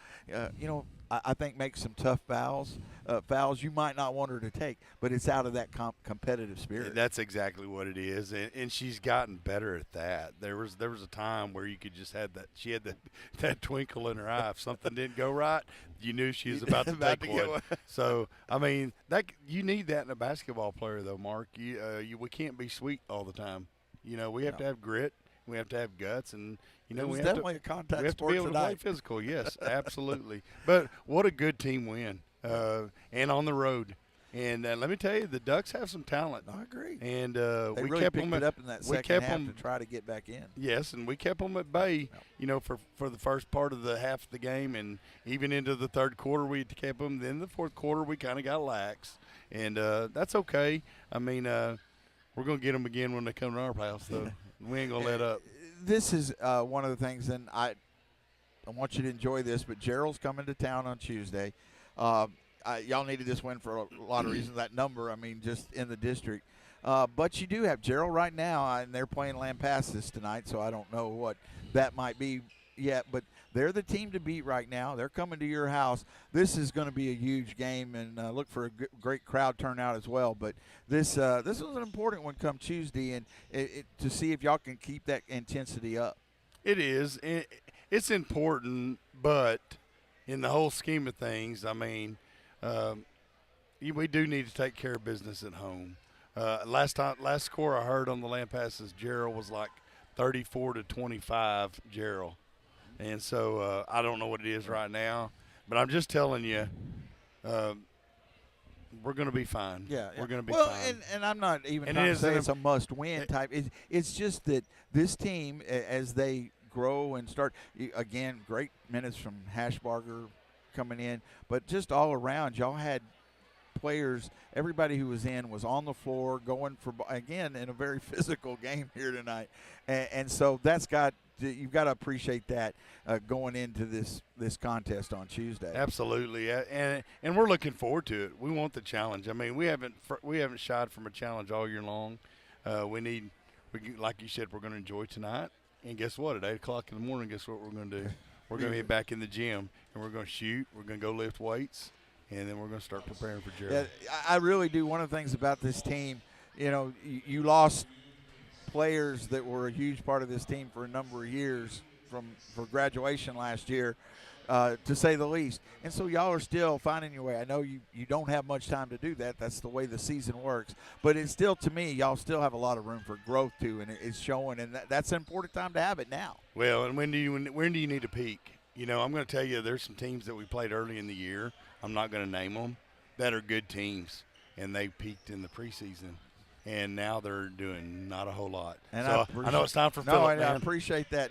I think make some tough fouls you might not want her to take, but it's out of that competitive spirit. That's exactly what it is, and she's gotten better at that. There was a time where you could just have that. She had that twinkle in her eye. If something didn't go right, you knew she was about to take one. So I mean, that you need that in a basketball player, though, Mark. We can't be sweet all the time. We have to have grit. We have to have guts, and it was we definitely a contact we have to sport be able tonight. to play physical. Yes, absolutely. But what a good team win, and on the road. And let me tell you, the Ducks have some talent. I agree. And they we really kept picked them it up in that second half to try to get back in. Yes, and we kept them at bay. For the first part of the half of the game, and even into the third quarter, we kept them. Then the fourth quarter, we kind of got lax, and that's okay. I mean, we're gonna get them again when they come to our house, so we ain't gonna let up. This is one of the things, and I want you to enjoy this, but Gerald's coming to town on Tuesday. Y'all needed this win for a lot of reasons. That number, I mean, just in the district. But you do have Gerald right now, and they're playing Lampasas tonight, so I don't know what that might be, yet, but they're the team to beat right now. They're coming to your house. This is going to be a huge game, and look for a great crowd turnout as well. But this was an important one come Tuesday, and to see if y'all can keep that intensity up. It is. It's important, but in the whole scheme of things, I mean, we do need to take care of business at home. Last score I heard on the land passes, Gerald was like 34-25, Gerald. And so I don't know what it is right now, but I'm just telling you, we're going to be fine. Yeah, we're going to be fine. fine. And I'm not even trying to say it's a must-win type. It's just that this team, as they grow and start, again, great minutes from Hashbarger coming in, but just all around, y'all had players, everybody who was in was on the floor going for, again, in a very physical game here tonight. And so you've got to appreciate that going into this contest on Tuesday. Absolutely, and we're looking forward to it. We want the challenge. I mean, we haven't shied from a challenge all year long. Like you said, we're going to enjoy tonight. And guess what? At 8 o'clock in the morning, guess what we're going to do? We're going to get back in the gym, and we're going to shoot. We're going to go lift weights, and then we're going to start preparing for Gerald. Yeah, I really do. One of the things about this team, you lost players that were a huge part of this team for a number of years for graduation last year, to say the least. And so y'all are still finding your way. I know you don't have much time to do that. That's the way the season works. But it's still, to me, y'all still have a lot of room for growth, too, and it's showing. And that's an important time to have it now. Well, and when do you need to peak? I'm going to tell you there's some teams that we played early in the year. I'm not going to name them, that are good teams, and they peaked in the preseason. And now they're doing not a whole lot. And so I know it's time for Phillip. No, I appreciate that.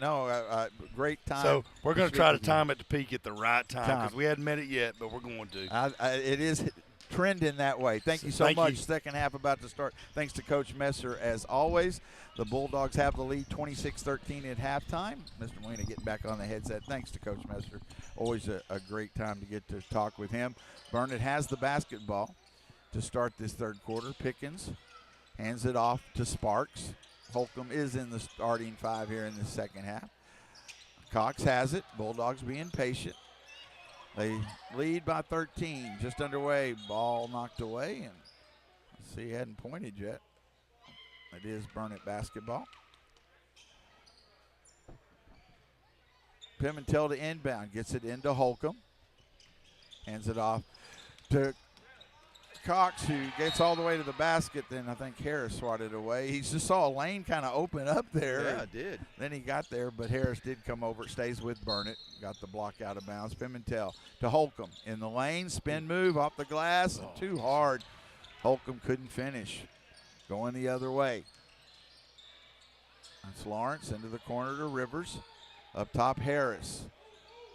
Great time. So we're going to try to time it to peak at the right time because we hadn't met it yet, but we're going to. It is trending that way. Thank you so much. Second half about to start. Thanks to Coach Messer as always. The Bulldogs have the lead 26-13 at halftime. Mr. Molina getting back on the headset. Thanks to Coach Messer. Always a great time to get to talk with him. Burnett has the basketball to start this third quarter. Pickens hands it off to Sparks. Holcomb is in the starting five here in the second half. Cox has it. Bulldogs being patient. They lead by 13. Just underway. Ball knocked away. And let's see, he hadn't pointed yet. It is Burnett basketball. Pimentel to inbound. Gets it into Holcomb. Hands it off to Cox, who gets all the way to the basket. Then I think Harris swatted away. He just saw a lane kind of open up there. Yeah, it did. Then he got there, but Harris did come over. It stays with Burnett. Got the block out of bounds. Pimentel to Holcomb in the lane. Spin move off the glass. Too hard. Holcomb couldn't finish. Going the other way. That's Lawrence into the corner to Rivers. Up top, Harris.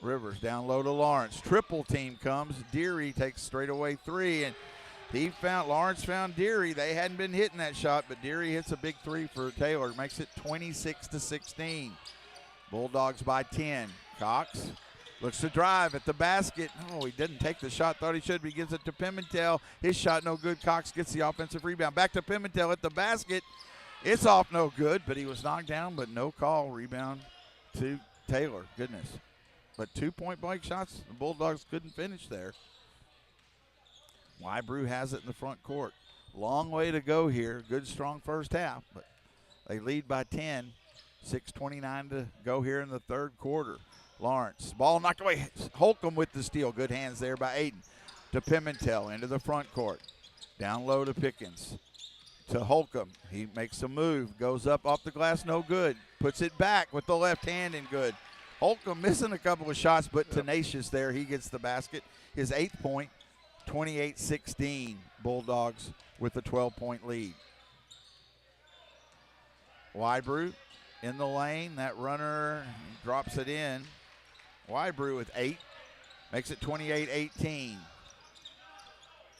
Rivers down low to Lawrence. Triple team comes. Deary takes straight away three, and Lawrence found Deary. They hadn't been hitting that shot, but Deary hits a big three for Taylor. Makes it 26-16. Bulldogs by 10. Cox looks to drive at the basket. Oh, he didn't take the shot. Thought he should, but he gives it to Pimentel. His shot no good. Cox gets the offensive rebound. Back to Pimentel at the basket. It's off no good, but he was knocked down, but no call. Rebound to Taylor. Goodness. But 2 point-blank shots, the Bulldogs couldn't finish there. Wybrew has it in the front court. Long way to go here. Good, strong first half, but they lead by 10. 6:29 to go here in the third quarter. Lawrence, ball knocked away. Holcomb with the steal. Good hands there by Aiden. To Pimentel into the front court. Down low to Pickens. To Holcomb. He makes a move. Goes up off the glass, no good. Puts it back with the left hand and good. Holcomb missing a couple of shots, but tenacious there. He gets the basket. His 8th point. 28-16. Bulldogs with a 12-point lead. Wybrew in the lane. That runner drops it in. Wybrew with 8. Makes it 28-18.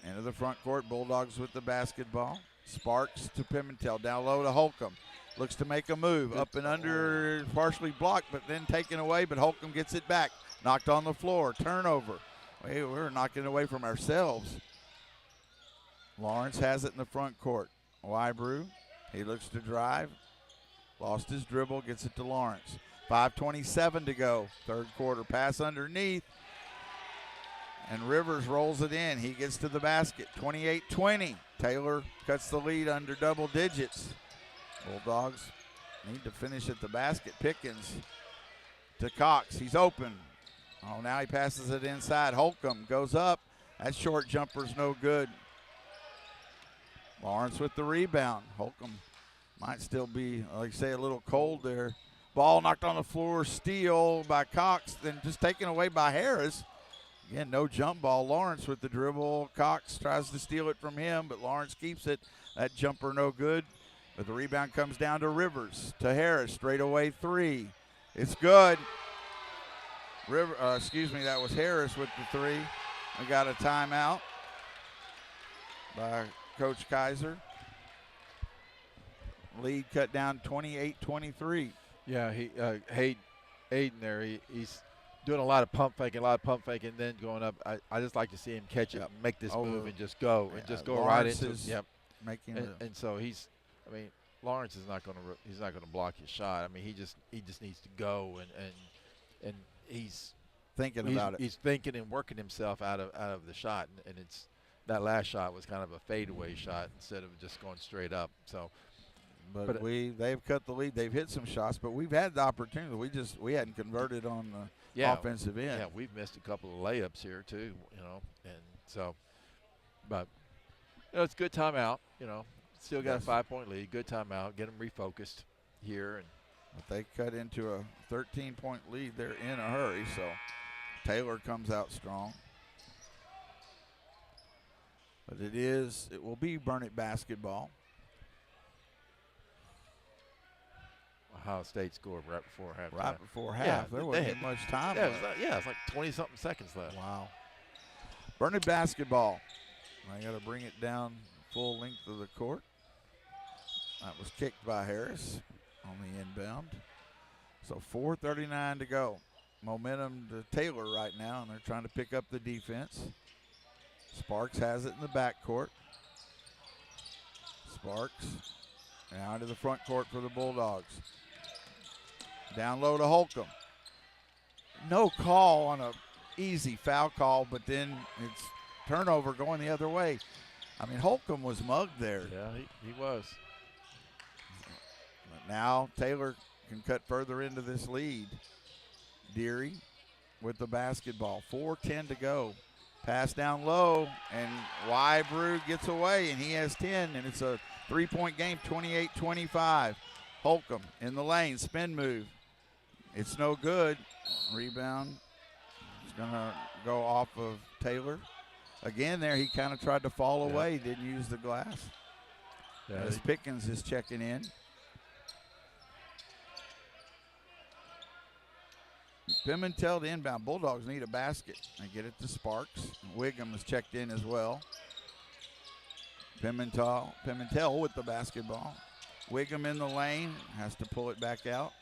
Into the front court. Bulldogs with the basketball. Sparks to Pimentel. Down low to Holcomb. Looks to make a move. Up and under. Partially blocked, but then taken away. But Holcomb gets it back. Knocked on the floor. Turnover. We're knocking it away from ourselves. Lawrence has it in the front court. Wybrew, he looks to drive. Lost his dribble, gets it to Lawrence. 5:27 to go. Third quarter. Pass underneath. And Rivers rolls it in. He gets to the basket. 28-20. Taylor cuts the lead under double digits. Bulldogs need to finish at the basket. Pickens to Cox. He's open. Oh, now he passes it inside. Holcomb goes up. That short jumper's no good. Lawrence with the rebound. Holcomb might still be, like I say, a little cold there. Ball knocked on the floor. Steal by Cox. Then just taken away by Harris. Again, no jump ball. Lawrence with the dribble. Cox tries to steal it from him, but Lawrence keeps it. That jumper no good. But the rebound comes down to Rivers. To Harris. Straight away three. It's good. That was Harris with the three. We got a timeout by Coach Kaiser. Lead cut down 28-23. Yeah, Aiden there, he's doing a lot of pump faking, then going up. I just like to see him catch it, make this move, and just go, Lawrence right into it. Making and so Lawrence is not going to block his shot. He just needs to go, and he's thinking about it. He's thinking and working himself out of the shot, and it's that last shot was kind of a fadeaway shot instead of just going straight up. So. But they've cut the lead. They've hit some shots, but we've had the opportunity. We hadn't converted on the offensive end. Yeah, we've missed a couple of layups here too, and so. But it's a good timeout. Still got a 5-point lead. Good timeout. Get them refocused here, but they cut into a 13-point lead. They're in a hurry, so Taylor comes out strong. But it will be Burnett basketball. Ohio State scored right before half. Right before half. There wasn't much time left. It's like 20-something seconds left. Wow. Burnett basketball. I got to bring it down full length of the court. That was kicked by Harris on the inbound. So 4:39 to go. Momentum to Taylor right now, and they're trying to pick up the defense. Sparks has it in the backcourt. Sparks now into the front court for the Bulldogs. Down low to Holcomb. No call on a easy foul call, but then it's turnover going the other way. Holcomb was mugged there. Yeah, he was. But now Taylor can cut further into this lead. Deary with the basketball. 4:10 to go. Pass down low, and Wybrew gets away, and he has 10, and it's a 3-point game, 28-25. Holcomb in the lane, spin move. It's no good. Rebound is going to go off of Taylor. Again there, he kind of tried to fall away, didn't use the glass. As Pickens is checking in. Pimentel to inbound. Bulldogs need a basket. They get it to Sparks. Wiggum has checked in as well. Pimentel with the basketball. Wiggum in the lane. Has to pull it back out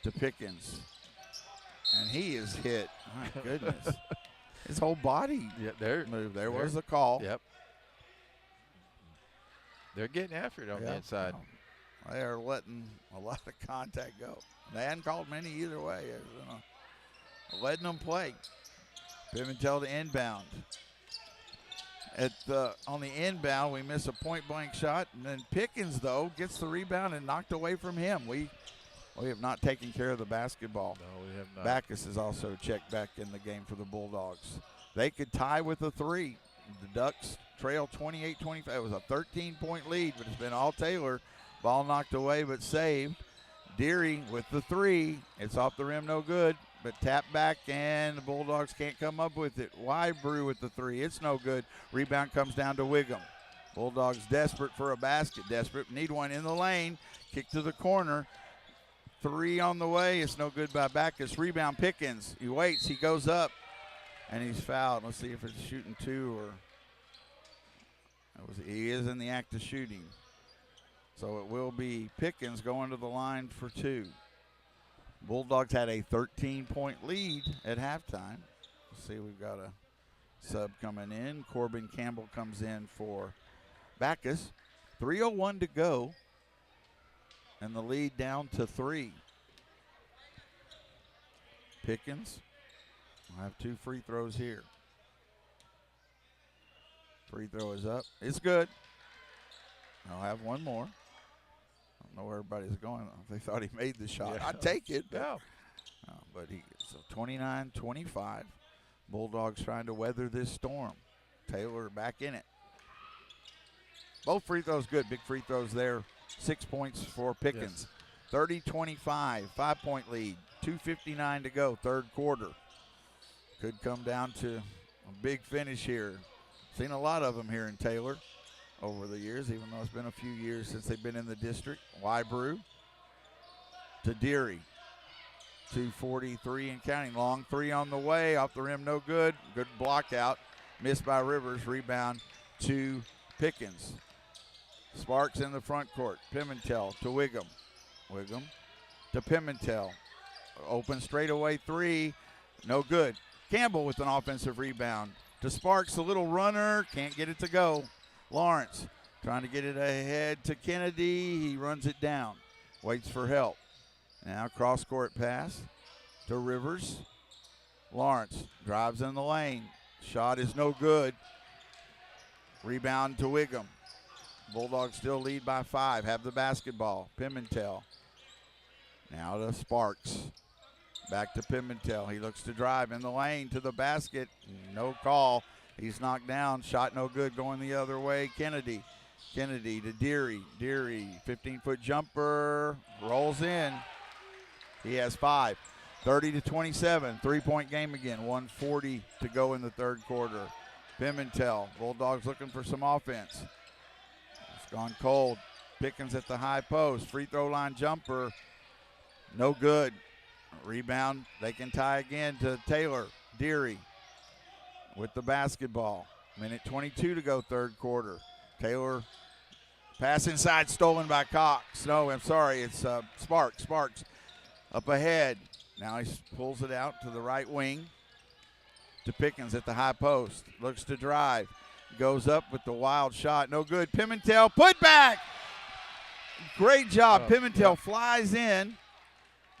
to Pickens. And he is hit. My goodness. His whole body moved. There was the call. Yep. They're getting after it on the inside. They are letting a lot of contact go. They hadn't called many either way. They're letting them play. Pimentel to inbound. On the inbound, we miss a point-blank shot. And then Pickens, though, gets the rebound and knocked away from him. We have not taken care of the basketball. No, we have not. Backus is also checked back in the game for the Bulldogs. They could tie with a 3. The Ducks trail 28-25. It was a 13-point lead, but it's been all Taylor. Ball knocked away but saved. Deary with the 3. It's off the rim, no good. But tap back, and the Bulldogs can't come up with it. Wybrew with the 3. It's no good. Rebound comes down to Wiggum. Bulldogs desperate for a basket. Desperate. Need one in the lane. Kick to the corner. 3 on the way. It's no good by Backus. Rebound Pickens. He waits. He goes up, and he's fouled. Let's see if it's shooting 2 or he is in the act of shooting. So it will be Pickens going to the line for 2. Bulldogs had a 13-point lead at halftime. Let's see, we've got a sub coming in. Corbin Campbell comes in for Backus. 3:01 to go, and the lead down to 3. Pickens will have 2 free throws here. Free throw is up. It's good. I'll have one more. I don't know where everybody's going. They thought he made the shot. Yeah. I'd take it. But, Yeah. but so 29-25. Bulldogs trying to weather this storm. Taylor back in it. Both free throws good. Big free throws there. 6 points for Pickens. Yes. 30-25, 5-point lead. 2:59 to go, third quarter. Could come down to a big finish here. Seen a lot of them here in Taylor over the years, even though it's been a few years since they've been in the district. Wybrew to Deary. 2:43 and counting. Long three on the way. Off the rim, no good. Good block out. Missed by Rivers. Rebound to Pickens. Sparks in the front court. Pimentel to Wiggum. Wiggum to Pimentel. Open straightaway three. No good. Campbell with an offensive rebound. To Sparks, a little runner. Can't get it to go. Lawrence trying to get it ahead to Kennedy. He runs it down. Waits for help. Now cross-court pass to Rivers. Lawrence drives in the lane. Shot is no good. Rebound to Wiggum. Bulldogs still lead by 5. Have the basketball. Pimentel. Now to Sparks. Back to Pimentel. He looks to drive in the lane to the basket. No call. He's knocked down. Shot no good going the other way. Kennedy. Kennedy to Deary. Deary, 15-foot jumper. Rolls in. He has 5. 30-27. 3-point game again. 1:40 to go in the third quarter. Pimentel. Bulldogs looking for some offense. It's gone cold. Pickens at the high post. Free throw line jumper. No good. Rebound. They can tie again to Taylor. Deary with the basketball. Minute 22 to go, third quarter. Taylor pass inside, stolen by Cox. No, I'm sorry, it's Sparks. Sparks up ahead. Now he pulls it out to the right wing to Pickens at the high post. Looks to drive. Goes up with the wild shot. No good. Pimentel put back. Great job. Pimentel flies in.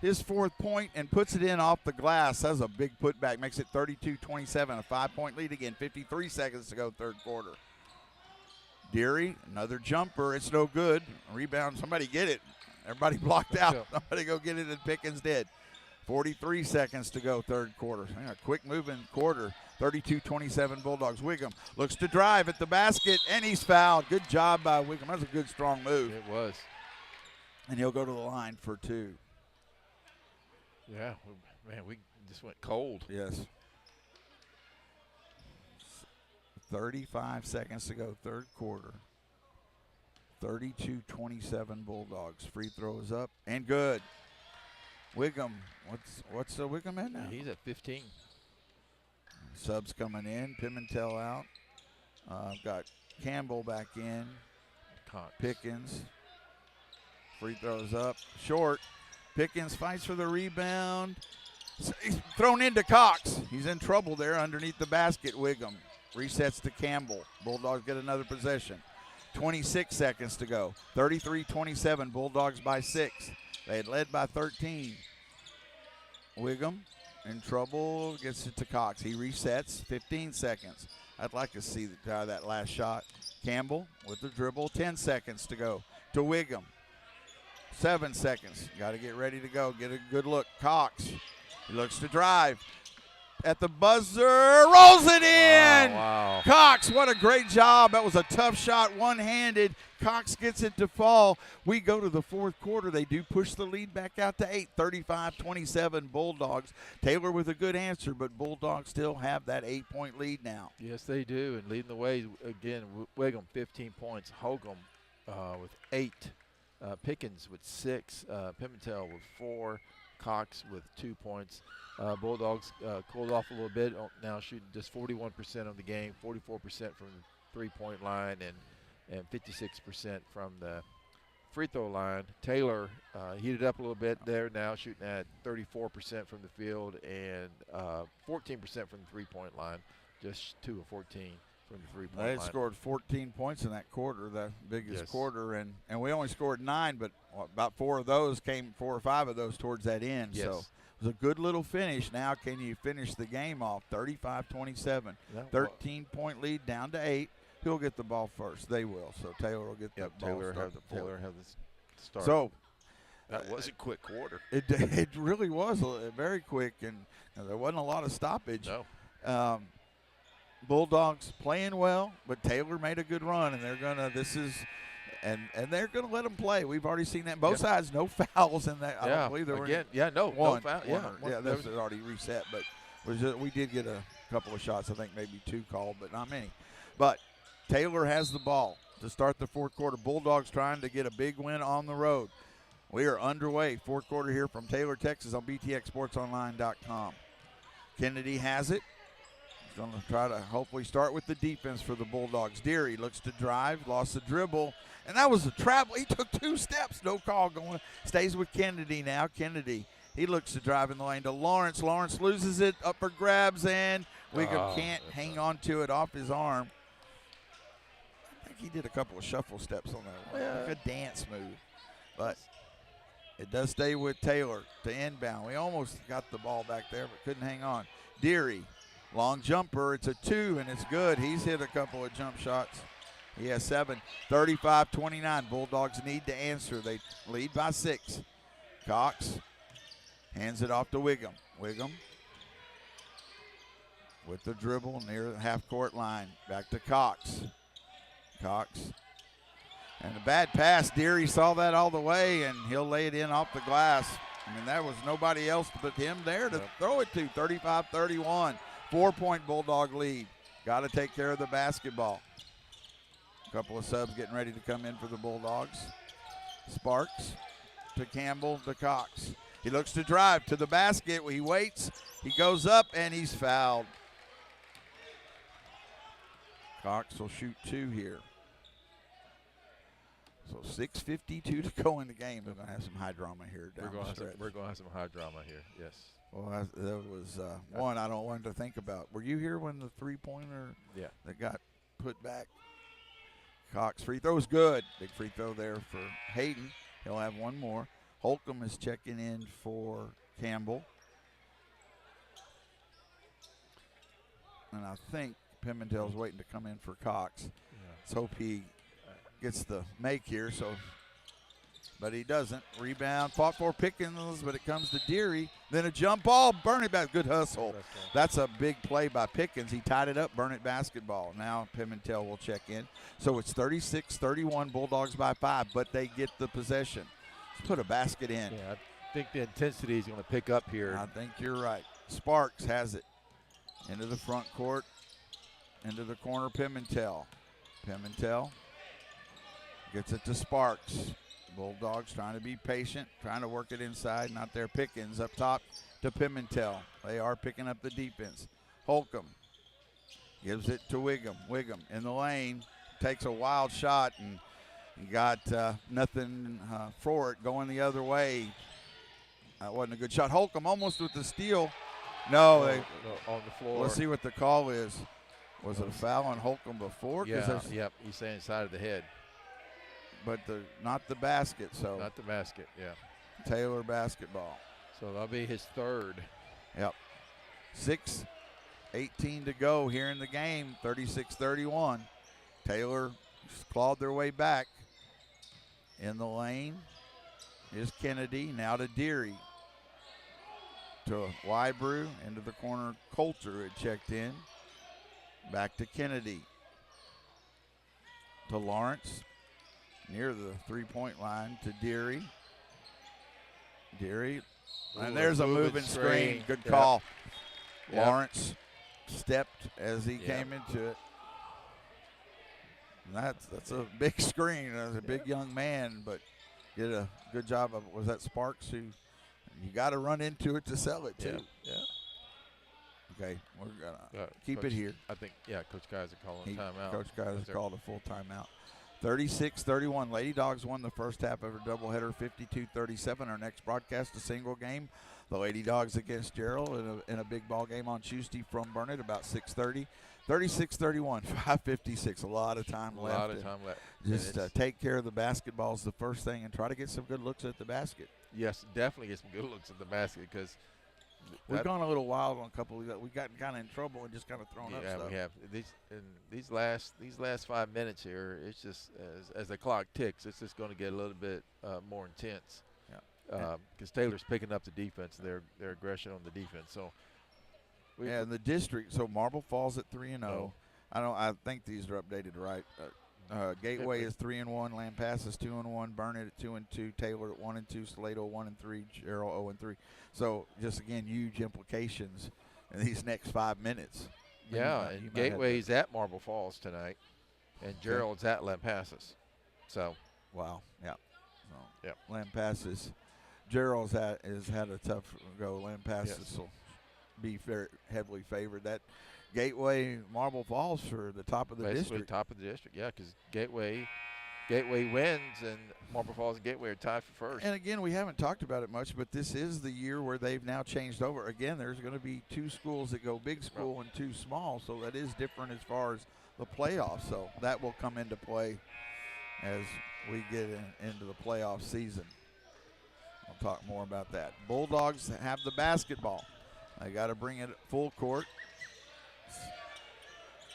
His 4th point and puts it in off the glass. That's a big putback. Makes it 32-27, a 5-point lead again. 53 seconds to go, third quarter. Deary, another jumper. It's no good. Rebound. Somebody get it. Everybody blocked out. Somebody go get it, and Pickens did. 43 seconds to go, third quarter. A quick moving quarter. 32-27 Bulldogs. Wiggum looks to drive at the basket, and he's fouled. Good job by Wiggum. That was a good, strong move. It was. And he'll go to the line for 2. Yeah, man, we just went cold. Yes. 35 seconds to go, third quarter. 32-27 Bulldogs. Free throw is up and good. Wiggum, what's the Wiggum at now? He's at 15. Subs coming in. Pimentel out. Got Campbell back in. Cox. Pickens. Free throws up. Short. Pickens fights for the rebound. He's thrown into Cox. He's in trouble there underneath the basket. Wiggum resets to Campbell. Bulldogs get another possession. 26 seconds to go. 33-27. Bulldogs by 6. They had led by 13. Wiggum in trouble. Gets it to Cox. He resets. 15 seconds. I'd like to see that last shot. Campbell with the dribble. 10 seconds to go to Wiggum. 7 seconds. Got to get ready to go. Get a good look. Cox. He looks to drive. At the buzzer. Rolls it in. Wow. Cox, what a great job. That was a tough shot, one-handed. Cox gets it to fall. We go to the fourth quarter. They do push the lead back out to 8. 35-27 Bulldogs. Taylor with a good answer, but Bulldogs still have that 8-point lead now. Yes, they do. And leading the way, again, Wiggum, 15 points. Hogum with 8. Pickens with 6, Pimentel with 4, Cox with 2 points. Bulldogs cooled off a little bit, now shooting just 41% of the game, 44% from the three-point line, and 56% from the free throw line. Taylor heated up a little bit there now, shooting at 34% from the field and 14% from the three-point line, just 2 of 14 from the three-point They line. scored 14 points in that quarter, the biggest Yes. quarter, and we only scored 9, but about 4 or 5 of those towards that end. Yes. So it was a good little finish. Now can you finish the game off? 35-27, Yeah, 13-point lead down to 8. Who'll get the ball first? They will. So Taylor will get the ball. Taylor start have the Taylor have the start. So that was a quick quarter. it really was very quick, and there wasn't a lot of stoppage. No. Bulldogs playing well, but Taylor made a good run, and they're gonna. They're gonna let them play. We've already seen that both sides. No fouls in that. I don't believe there were again. any. No One, foul. This is already reset, but we did get a couple of shots. I think maybe 2 called, but not many. But Taylor has the ball to start the fourth quarter. Bulldogs trying to get a big win on the road. We are underway. Fourth quarter here from Taylor, Texas on BTXSportsOnline.com. Kennedy has it. He's going to try to hopefully start with the defense for the Bulldogs. Deary looks to drive, lost the dribble, and that was a travel. He took 2 steps, no call going. Stays with Kennedy now. Kennedy, he looks to drive in the lane to Lawrence. Lawrence loses it, up for grabs, and Wiggum can't hang on to it off his arm. I think he did a couple of shuffle steps on that one, like a dance move. But it does stay with Taylor to inbound. We almost got the ball back there, but couldn't hang on. Deary, long jumper. It's a 2, and it's good. He's hit a couple of jump shots. He has 7. 35-29. Bulldogs need to answer. They lead by 6. Cox hands it off to Wiggum. Wiggum with the dribble near the half-court line. Back to Cox. Cox. And a bad pass. Deary saw that all the way, and he'll lay it in off the glass. I mean, that was nobody else but him there to throw it to. 35-31. 4-point Bulldog lead. Got to take care of the basketball. A couple of subs getting ready to come in for the Bulldogs. Sparks to Campbell to Cox. He looks to drive to the basket. He waits. He goes up, and he's fouled. Cox will shoot 2 here. So 6:52 to go in the game. We're going to have some high drama here down the stretch. We're going to have some high drama here, yes. Well, that was one I don't want to think about. Were you here when the three-pointer that got put back? Cox free throw's good. Big free throw there for Hayden. He'll have one more. Holcomb is checking in for Campbell. And I think Pimentel's waiting to come in for Cox. Let's hope he gets the make here. But he doesn't. Rebound, fought for Pickens, but it comes to Deary. Then a jump ball, burn it back. Good hustle. That's a big play by Pickens. He tied it up, burn it basketball. Now Pimentel will check in. So it's 36-31, Bulldogs by 5, but they get the possession. Let's put a basket in. Yeah, I think the intensity is going to pick up here. I think you're right. Sparks has it into the front court, into the corner, Pimentel. Pimentel gets it to Sparks. Bulldogs trying to be patient, trying to work it inside. Not there. Pickens up top to Pimentel. They are picking up the defense. Holcomb gives it to Wiggum. Wiggum in the lane, takes a wild shot, and he got nothing for it going the other way. That wasn't a good shot. Holcomb almost with the steal. No, on the floor. Let's see what the call is. Was it a foul on Holcomb before? Yeah, yep. He's saying side of the head. But not the basket. So not the basket, yeah. Taylor basketball. So that'll be his 3rd. Yep. 6:18 to go here in the game. 36-31. Taylor clawed their way back. In the lane is Kennedy. Now to Deary. To Wybrew. Into the corner. Coulter had checked in. Back to Kennedy. To Lawrence. Near the three-point line to Deary. Deary. And there's a moving screen. Good call. Yep. Lawrence stepped as he came into it. And that's a big screen. That's a big young man, but did a good job of it. Was that Sparks who you got to run into it to sell it too? Yeah. Okay, we're going to keep Coach, it here. I think, Coach Kaiser calling timeout. Coach Kaiser called a full timeout. 36-31. Lady Dogs won the first half of her doubleheader, 52-37. Our next broadcast, a single game. The Lady Dogs against Gerald in a big ball game on Tuesday from Burnett, about 6:30. 36-31, 5:56. A lot of time left. A lot of time left. Just take care of the basketball is the first thing, and try to get some good looks at the basket. Yes, definitely get some good looks at the basket because we've gone a little wild on a couple. We got kind of in trouble and just kind of thrown up stuff. Yeah, we have. These last 5 minutes here, it's just as the clock ticks, it's just going to get a little bit more intense. Yeah. Because Taylor's picking up the defense, their aggression on the defense. So. Yeah, in the district. So Marble Falls at 3-0. I think these are updated right. Gateway is 3-1. Lampass is 2-1. Burnett at 2-2. Taylor at 1-2. Salado 1-3. Gerald 0-3. So just again, huge implications in these next 5 minutes. Yeah, and Gateway's at Marble Falls tonight, and Gerald's at Lampasas. So, wow, yeah. So, yep. Lampasas. Gerald's has had a tough go. Lampasas will be very heavily favored. That Gateway, Marble Falls for the top of the district. Top of the district, yeah, because Gateway wins, and Marble Falls and Gateway are tied for first. And again, we haven't talked about it much, but this is the year where they've now changed over. Again, there's going to be 2 schools that go big school and 2 small, so that is different as far as the playoffs. So that will come into play as we get into the playoff season. I'll talk more about that. Bulldogs have the basketball. They got to bring it full court.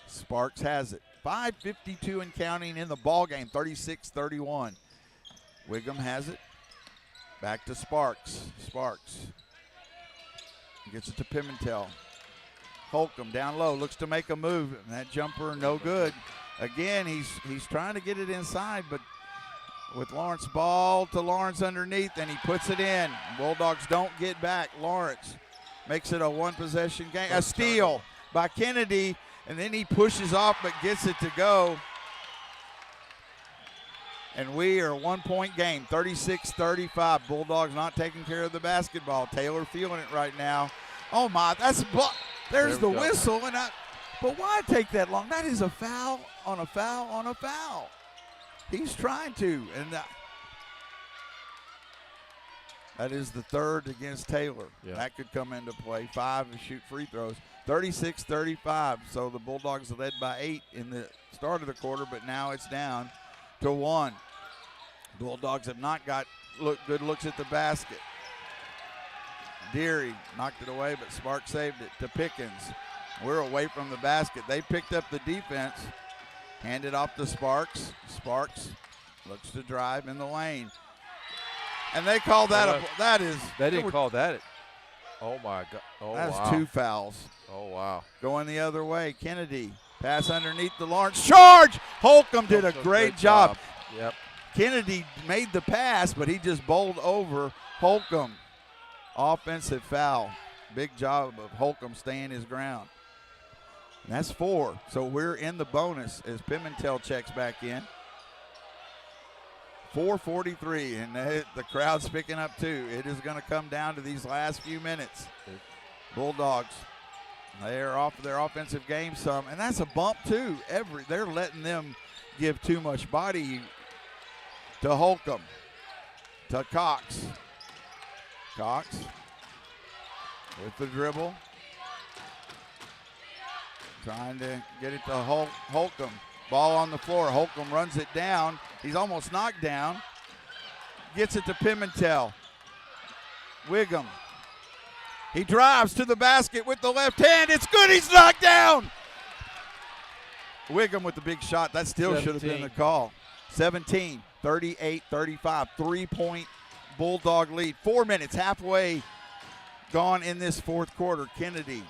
Sparks has it. 5:52 and counting in the ball game. 36-31. Wiggum has it. Back to Sparks. Sparks gets it to Pimentel. Holcomb down low, looks to make a move, and that jumper no good. Again, he's trying to get it inside, but with Lawrence, ball to Lawrence underneath, and he puts it in. Bulldogs don't get back. Lawrence makes it a 1-possession game. A steal by Kennedy, and then he pushes off but gets it to go. And we are a 1-point game, 36-35. Bulldogs not taking care of the basketball. Taylor feeling it right now. Oh, my, there's the whistle. But why take that long? That is a foul on a foul on a foul. He's trying to, and that is the third against Taylor. Yeah. That could come into play. 5 and shoot free throws. 36-35. So the Bulldogs are led by 8 in the start of the quarter, but now it's down to 1. Bulldogs have not got good looks at the basket. Deary knocked it away, but Sparks saved it to Pickens. We're away from the basket. They picked up the defense. Handed off to Sparks. Sparks looks to drive in the lane. And they call that They didn't call that. Oh, my God. Oh, that's wow. 2 fouls. Oh, wow. Going the other way. Kennedy. Pass underneath the Lawrence. Charge! Holcomb did a great job. Yep. Kennedy made the pass, but he just bowled over Holcomb. Offensive foul. Big job of Holcomb staying his ground. And that's 4. So we're in the bonus as Pimentel checks back in. 4:43, and the crowd's picking up too. It is going to come down to these last few minutes. Bulldogs, they're off their offensive game some, and that's a bump too. They're letting them give too much body to Holcomb, to Cox. Cox with the dribble. Trying to get it to Holcomb. Ball on the floor. Holcomb runs it down. He's almost knocked down. Gets it to Pimentel. Wiggum. He drives to the basket with the left hand. It's good. He's knocked down. Wiggum with the big shot. That still should have been the call. 17, 38, 35. 3-point Bulldog lead. 4 minutes, halfway gone in this fourth quarter. Kennedy.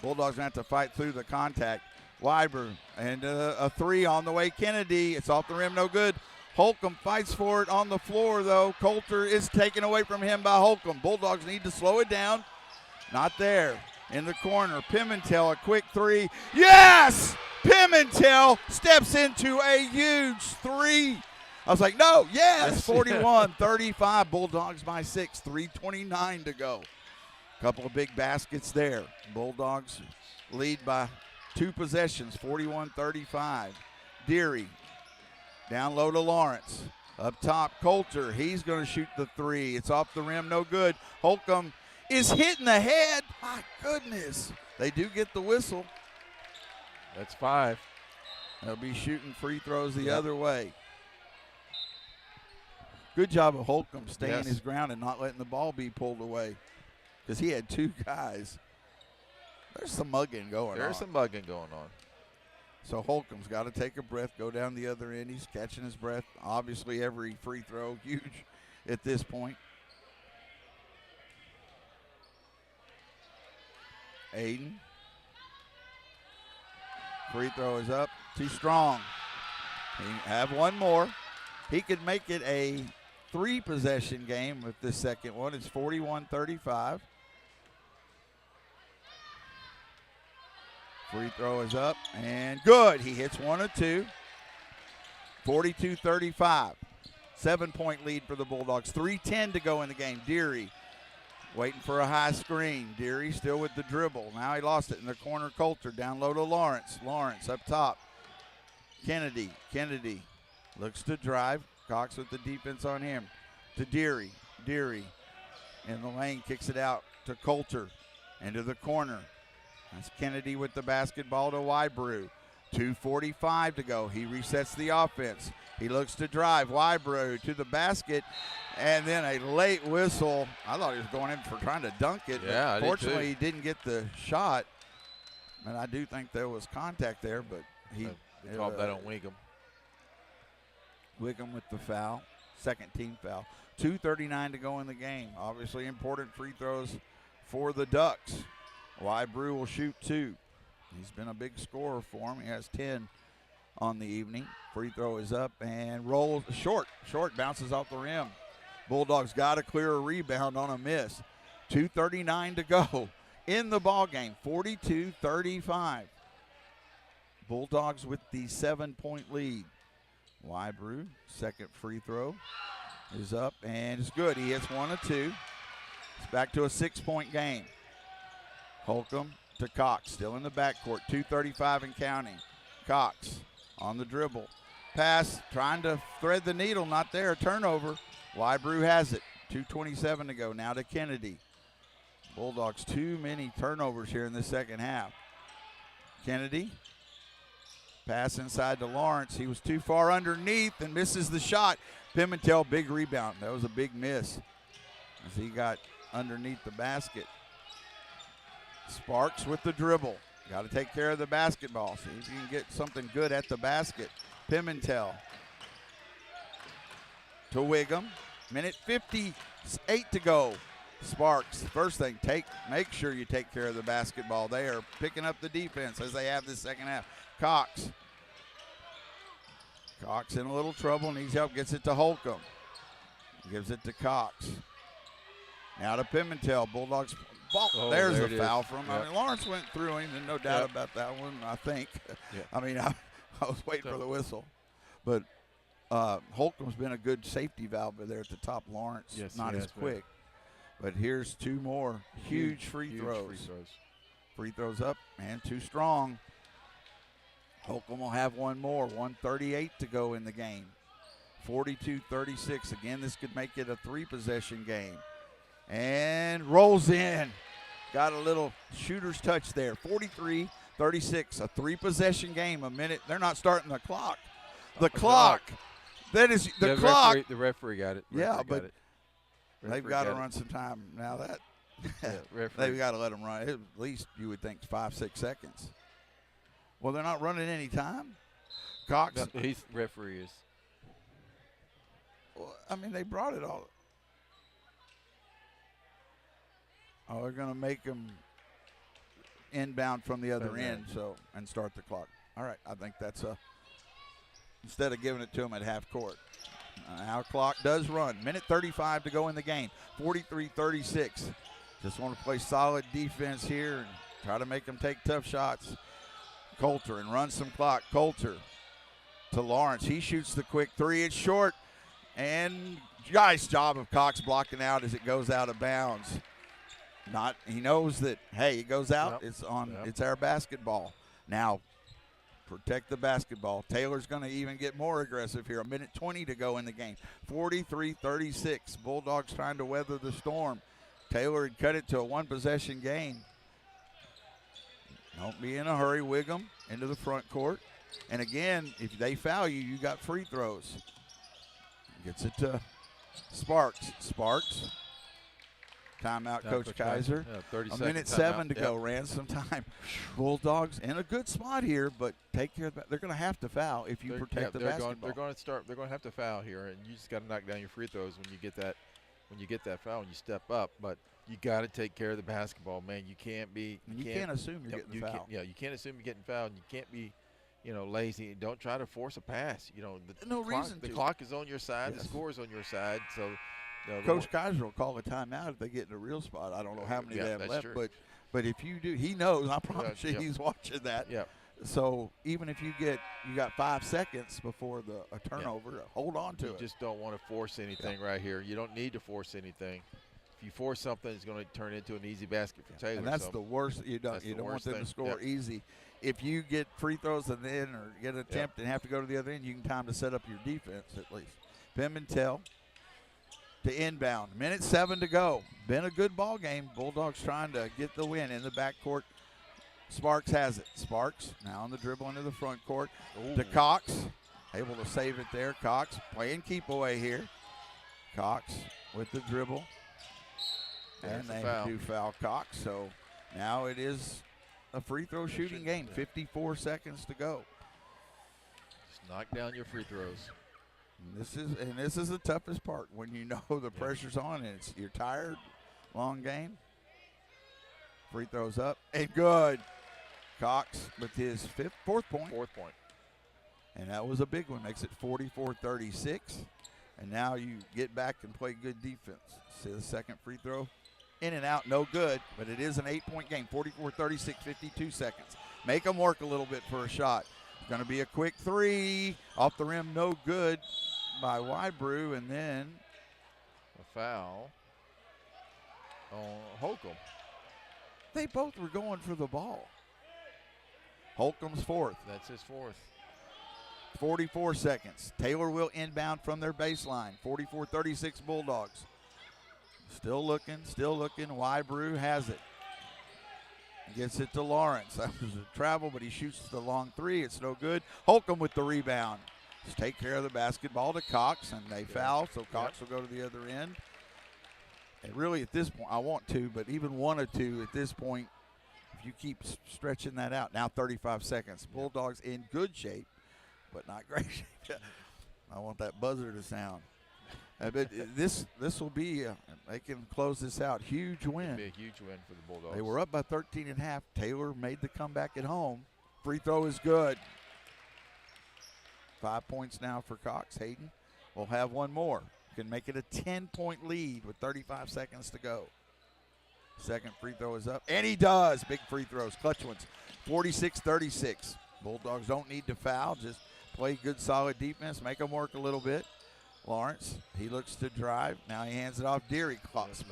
Bulldogs going to have to fight through the contact. Weiber, and a 3 on the way. Kennedy, it's off the rim, no good. Holcomb fights for it on the floor, though. Coulter is taken away from him by Holcomb. Bulldogs need to slow it down. Not there. In the corner, Pimentel, a quick 3. Yes! Pimentel steps into a huge 3. I was like, no, yes! 41-35, Bulldogs by 6, 3:29 to go. Couple of big baskets there. Bulldogs lead by 2 possessions, 41-35. Deary down low to Lawrence. Up top, Coulter. He's going to shoot the 3. It's off the rim, no good. Holcomb is hitting the head. My goodness. They do get the whistle. That's 5. They'll be shooting free throws the other way. Good job of Holcomb staying his ground and not letting the ball be pulled away, because he had 2 guys. There's some mugging going on. There's some mugging going on. So Holcomb's got to take a breath, go down the other end. He's catching his breath. Obviously, every free throw huge at this point. Aiden. Free throw is up. Too strong. He have one more. He could make it a 3-possession game with this second one. It's 41-35. Free throw is up and good. He hits 1 of 2. 42-35. 7-point lead for the Bulldogs. 3:10 to go in the game. Deary waiting for a high screen. Deary still with the dribble. Now he lost it in the corner. Coulter down low to Lawrence. Lawrence up top. Kennedy. Kennedy looks to drive. Cox with the defense on him. To Deary. Deary in the lane, kicks it out to Coulter. Into the corner. That's Kennedy with the basketball to Wybrew. 2:45 to go. He resets the offense. He looks to drive. Wybrew to the basket. And then a late whistle. I thought he was going in for trying to dunk it. Yeah, but fortunately, he didn't get the shot. And I do think there was contact there, but he called that on Wiggum. Wiggum with the foul. Second team foul. 2:39 to go in the game. Obviously important free throws for the Ducks. Wybrew will shoot 2. He's been a big scorer for him. He has 10 on the evening. Free throw is up and rolls short. Short, bounces off the rim. Bulldogs got to clear a rebound on a miss. 2:39 to go in the ball game. 42-35. Bulldogs with the 7-point lead. Wybrew, second free throw is up and it's good. He hits 1 of 2. It's back to a 6-point game. Holcomb to Cox, still in the backcourt, 2:35 and counting. Cox on the dribble. Pass, trying to thread the needle, not there, turnover. Wybrew has it, 2:27 to go, now to Kennedy. Bulldogs, too many turnovers here in the second half. Kennedy, pass inside to Lawrence. He was too far underneath and misses the shot. Pimentel, big rebound. That was a big miss as he got underneath the basket. Sparks with the dribble. Got to take care of the basketball. See if you can get something good at the basket. Pimentel to Wiggum. Minute 58 to go. Sparks, first thing, make sure you take care of the basketball. They are picking up the defense as they have this second half. Cox in a little trouble, needs help, gets it to Holcomb. Gives it to Cox. Now to Pimentel. Bulldogs. There's the foul from him. Yep. I mean, Lawrence went through him, and no doubt about that one, I think. Yep. I mean, I was waiting for the whistle. But Holcomb's been a good safety valve there at the top. Lawrence, not as quick. But here's 2 more huge free throws. Free throws up and too strong. Holcomb will have 1 more. 1:38 to go in the game. 42-36. Again, this could make it a 3-possession game. And rolls in. Got a little shooter's touch there. 43-36, a 3-possession game. A minute. They're not starting the clock. The clock. That is the clock. The referee got it. But they've got to run some time now. They've got to let them run. At least you would think 5-6 seconds. Well, they're not running any time. Cox. No, he's referee is. Well, I mean, they brought it all. Oh, they're going to make them inbound from the other end, and start the clock. All right, I think that's instead of giving it to them at half court. Our clock does run. Minute 35 to go in the game. 43-36. Just want to play solid defense here and try to make them take tough shots. Coulter and run some clock. Coulter to Lawrence. He shoots the quick 3. It's short. And nice job of Cox blocking out as it goes out of bounds. He knows that, hey, it goes out. It's on. It's our basketball. Now, protect the basketball. Taylor's going to even get more aggressive here. 1:20 to go in the game. 43-36. Bulldogs trying to weather the storm. Taylor had cut it to a 1-possession game. Don't be in a hurry. Wiggum into the front court. And again, if they foul you, you got free throws. Gets it to Sparks. Sparks. Timeout, Coach Kaiser. Yeah, 30 a seconds. minute Timeout. 7 to go. Ran some time. Bulldogs in a good spot here, but take care of that. They're going to have to foul if you protect the basketball. They're going to have to foul here, and you just got to knock down your free throws when you get that foul and you step up. But you got to take care of the basketball, man. You can't be. You can't assume you're getting fouled. You can't assume you're getting fouled. And you can't be, lazy. Don't try to force a pass. The clock is on your side. Yes. The score is on your side. So. Coach Kaiser will call a timeout if they get in a real spot. I don't know how many they have left, true. but if you do, he knows. I promise you, he's watching that. Yeah. So even if you got 5 seconds before a turnover, hold on to it. You just don't want to force anything right here. You don't need to force anything. If you force something, it's going to turn into an easy basket for Taylor. And that's the worst. You don't want them to score easy. If you get free throws and then or get an attempt and have to go to the other end, you can time to set up your defense at least. Pimentel to inbound. Minute 7 to go. Been a good ball game. Bulldogs trying to get the win in the backcourt. Sparks has it. Sparks now on the dribble into the front court. To Cox. Able to save it there. Cox playing keep away here. Cox with the dribble. And they do foul Cox. So now it is a free throw shooting game. 54 seconds to go. Just knock down your free throws. This is the toughest part when you know the pressure's on and you're tired. Long game. Free throws up and good. Cox with his fourth point. And that was a big one. Makes it 44-36. And now you get back and play good defense. See the second free throw. In and out, no good. But it is an 8-point game. 44-36, 52 seconds. Make them work a little bit for a shot. Going to be a quick three. Off the rim, no good by Wybrew. And then a foul on Holcomb. They both were going for the ball. Holcomb's fourth. That's his fourth. 44 seconds. Taylor will inbound from their baseline. 44-36 Bulldogs. Still looking. Wybrew has it. Gets it to Lawrence. That was a travel, but he shoots the long three. It's no good. Holcomb with the rebound. Just take care of the basketball to Cox, and they foul, so Cox will go to the other end. And really at this point, I want to, but even 1 or 2 at this point, if you keep stretching that out. Now 35 seconds. Bulldogs in good shape, but not great shape. I want that buzzer to sound. But this will be, they can close this out. Huge win. It'll be a huge win for the Bulldogs. They were up by 13.5. Taylor made the comeback at home. Free throw is good. 5 points now for Cox. Hayden will have one more. Can make it a 10-point lead with 35 seconds to go. Second free throw is up, and he does. Big free throws, clutch ones. 46-36. Bulldogs don't need to foul. Just play good, solid defense. Make them work a little bit. Lawrence, he looks to drive. Now he hands it off. Deary.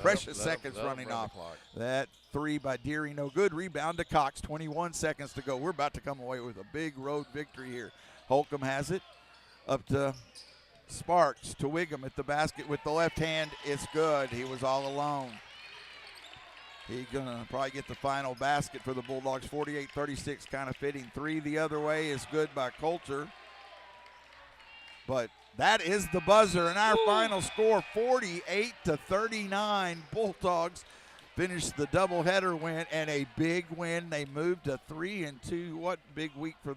Precious seconds running off. That three by Deary, no good. Rebound to Cox. 21 seconds to go. We're about to come away with a big road victory here. Holcomb has it. Up to Sparks, to Wiggum at the basket with the left hand. It's good. He was all alone. He's going to probably get the final basket for the Bulldogs. 48-36, kind of fitting. Three the other way is good by Coulter. But that is the buzzer, and our final score, 48-39. Bulldogs finished the doubleheader win, and a big win. They moved to 3-2. What big week for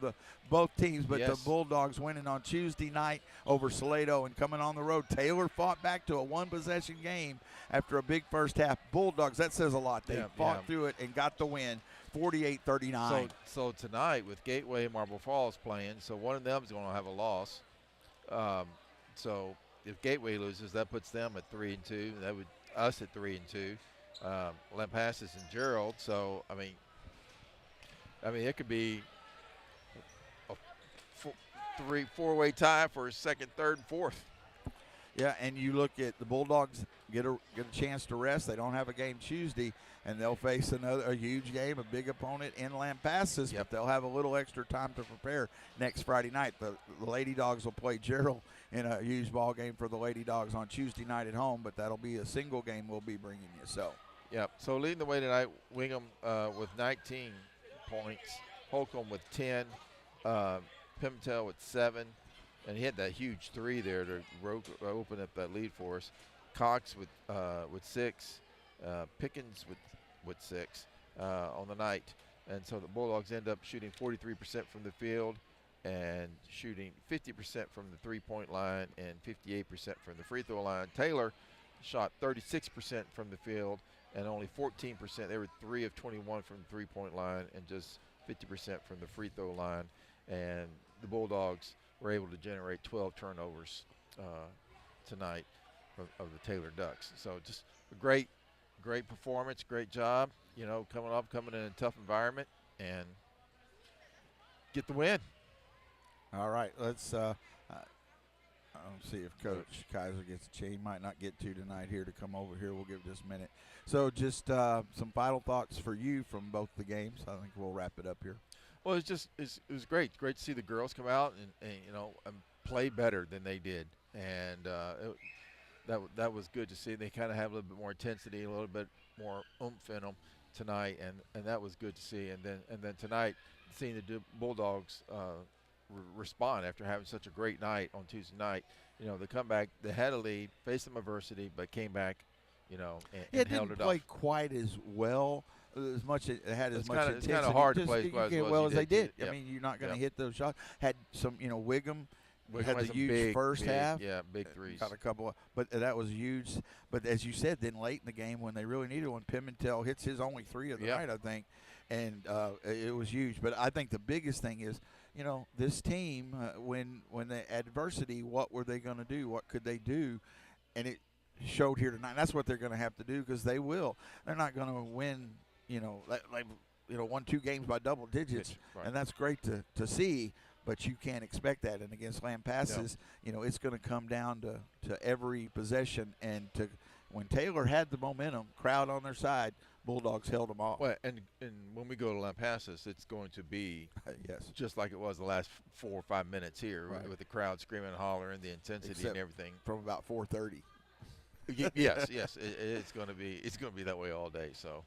both teams, but the Bulldogs winning on Tuesday night over Salado and coming on the road. Taylor fought back to a one-possession game after a big first half. Bulldogs, that says a lot. They fought through it and got the win, 48-39. So tonight with Gateway and Marble Falls playing, so one of them is going to have a loss. So if Gateway loses, that puts them at 3-2. That would us at 3-2. Lampasas and Gerald. So I mean, it could be a four-way tie for second, third, and fourth. Yeah, and you look at the Bulldogs get a chance to rest. They don't have a game Tuesday, and they'll face a huge game, a big opponent in Lampasas. But they'll have a little extra time to prepare next Friday night. The Lady Dogs will play Gerald in a huge ball game for the Lady Dogs on Tuesday night at home, but that'll be a single game we'll be bringing you. So. So leading the way tonight, Wingham with 19 points. Holcomb with 10. Pimentel with 7. And he had that huge 3 there to open up that lead for us. Cox with 6. Pickens with 6 on the night. And so the Bulldogs end up shooting 43% from the field and shooting 50% from the three-point line and 58% from the free throw line. Taylor shot 36% from the field and only 14%. They were 3 of 21 from the three-point line and just 50% from the free throw line. And the Bulldogs were able to generate 12 turnovers tonight of the Taylor Ducks. So just a great performance, great job, coming in a tough environment and get the win. All right, let's see if Coach Kaiser gets a chain. He might not get to tonight here to come over here. We'll give this a minute. So just some final thoughts for you from both the games. I think we'll wrap it up here. Well, it was great. Great to see the girls come out and play better than they did, and that was good to see. They kind of have a little bit more intensity, a little bit more oomph in them tonight, and that was good to see. And then tonight, seeing the Bulldogs respond after having such a great night on Tuesday night. They come back, they had a lead, faced some adversity, but came back, and held it off. It didn't play quite as well. As much it had as much intensity. It's kind of hard to play as well as they did. Yep. I mean, you're not going to hit those shots. Had some, Wiggum had the huge big, first half. Yeah, big threes. Got a couple, but that was huge. But as you said, then late in the game when they really needed one, Pimentel hits his only 3 of the night, I think, and it was huge. But I think the biggest thing is, this team when the adversity, what were they going to do? What could they do? And it showed here tonight. That's what they're going to have to do because they will. They're not going to win. Won 2 games by double digits, right. And that's great to see, but you can't expect that. And against Lampasas, it's going to come down to every possession. And when Taylor had the momentum, crowd on their side, Bulldogs held them off. Well, and when we go to Lampasas, it's going to be just like it was the last 4 or 5 minutes here, right. With the crowd screaming and hollering, the intensity Except and everything. From about 4:30. yes, it's going to be that way all day. So.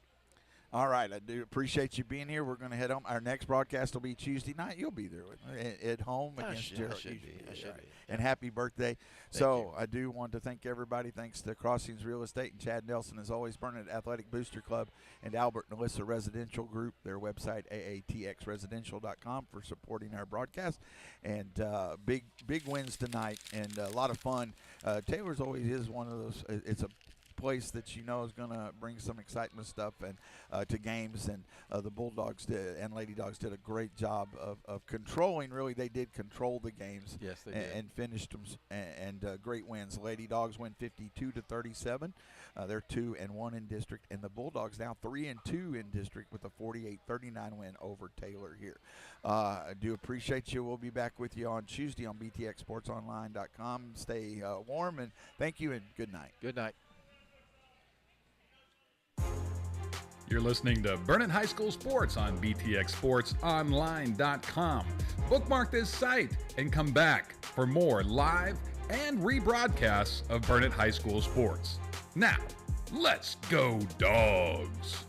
All right, I do appreciate you being here. We're going to head home. Our next broadcast will be Tuesday night. You'll be there with me at home against Gerald. I should be. And happy birthday. Thank you. I do want to thank everybody. Thanks to Crossings Real Estate and Chad Nelson, as always, Burnett Athletic Booster Club and Albert and Alyssa Residential Group, their website, aatxresidential.com, for supporting our broadcast. And big wins tonight and a lot of fun. Taylor's always is one of those. It's a place that is going to bring some excitement stuff and to games, and the Bulldogs and Lady Dogs did a great job of controlling. Really, they did control the games. Yes, they did. And finished them and great wins. Lady Dogs win 52-37. They're 2-1 in district, and the Bulldogs now 3-2 in district with a 48-39 win over Taylor here. I do appreciate you. We'll be back with you on Tuesday on BTXSportsOnline.com. Stay warm, and thank you, and good night. Good night. You're listening to Burnett High School Sports on BTXSportsOnline.com. Bookmark this site and come back for more live and rebroadcasts of Burnett High School Sports. Now, let's go Dogs!